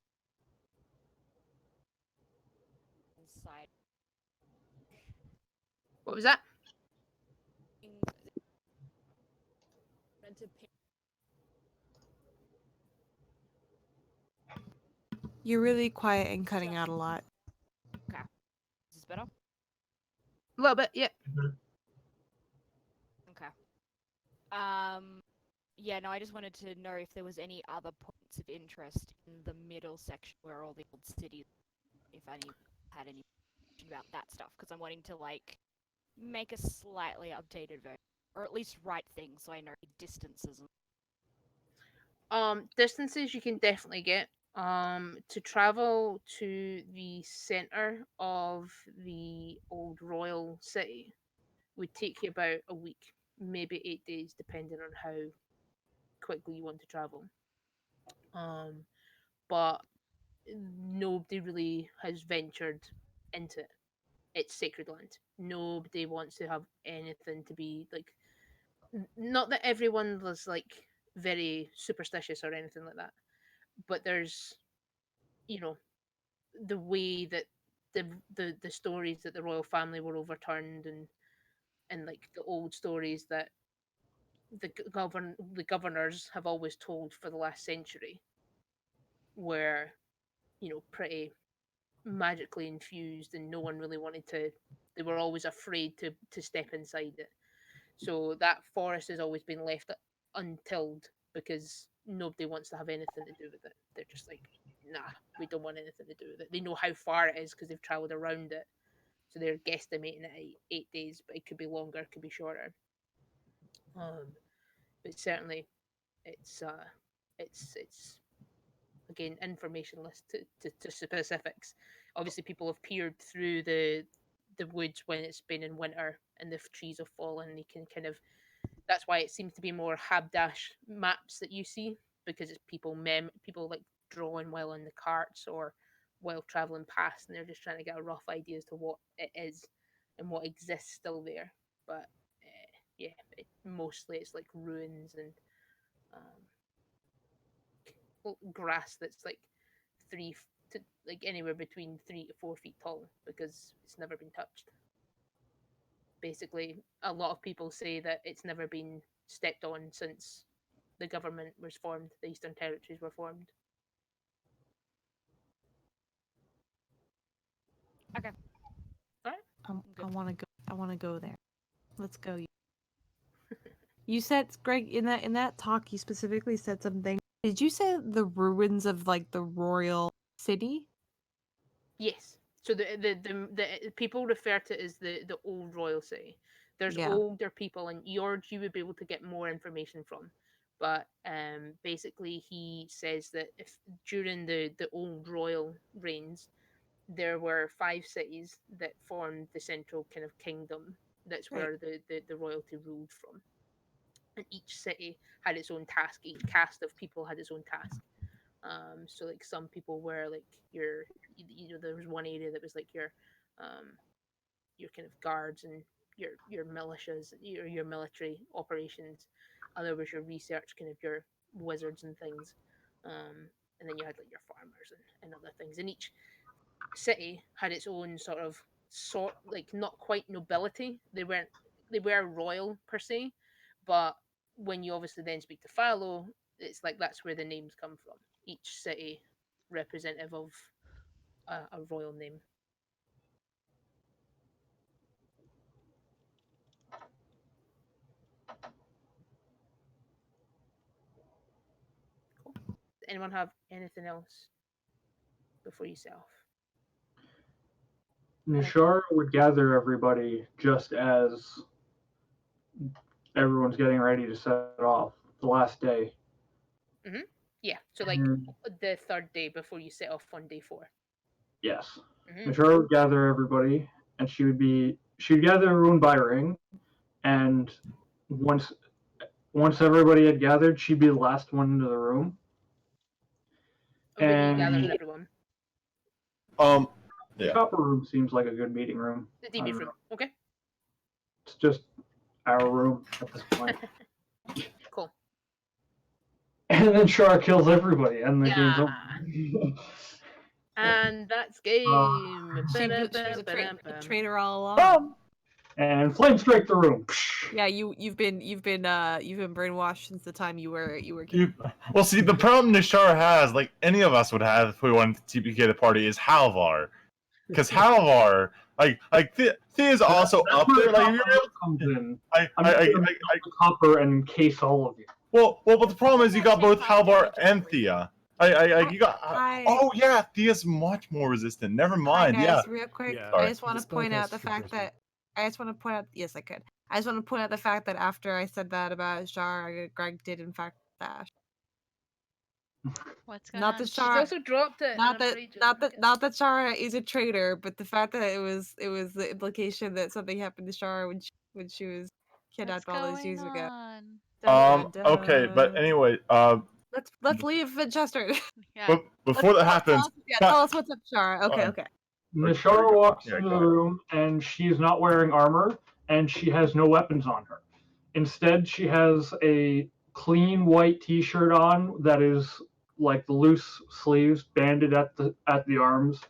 Inside. What was that? Meant to pick You're really quiet and cutting out a lot. Okay. Is this better? A little bit, yeah. Okay. Yeah, no, I just wanted to know if there was any other points of interest in the middle section where all the old cities, if any had any information about that stuff, because I'm wanting to like make a slightly updated version, or at least write things so I know distances. Distances you can definitely get. To travel to the center of the old royal city would take you about a week, maybe 8 days, depending on how quickly you want to travel. Um, but nobody really has ventured into it. It's sacred land. Nobody wants to have anything to be like. Not that everyone was like very superstitious or anything like that, but there's the way that the stories that the royal family were overturned and like the old stories that the governors have always told for the last century were pretty magically infused and no one really wanted to. They were always afraid to step inside it. So that forest has always been left untilled because nobody wants to have anything to do with it. They're just like, nah, we don't want anything to do with it. They know how far it is because they've travelled around it. So they're guesstimating it at 8 days, but it could be longer, it could be shorter. But certainly, it's it's again informationless to specifics. Obviously, people have peered through the woods when it's been in winter and the trees have fallen. And you can kind of that's why it seems to be more habdash maps that you see because it's people like drawing while in the carts or while traveling past, and they're just trying to get a rough idea as to what it is and what exists still there. But yeah, mostly it's like ruins and grass that's like to like anywhere between 3 to 4 feet tall because it's never been touched. Basically, a lot of people say that it's never been stepped on since the government was formed, the Eastern Territories were formed. Okay. All right. I want to go. I want to go there. Let's go. You said, Greg, in that talk, you specifically said something. Did you say the ruins of like the royal city? Yes. So the people refer to it as the old royal city. There's Yeah. older people, and George you would be able to get more information from. But basically, he says that if during the old royal reigns, there were 5 cities that formed the central kind of kingdom. That's Right. where the royalty ruled from. And each city had its own task. Each caste of people had its own task. So like some people were like there was one area that was like your kind of guards and your militias, your military operations. Other was your research, kind of your wizards and things. And then you had like your farmers and other things. And each city had its own sort like not quite nobility. They were royal per se, but when you obviously then speak to Philo, it's like that's where the names come from. Each city representative of a royal name. Cool. Does anyone have anything else before you set off? Nishara would gather everybody just as everyone's getting ready to set off the last day. Yeah, so like And the third day before you set off on day 4. yes, Mm-hmm. Nishara would gather everybody, and she'd gather everyone by ring, and once everybody had gathered, she'd be the last one into the room. And where are you And gathering everyone? the Yeah. copper room seems like a good meeting room. The I debrief don't room. know. Okay. It's just our room at this point. Cool. And then Shara kills everybody, and the game's over. Yeah. And that's game. She was a traitor all along. Boom! And flame strike the room. Yeah, you've been brainwashed since the time you were Well, see, the problem Nishar has, like any of us would have if we wanted to TPK the party, is Halvar. Because Halvar, Thea is also up there. Like, if you're able comes in. I copper and encase all of you. Well, but the problem is you got both Halvar and Thea. You got. Oh yeah, Thea's much more resistant. Never mind. Hi guys, Yeah. real quick, Yeah. I just want to This both point has out the two fact prisoners. that yes, I could. I just want to point out the fact that after I said that about Shar, Greg did in fact dash. What's going Not on? that She's Shara, also dropped it. not and I'm that afraid you'll not like that it. not that Shara is a traitor, but the fact that it was the implication that something happened to Shara when she was What's kidnapped all those going years ago. on? Dun, dun, Okay, but dun. anyway, Let's leave Vinchester. Yeah. but before that happens, Tell us what's up, Shara. Okay, okay. Nishara walks Yeah, into go the ahead. room, and she's not wearing armor, and she has no weapons on her. Instead, she has a clean white T-shirt on that is like the loose sleeves banded at the arms,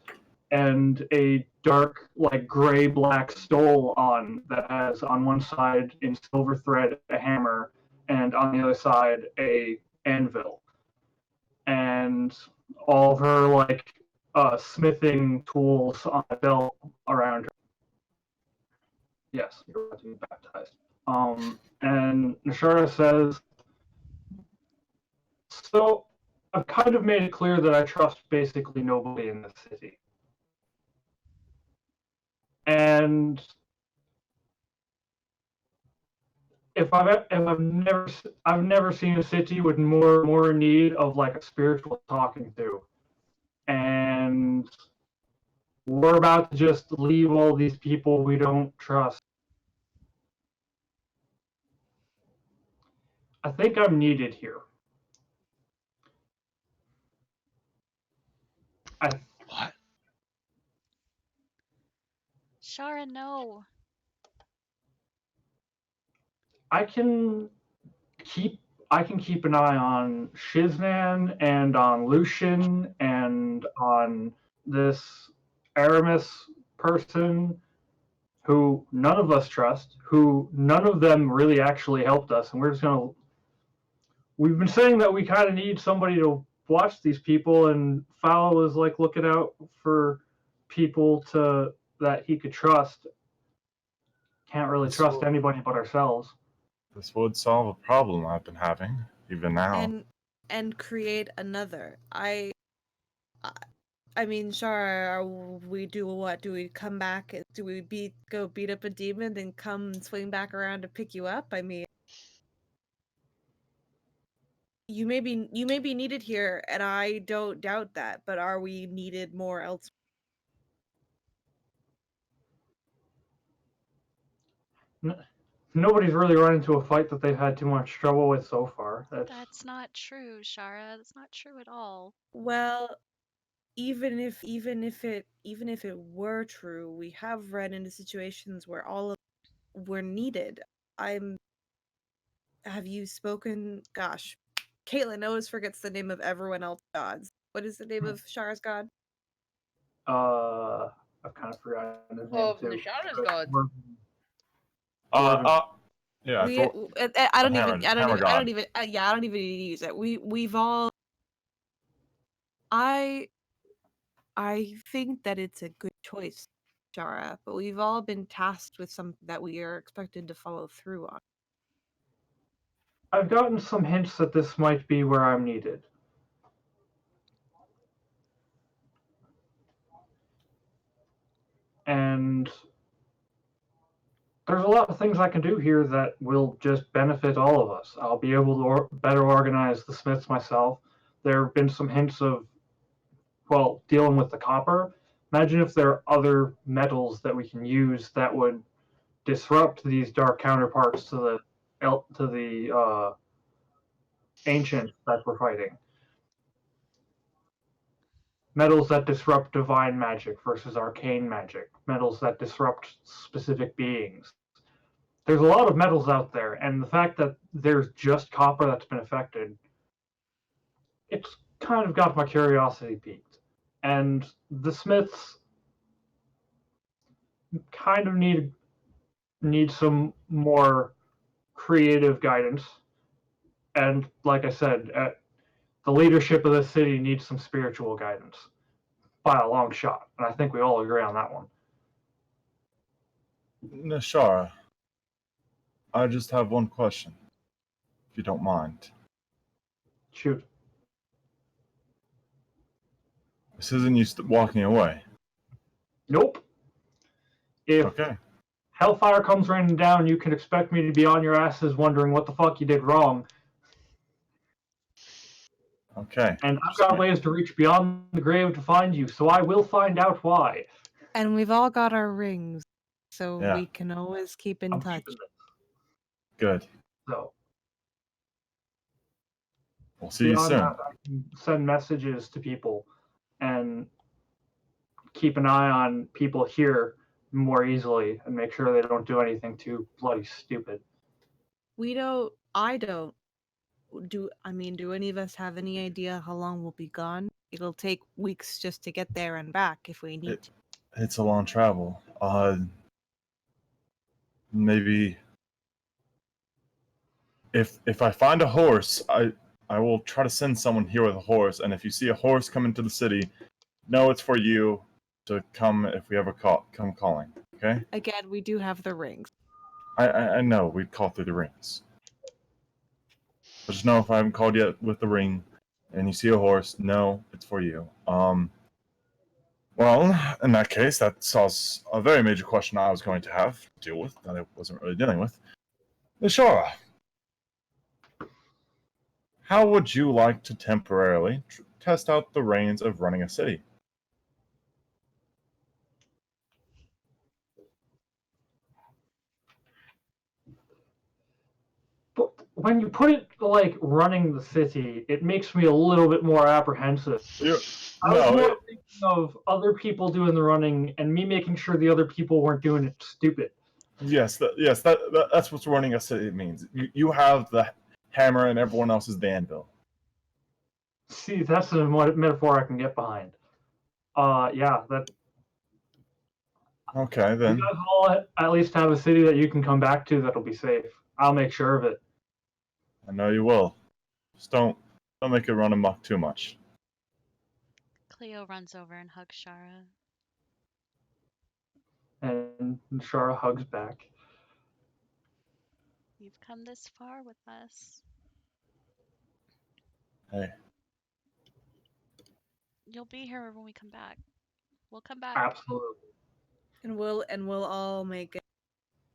and a dark like gray black stole on that has on one side in silver thread a hammer, and on the other side a anvil, and all of her like smithing tools on a belt around her. Yes, you're about to be baptized. And Nishara says, so I've kind of made it clear that I trust basically nobody in this city. And I've never seen a city with more in need of like a spiritual talking to. And we're about to just leave all these people we don't trust. I think I'm needed here. What? Shara, no. I can keep an eye on Shiznan and on Lucian and on this Aramis person who none of us trust, who none of them really actually helped us, and we've been saying that we kind of need somebody to watch these people, and Fowl is like looking out for people that he could trust. Can't really trust anybody but ourselves. This would solve a problem I've been having, even now. And create another. I mean, sure. We do what? Do we come back? Do we go beat up a demon, then come and swing back around to pick you up? I mean, you may be needed here, and I don't doubt that. But are we needed more elsewhere? Nobody's really run into a fight that they've had too much trouble with so far. That's not true, Shara. That's not true at all. Well, even if it were true, we have run into situations where all of we're needed. Have you spoken? Gosh, Caitlin always forgets the name of everyone else's gods. What is the name of Shara's god? I've kind of forgotten his name Of too. Nishara's god. Yeah. I don't even God. need to use it. We've all. I think that it's a good choice, Shara, but we've all been tasked with something that we are expected to follow through on. I've gotten some hints that this might be where I'm needed. And there's a lot of things I can do here that will just benefit all of us. I'll be able to better organize the smiths myself. There have been some hints of, well, dealing with the copper. Imagine if there are other metals that we can use that would disrupt these dark counterparts to the ancient that we're fighting. Metals that disrupt divine magic versus arcane magic. Metals that disrupt specific beings. There's a lot of metals out there, and the fact that there's just copper that's been affected, it's kind of got my curiosity piqued. And the smiths kind of need some more creative guidance. And like I said, the leadership of the city needs some spiritual guidance by a long shot. And I think we all agree on that one. Nashara, I just have one question, if you don't mind. Shoot. This isn't you walking away. Nope. If Okay. Hellfire comes raining down, you can expect me to be on your asses wondering what the fuck you did wrong. Okay. And I've got ways to reach beyond the grave to find you, so I will find out why. And we've all got our rings, so Yeah. we can always keep in I'm touch. keeping this. Good. So We'll see you beyond soon. that, I can send messages to people and keep an eye on people here more easily and make sure they don't do anything too bloody stupid. I don't. Do any of us have any idea how long we'll be gone? It'll take weeks just to get there and back if we need to. It's a long travel. Maybe if I find a horse, I will try to send someone here with a horse. And if you see a horse come into the city, know it's for you to come if we ever come calling. Okay? Again, we do have the rings. I know we'd call through the rings. But just know if I haven't called yet with the ring and you see a horse, no, it's for you. Well, in that case, that solves a very major question I was going to have to deal with that I wasn't really dealing with. Ishara, how would you like to temporarily test out the reins of running a city? But when you put it like running the city, it makes me a little bit more apprehensive. I was more thinking of other people doing the running and me making sure the other people weren't doing it stupid. Yes, that's what running a city means. You have the hammer and everyone else is the anvil. See, that's a metaphor I can get behind. Yeah, that. Okay, then. You guys all at least have a city that you can come back to that'll be safe. I'll make sure of it. I know you will. Just don't make it run amok too much. Cleo runs over and hugs Shara. And Shara hugs back. You've come this far with us. Hey. You'll be here when we come back. We'll come back. Absolutely. And we'll all make it.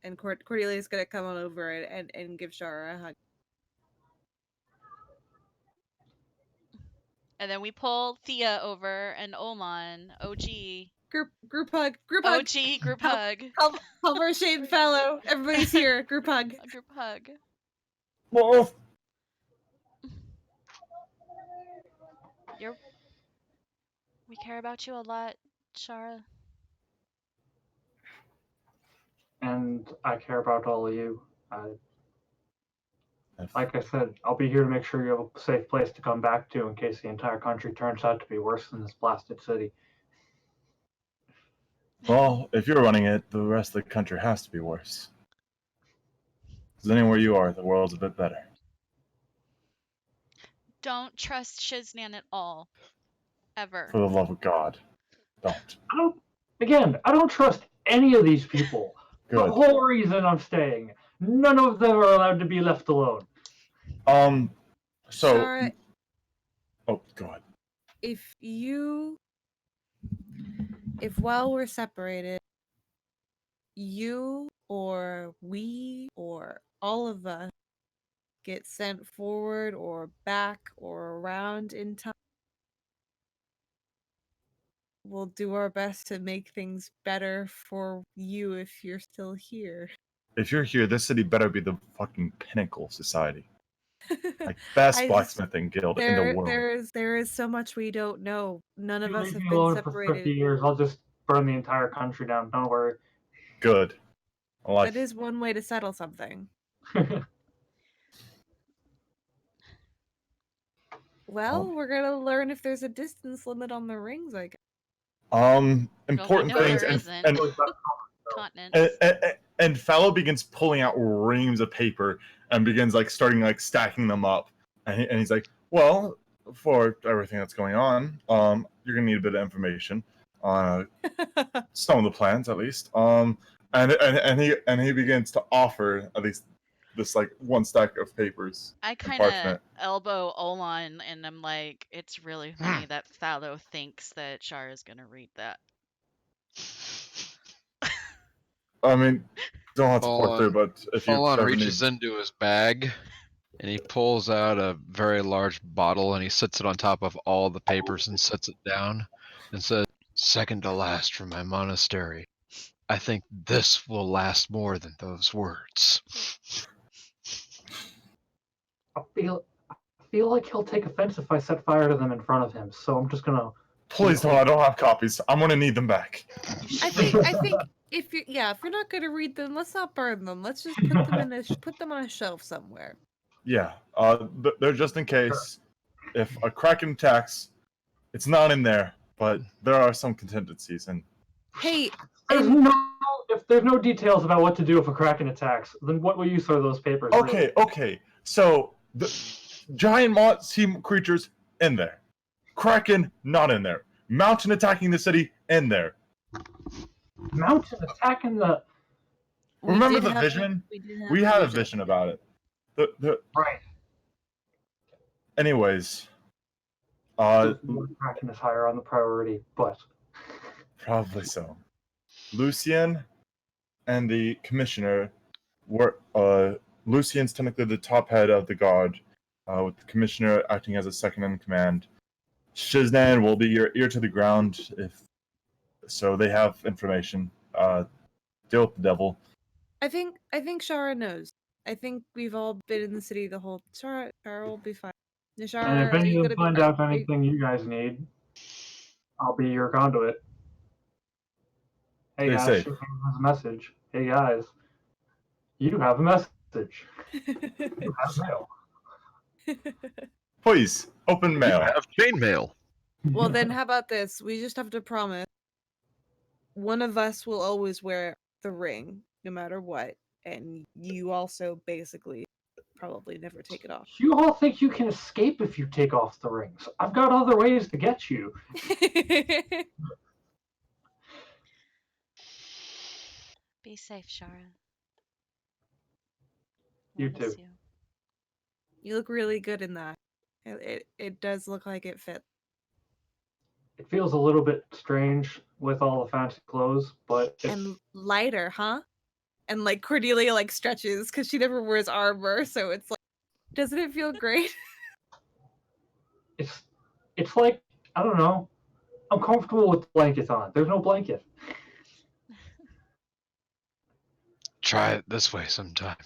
And Cordelia's gonna come on over and give Shara a hug. And then we pull Thea over and Oman, OG. Group hug. Group hug. OG group hug. Helmer Shade Fellow. Everybody's here. Group hug. A group hug. Well, we care about you a lot, Shara. And I care about all of you. Like I said, I'll be here to make sure you have a safe place to come back to in case the entire country turns out to be worse than this blasted city. Well, if you're running it, the rest of the country has to be worse. Because anywhere you are, the world's a bit better. Don't trust Shiznan at all. Ever. For the love of God, don't. I don't trust any of these people. Good. The whole reason I'm staying. None of them are allowed to be left alone. So. Shara, oh, go ahead. If while we're separated, you or we or all of us get sent forward or back or around in time, we'll do our best to make things better for you if you're still here. If you're here, this city better be the fucking pinnacle society. Like best blacksmithing guild in the world. There is so much we don't know. None of us have been alone separated. For 50 years. I'll just burn the entire country down. Don't worry. Good. That is one way to settle something. Well, we're gonna learn if there's a distance limit on the rings, I guess. Important things and Fallow begins pulling out reams of paper and begins starting stacking them up, and he's like, well, for everything that's going on, you're gonna need a bit of information on some of the plans at least, and he begins to offer at least this one stack of papers. I kind of elbow Oman and I'm like, it's really funny that Fallow thinks that Shara is gonna read that. I mean, don't have to pour through, but if you reaches into his bag and he pulls out a very large bottle and he sits it on top of all the papers and sets it down and says, second to last from my monastery. I think this will last more than those words. I feel like he'll take offense if I set fire to them in front of him, so I'm just gonna... Please don't, I don't have copies. I'm gonna need them back. I think if you're not gonna read them, let's not burn them. Let's just put them on a shelf somewhere. Yeah, they're just in case if a Kraken attacks. It's not in there, but there are some contingencies. And hey, if there's no details about what to do if a Kraken attacks, then what will you throw those papers? Okay. So the giant sea creatures in there, Kraken not in there, mountain attacking the city in there. mountain attacking the Remember did the have vision? we did have We had a vision. vision about it. right. Anyways, Tracking is higher on the priority, but probably so. Lucian and the commissioner were. Lucian's technically the top head of the guard, with the commissioner acting as a second in command. Shiznan will be your ear to the ground if so. They have information. Deal with the devil. I think Shara knows. I think we've all been in the city the whole. Shara will be fine. and Shara, if are any you of gonna them be? find out anything you guys need, I'll be your conduit. Hey Stay guys, safe. she has a message. Hey guys, you have a message. You have mail. Please open You mail. have chainmail. Well, then, how about this? We just have to promise one of us will always wear the ring, no matter what, and you also basically probably never take it off. You all think you can escape if you take off the rings. I've got other ways to get you. Be safe, Shara. You We'll miss too. you. You look really good in that. It does look like it fits. It feels a little bit strange with all the fancy clothes, but And lighter, huh? And like Cordelia like stretches because she never wears armor, so it's like, doesn't it feel great? it's like, I don't know. I'm comfortable with the blanket on. There's no blanket. Try it this way sometime.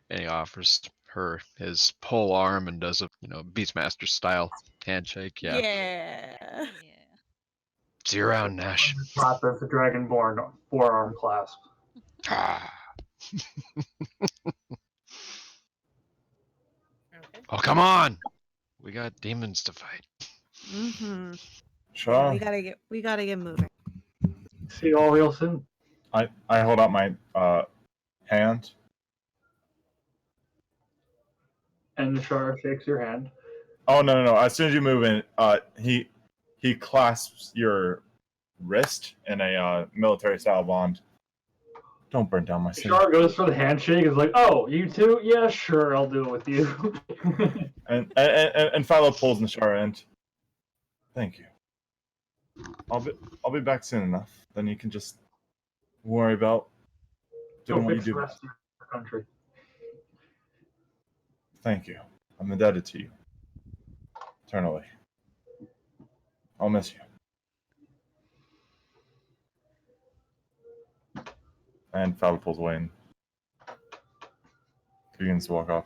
And he offers her his pole arm and does a Beastmaster style handshake. Yeah. Yeah. Yeah. See you around, Nash. There's the Dragonborn forearm clasp. Ah. Okay. Oh, come on! We got demons to fight. Mm-hmm. Sure. We gotta get moving. See you all real soon. I hold out my hand. And Nishara shakes your hand. Oh no! As soon as you move in, he clasps your wrist in a military style bond. Don't burn down my city. Nishara goes for the handshake. Is like, oh, you too? Yeah, sure, I'll do it with you. And Philo pulls Nishara in. Thank you. I'll be back soon enough. Then you can just worry about doing Go what you fix the do. rest of your country. Thank you. I'm indebted to you. Eternally. I'll miss you. And Philo pulls away and begins to walk off.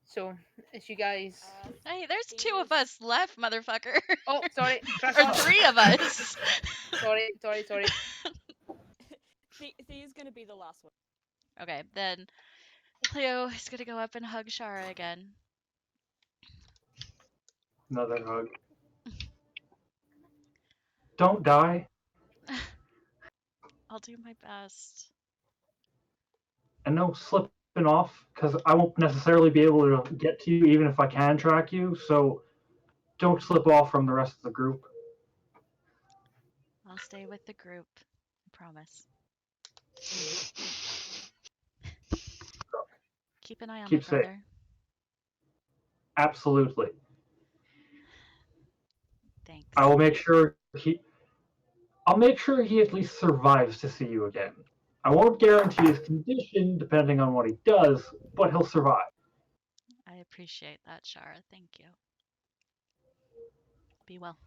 So, as you guys. Hey, there's two of us left, motherfucker. Oh, sorry. Or three of us. Sorry. Thea's gonna be the last one. Okay, then Cleo is gonna go up and hug Shara again. Another hug. Don't die. I'll do my best. And no slipping off, because I won't necessarily be able to get to you even if I can track you, so don't slip off from the rest of the group. I'll stay with the group. I promise. Keep an eye on Keep my safe. brother. Absolutely. Thanks. I'll make sure he at least survives to see you again. I won't guarantee his condition depending on what he does, but he'll survive. I appreciate that, Shara. Thank you. Be well.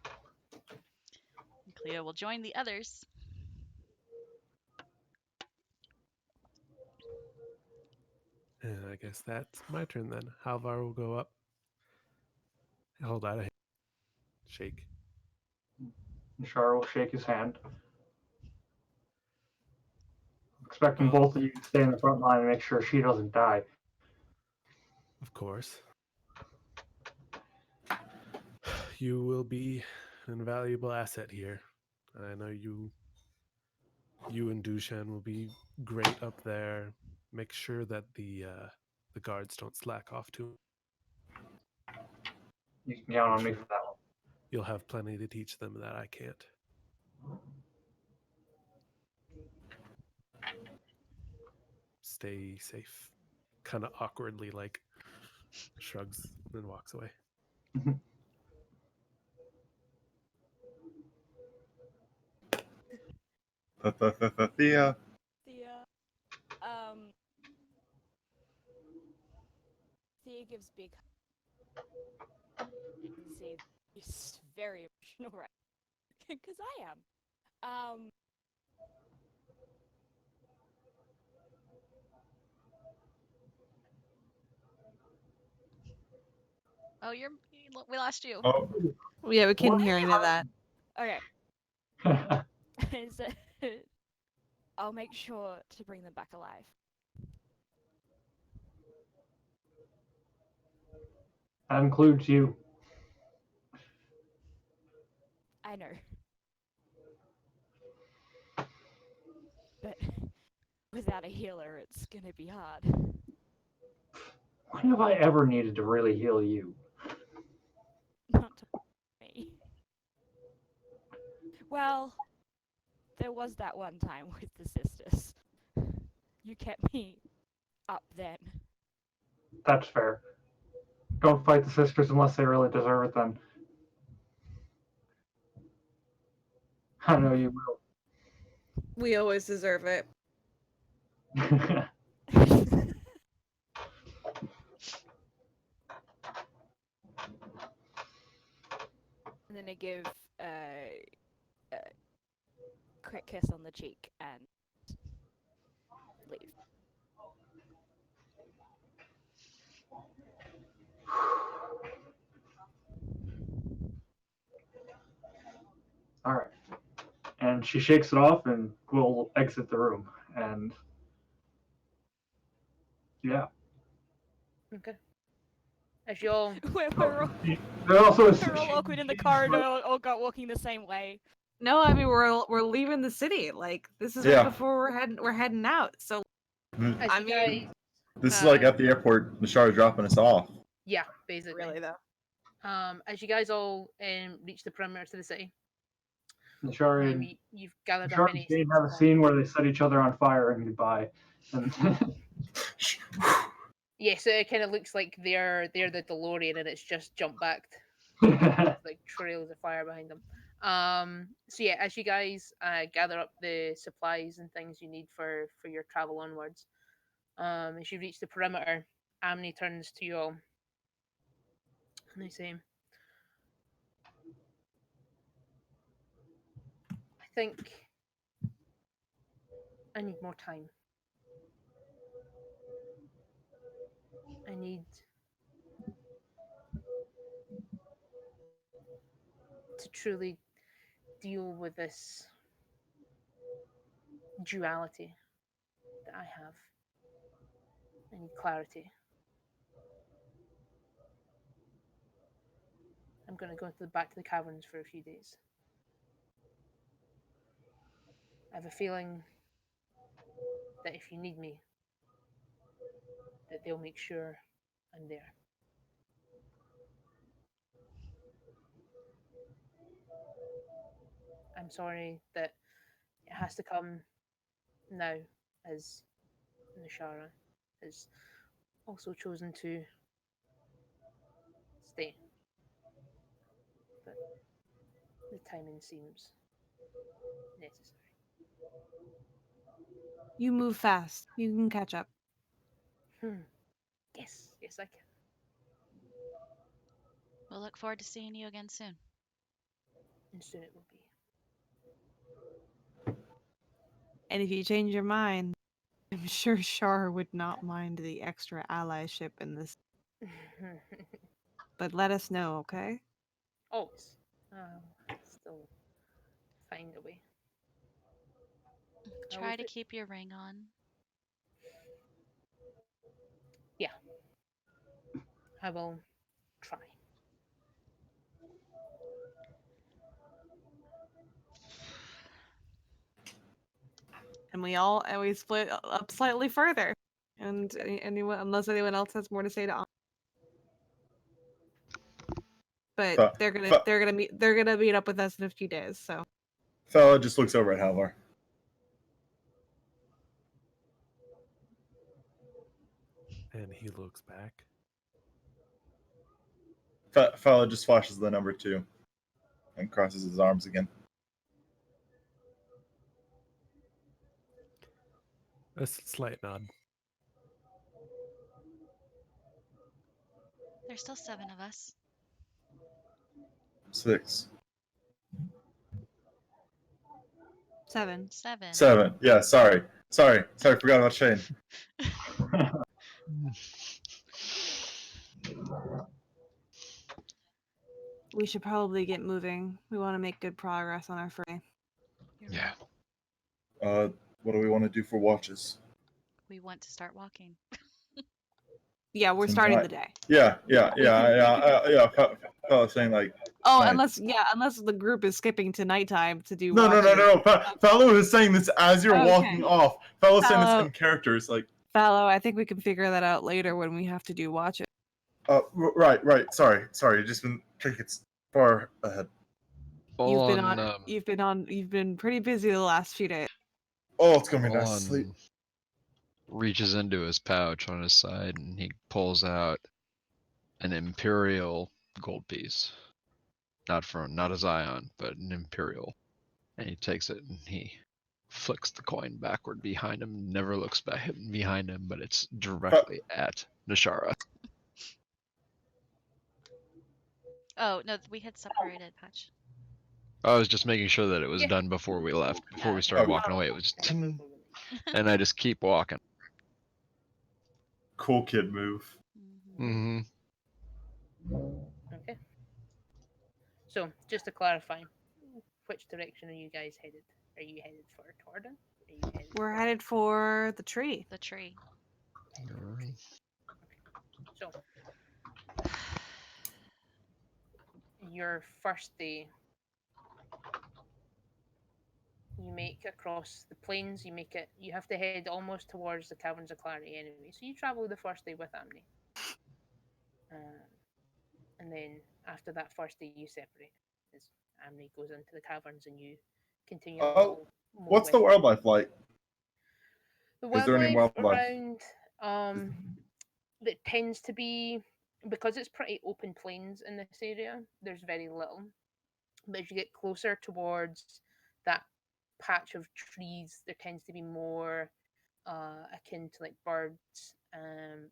And Cleo will join the others. And I guess that's my turn then. Halvar will go up. Hold out a hand. Shake. Nishara will shake his hand. Expecting Well, both of you to stay in the front line and make sure she doesn't die. of course. You will be an invaluable asset here. I know you and Dushan will be great up there. Make sure that the guards don't slack off too. You can count on me for that one. You'll have plenty to teach them that I can't. Stay safe. Kind of awkwardly, like, shrugs and walks away. Thea. Thea. Thea gives big and says, "It's very emotional, right?" Because I am. Oh, we lost you. Oh, Yeah, we couldn't What? hear any of that. Okay. So, I'll make sure to bring them back alive. That includes you. I know. But without a healer, it's gonna be hard. When have I ever needed to really heal you? Not to me. Well, there was that one time with the sisters. You kept me up then. That's fair. Don't fight the sisters unless they really deserve it then. I know you We always deserve it. will. And then I give a quick kiss on the cheek and leave. Alright. And she shakes it off and will exit the room. And yeah. Okay. As you all We're all, There also is we're all awkward in the corridor, all got walking the same way. No, I mean we're leaving the city. Like this is Yeah. right before we're heading out. So as I you mean, guys this is like at the airport. Nashar dropping us off. yeah, basically. really though. As you guys all reach the perimeter to the city, Nashari and you've gathered up Nashari any and Jane have a supplies. scene where they set each other on fire and goodbye. And Yeah, so it kind of looks like they're the DeLorean and it's just jumped back like trails of fire behind them. So yeah, as you guys gather up the supplies and things you need for your travel onwards, as you reach the perimeter, Amni turns to you all and they say, "I think I need more time. I need to truly deal with this duality that I have. I need clarity. I'm going to go back to the caverns for a few days. I have a feeling that if you need me, that they'll make sure I'm there. I'm sorry that it has to come now, as Nishara has also chosen to stay. But the timing seems necessary." You move fast. You can catch up. Yes, yes, I can. We'll look forward to seeing you again soon. And soon it will be. And if you change your mind, I'm sure Shar would not mind the extra allyship in this. But let us know, okay? Always. Still find a way. Try to keep your ring on. Yeah, I will try. And we split up slightly further. And anyone, unless anyone else has more to say to. but Fa- fa- they're gonna meet up with us in a few days. So Fella just looks over at Halvar. And he looks back. Fella just flashes the number 2 and crosses his arms again. A slight nod. There's still 7 of us. 6. seven. 7. 7. Yeah, sorry. Forgot about Shane. We should probably get moving. We want to make good progress on our fray. You're Yeah. right. What do we want to do for watches? We want to start walking. Yeah, we're Seems starting right. the day. Yeah. Fella saying like. Oh, night. unless the group is skipping to nighttime to do No. watches. Fella is saying this as you're Okay. walking off. Fella's saying this Fallow. in characters like. Fallow, I think we can figure that out later when we have to do watches. Right. Sorry. Just been thinking it's far ahead. You've been pretty busy the last few days. Oh, it's gonna be nice to Olin sleep. reaches into his pouch on his side and he pulls out an imperial gold piece. Not a Zion, but an imperial. And he takes it and he flicks the coin backward behind him, never looks back behind him, but it's directly at Nishara. Oh, no, we had separated patch. I was just making sure that it was Yeah. done before we left, before we Okay. started Okay. walking away. It was just Yeah, no ting, problem. and I just keep walking. Cool kid move. Mhm. Okay. So, just to clarify, which direction are you guys headed? Are you headed for Torden? Are you headed We're for... headed for the tree. The tree. headed for the tree? Okay. So, your first day, you make across the plains. You have to head almost towards the caverns of Clary anyway. So you travel the first day with Amni, and then after that first day, you separate. As Amni goes into the caverns, and you continue a little more. What's the west. wildlife like? The Is there any wildlife wildlife? around that tends to be, because it's pretty open plains in this area, there's very little. But as you get closer towards that patch of trees, there tends to be more akin to like birds, a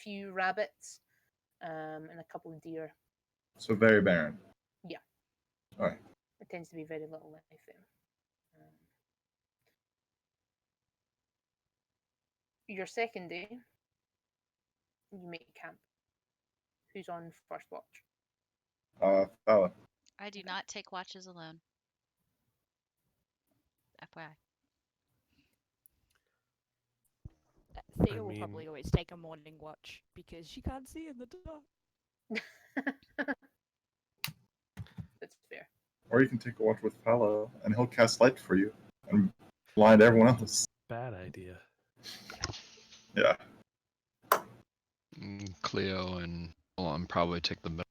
few rabbits, and a couple of deer. So very barren. Yeah. All right. There tends to be very little life there. Your second day, you make camp. Who's on first watch? Fella. I do not take watches alone. FYI. Thea will probably always take a morning watch because she can't see in the dark. That's fair. Or you can take a watch with Fella, and he'll cast light for you and blind everyone else. Bad idea. Yeah. Cleo and Olin probably take the middle.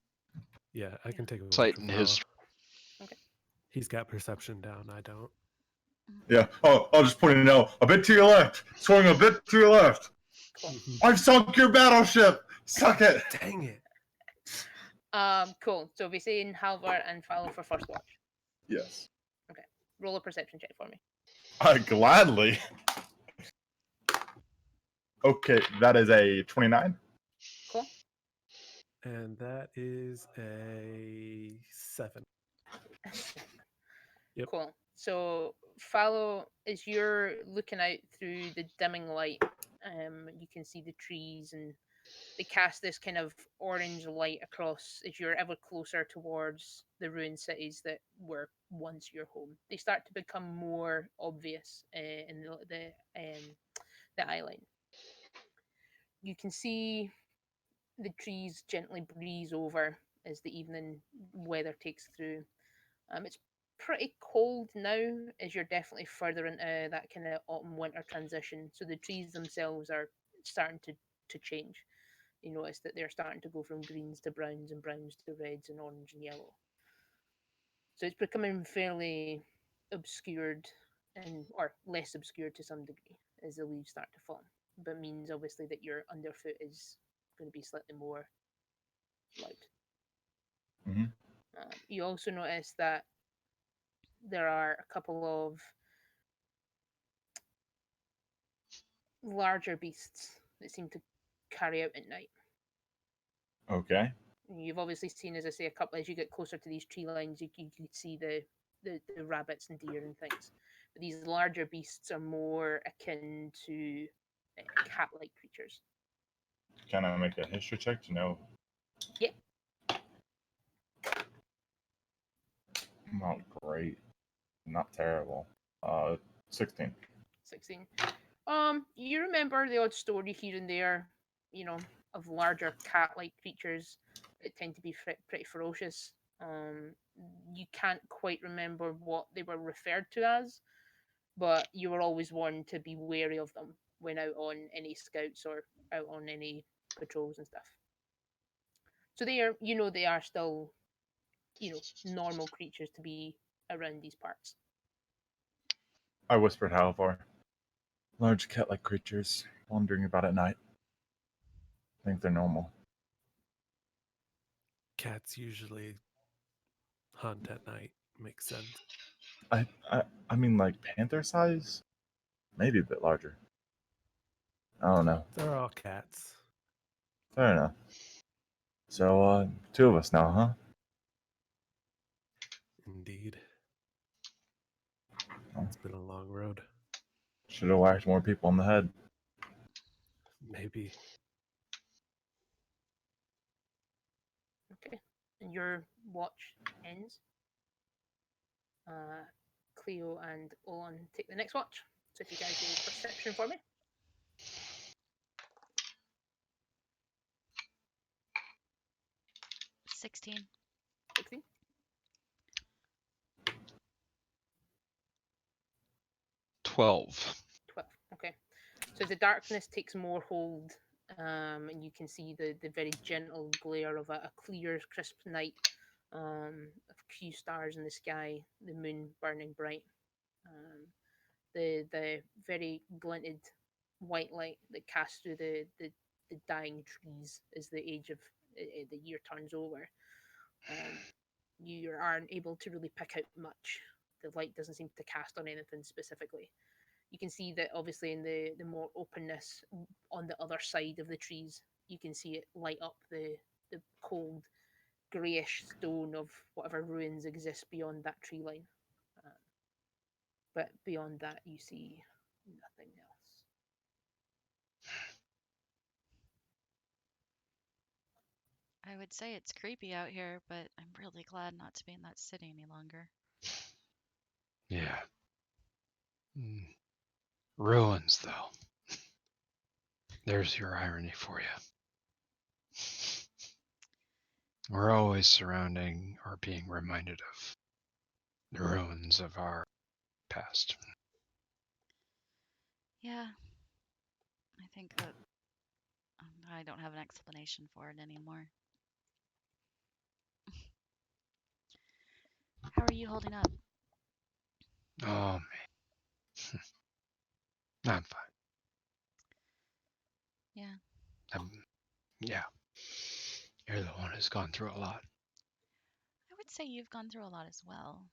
Yeah, I can take a watch Tighten with his. Fala. Okay. He's got perception down. I don't. Yeah. Oh, I'll just point it out. A bit to your left. Swing a bit to your left. Cool. I've sunk your battleship. Suck it. Dang it. Cool. So we're saying Halvar and Fallow for first watch. Yes. Okay. Roll a perception check for me. I gladly. Okay, that is a 29. Cool. And that is a 7. Yep. Cool. So Fallow, as you're looking out through the dimming light, you can see the trees and they cast this kind of orange light across as you're ever closer towards the ruined cities that were once your home. They start to become more obvious in the island. You can see the trees gently breeze over as the evening weather takes through. It's pretty cold now as you're definitely further into that kind of autumn winter transition. So the trees themselves are starting to change. You notice that they're starting to go from greens to browns and browns to reds and orange and yellow. So it's becoming fairly obscured and or less obscured to some degree as the leaves start to fall. But means obviously that your underfoot is going to be slightly more loud. Hmm. You also notice that there are a couple of larger beasts that seem to carry out at night. Okay. You've obviously seen, as I say, a couple as you get closer to these tree lines, you could see the rabbits and deer and things. But these larger beasts are more akin to cat-like creatures. Can I make a history check to know? Yeah. Not great. Not terrible. 16. 16. You remember the odd story here and there, you know, of larger cat-like creatures that tend to be pretty ferocious. You can't quite remember what they were referred to as, but you were always warned to be wary of them when out on any scouts or out on any patrols and stuff. So they are still, normal creatures to be around these parts. I whispered Halvar. Large cat-like creatures wandering about at night. I think they're normal. Cats usually hunt at night. Makes sense. I mean, like panther size, maybe a bit larger. I don't know. They're all cats. Fair enough. So, two of us now, huh? Indeed. Oh. It's been a long road. Should have whacked more people on the head. Maybe. Okay. And your watch ends. Cleo and Olon take the next watch. So if you guys roll perception for me. 16. 16. 12. 12. Okay. So the darkness takes more hold, and you can see the very gentle glare of a clear, crisp night, a few stars in the sky, the moon burning bright. The very glinted white light that casts through the dying trees as the age of the year turns over. You aren't able to really pick out much. The light doesn't seem to cast on anything specifically. You can see that obviously in the more openness on the other side of the trees, you can see it light up the cold greyish stone of whatever ruins exist beyond that tree line. But beyond that, you see nothing else. I would say it's creepy out here, but I'm really glad not to be in that city any longer. Yeah. Ruins, though. There's your irony for you. We're always surrounding or being reminded of the ruins of our past. Yeah, I think that I don't have an explanation for it anymore. How are you holding up? Oh, man. I'm fine. Yeah. Yeah. You're the one who's gone through a lot. I would say you've gone through a lot as well.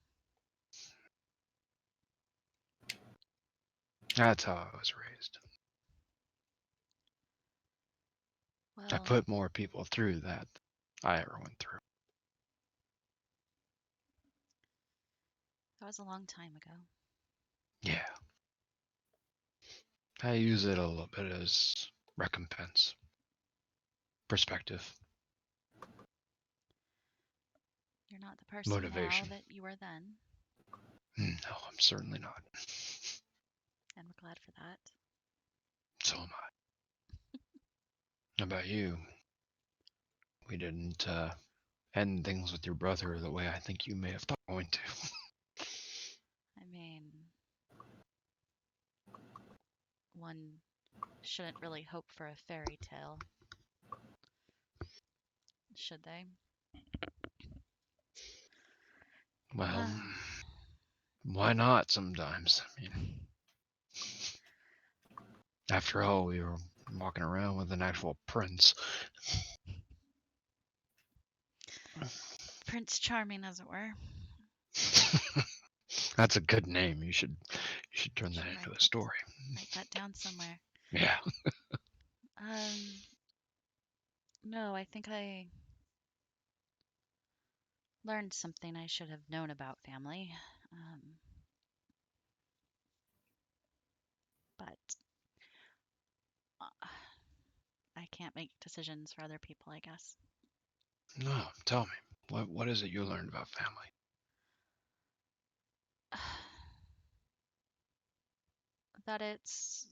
That's how I was raised. Well, I put more people through that than I ever went through. that was a long time ago. Yeah. I use it a little bit as recompense. Perspective. You're not the person Motivation. now that you were then, No, I'm certainly not. and we're glad for that. So am I. How about you? We didn't end things with your brother the way I think you may have thought we were going to. I mean, one shouldn't really hope for a fairy tale. should they? Well, why not sometimes? I mean, after all, we were walking around with an actual prince. Prince Charming, as it were. That's a good name. You should turn that Should into a story. write that down somewhere. Yeah. No, I think I learned something I should have known about family. But I can't make decisions for other people, I guess. No, tell me. What is it you learned about family? That it's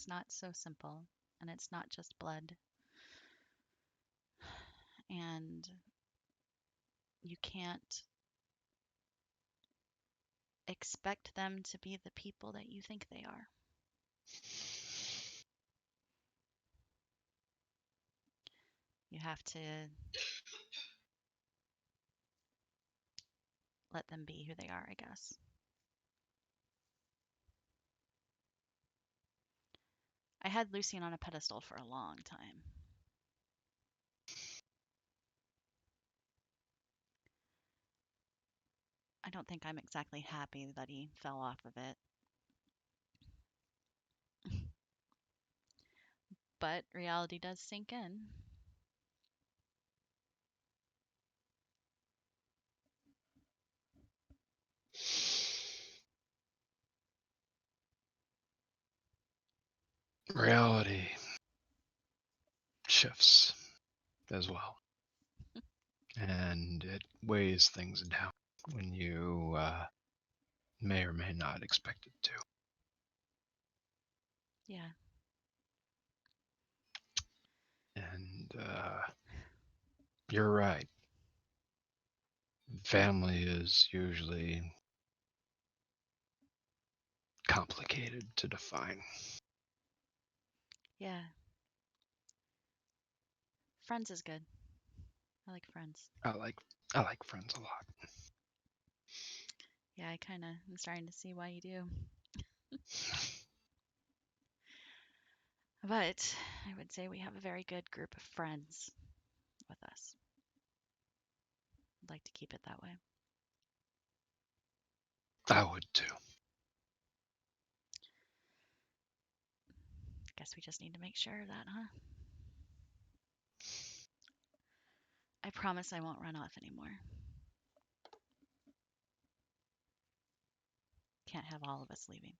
not so simple, and it's not just blood. And you can't expect them to be the people that you think they are. You have to let them be who they are, I guess. I had Lucian on a pedestal for a long time. I don't think I'm exactly happy that he fell off of it. But reality does sink in. Reality shifts as well, and it weighs things down when you may or may not expect it to. Yeah. And you're right. Family is usually complicated to define. Yeah. Friends is good. I like Friends. I like Friends a lot. Yeah, I kind of am starting to see why you do. But I would say we have a very good group of friends with us. I'd like to keep it that way. I would too. Guess we just need to make sure of that, huh? I promise I won't run off anymore. Can't have all of us leaving.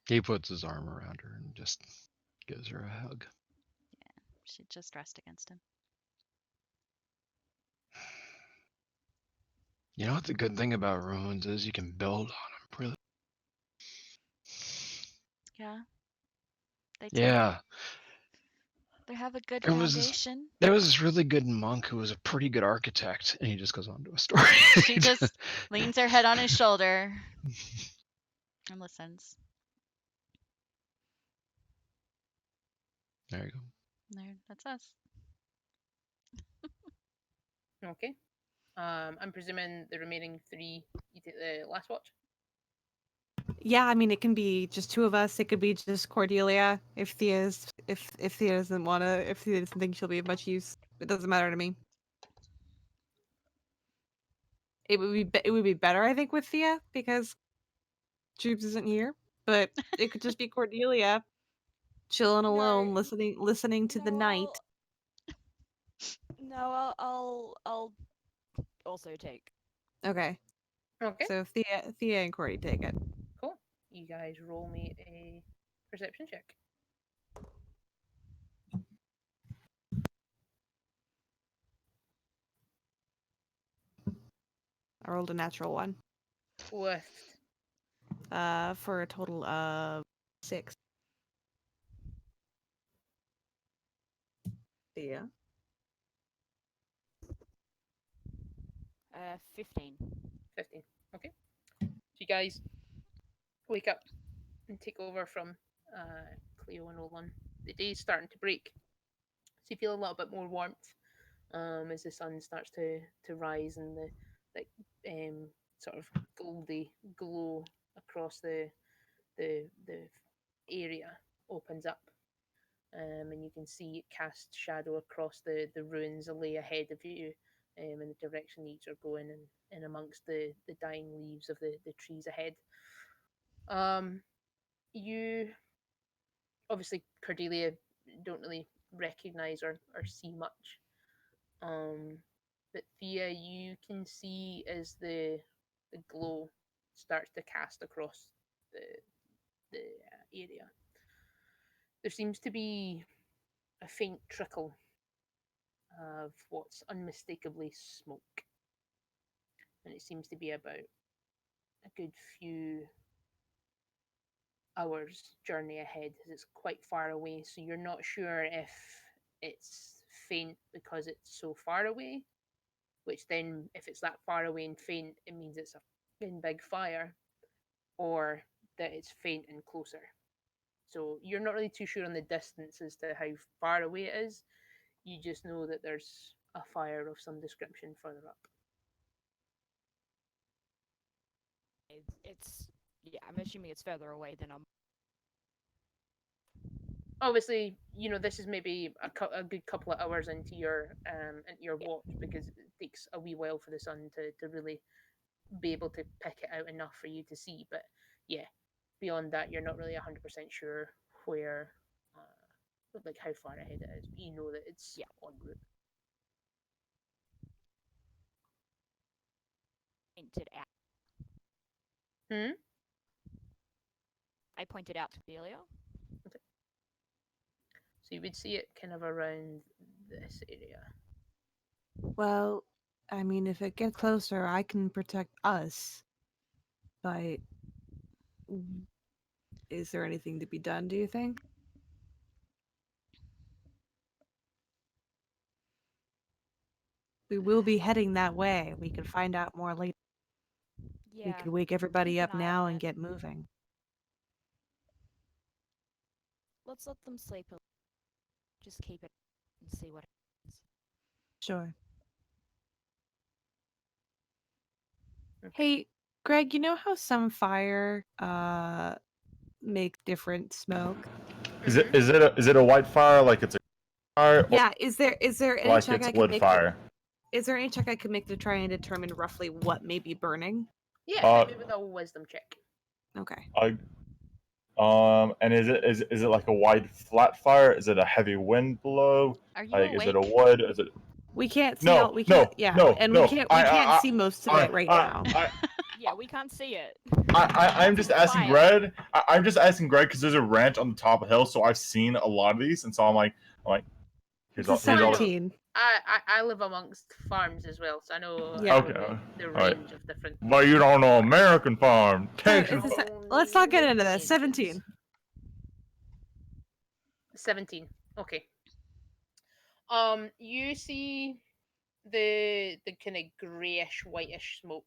He puts his arm around her and just gives her a hug. Yeah, she just dressed against him. You know what the good thing about ruins is? You can build on them, really. Yeah. Yeah. They have a good There was foundation. this really good monk who was a pretty good architect, and he just goes on to a story. She just leans her head on his shoulder and listens. There you go. There, that's us. Okay. I'm presuming the remaining 3, you take the last watch? Yeah, I mean, it can be just 2 of us. It could be just Cordelia if Thea doesn't want to, if Thea doesn't think she'll be of much use. It doesn't matter to me. It would be better, I think, with Thea because Jubes isn't here. But it could just be Cordelia chilling alone, listening to the night. No, I'll also take. Okay. Okay. So Thea and Cordy take it. Cool. You guys roll me a perception check. I rolled a natural 1. With For a total of 6. Thea. 15. 15. Okay. So you guys wake up and take over from Cleo and Olin. The day's starting to break, so you feel a little bit more warmth as the sun starts to rise and the like sort of goldy glow across the area opens up. And you can see it cast shadow across the ruins that lay ahead of you, in the direction these are going, and in amongst the dying leaves of the trees ahead. Um, you obviously, Cordelia, don't really recognize or see much. Um, but Thea, you can see as the glow starts to cast across the the area. There seems to be a faint trickle of what's unmistakably smoke, and it seems to be about a good few hours journey ahead, as it's quite far away. So you're not sure if it's faint because it's so far away, which then, if it's that far away and faint, it means it's a big fire, or that it's faint and closer. So you're not really too sure on the distance as to how far away it is. You just know that there's a fire of some description further up. It's yeah. I'm assuming it's further away than I'm. Obviously, this is maybe a good couple of hours into your watch, because it takes a wee while for the sun to really be able to pick it out enough for you to see. But yeah, beyond that, you're not really 100% sure where, like how far ahead it is. But you know that it's Yeah. en route. Pointed out. Hmm. I pointed out to Delia. Okay. So you would see it kind of around this area. Well, I mean, if it gets closer, I can protect us. But is there anything to be done, do you think? We will be heading that way. We can find out more later. We Yeah. could wake everybody Keep an up eye now on and it. get moving. Let's let them sleep. Just keep it and see what happens. Sure. Okay. Hey, Greg, you know how some fire makes different smoke? Is Mhm. it a white fire like it's a fire, or Yeah, is there any like check it's I could wood make fire? is there any check I could make to try and determine roughly what may be burning? Yeah, Uh, hit me with a wisdom check. Okay. I and is it like a wide flat fire? Is it a heavy wind blow? Are you Like, is it a awake? wood? Is it We can't see all no we can't no yeah, no and no? we can't see most of I it right I now. I Yeah, we can't see it. I'm See just the asking fire. Greg. I'm just asking Greg because there's a ranch on the top of the hill, so I've seen a lot of these, and so I'm like, It's a here's I all. know. 17. I live amongst farms as well, so I know Yeah. Okay, the all right. range of different. But you don't know American farm. So Texas. it's a Only let's not get the into that. ranges. 17. 17. Okay. You see the kind of grayish whitish smoke,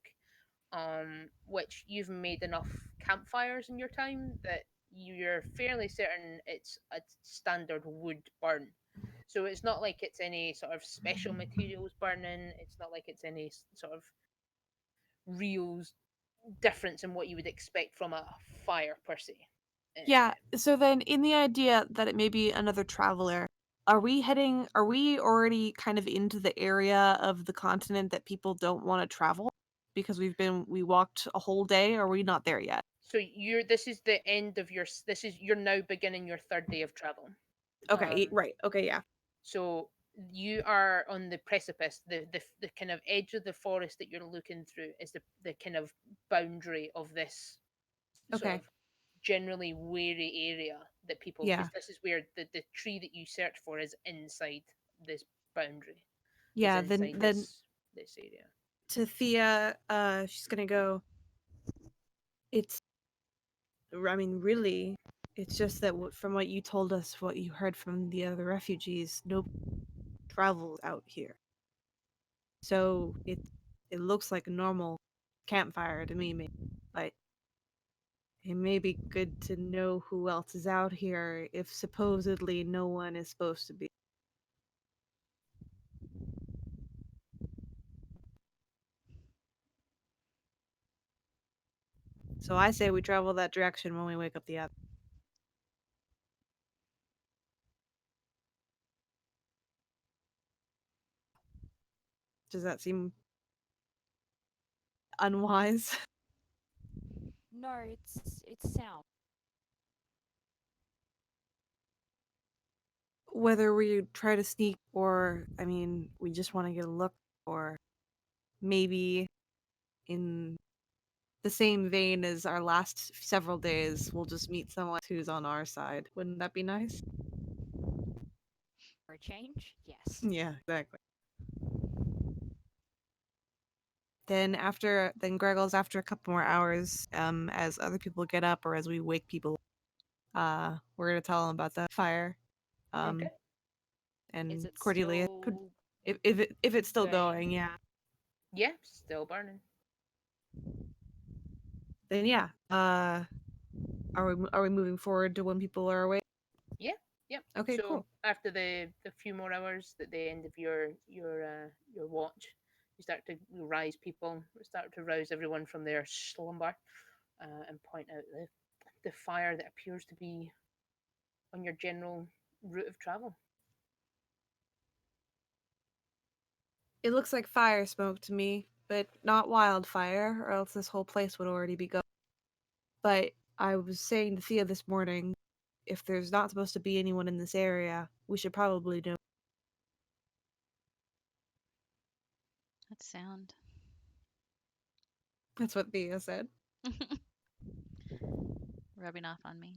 which you've made enough campfires in your time that you're fairly certain it's a standard wood burn. So it's not like it's any sort of special materials burning. It's not like it's any sort of real difference in what you would expect from a fire per se. Yeah, so then in the idea that it may be another traveler, are we already kind of into the area of the continent that people don't want to travel? Because we walked a whole day, or are we not there yet? So this is the end of you're now beginning your third day of travel. Okay, Um, right. Okay, yeah. So you are on the precipice, the kind of edge of the forest that you're looking through is the kind of boundary of this sort Okay. of generally wary area that people, Yeah. because this is where the tree that you search for is inside this boundary, is Yeah, inside then this area. to Thea, she's gonna go, it's I mean, really, it's just that from what you told us, what you heard from the other refugees, no travels out here. So it looks like a normal campfire to me, maybe. But It may be good to know who else is out here if supposedly no one is supposed to be. So I say we travel that direction when we wake up the other. Does that seem unwise? No, it's sound. Whether we try to sneak or, I mean, we just want to get a look, or maybe in the same vein as our last several days, we'll just meet someone who's on our side. Wouldn't that be nice? For a change, yes. Yeah, exactly. Then Greggles, after a couple more hours, as other people get up or as we wake people, we're gonna tell them about the fire. Okay. And Is it Cordelia still could, if it's still going, yeah. Yeah, still burning. Then yeah, are we moving forward to when people are awake? Yeah, yeah. Okay, So cool. after the few more hours at the end of your watch, you start to rise people, start to rouse everyone from their slumber, and point out the fire that appears to be on your general route of travel. It looks like fire smoke to me, but not wildfire, or else this whole place would already be going. But I was saying to Thea this morning, if there's not supposed to be anyone in this area, we should probably know. That's sound. That's what Thea said. Rubbing off on me.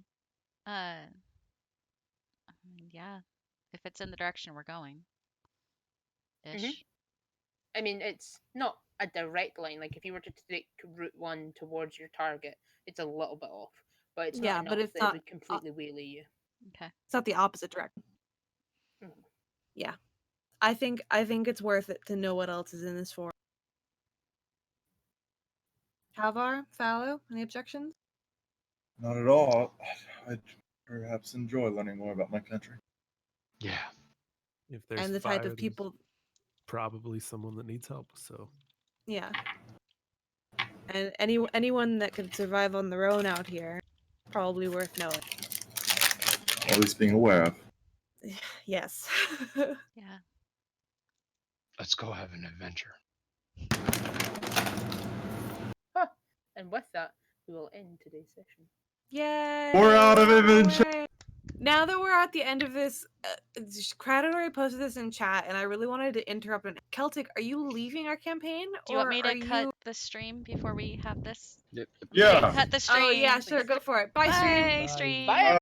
I mean, yeah. If it's in the direction we're going. Ish. I mean, it's not a direct line. Like if you were to take Route 1 towards your target, it's a little bit off, but it's Yeah, not but enough it's that it not. would completely waylay you. Okay. It's not the opposite direction. Mhm. Yeah, I think it's worth it to know what else is in this forest. Halvar, Fallow, any objections? Not at all. I'd perhaps enjoy learning more about my country. Yeah. If there's And the fire, type of there's people. probably someone that needs help. So Yeah. And anyone that could survive on their own out here, probably worth knowing. Or at least being aware of. Yes. Yeah. Let's go have an adventure. Huh. And with that, we will end today's session. Yay! We're out of Disenchanted! Alright. Now that we're at the end of this, Crowd already posted this in chat, and I really wanted to interrupt. Celtic, are you leaving our campaign, Do you want or me are to cut you? the stream before we have this? Yep. Yeah. Cut the stream. Oh yeah, sure, go for it. Bye, stream. Bye, Bye. stream. Bye,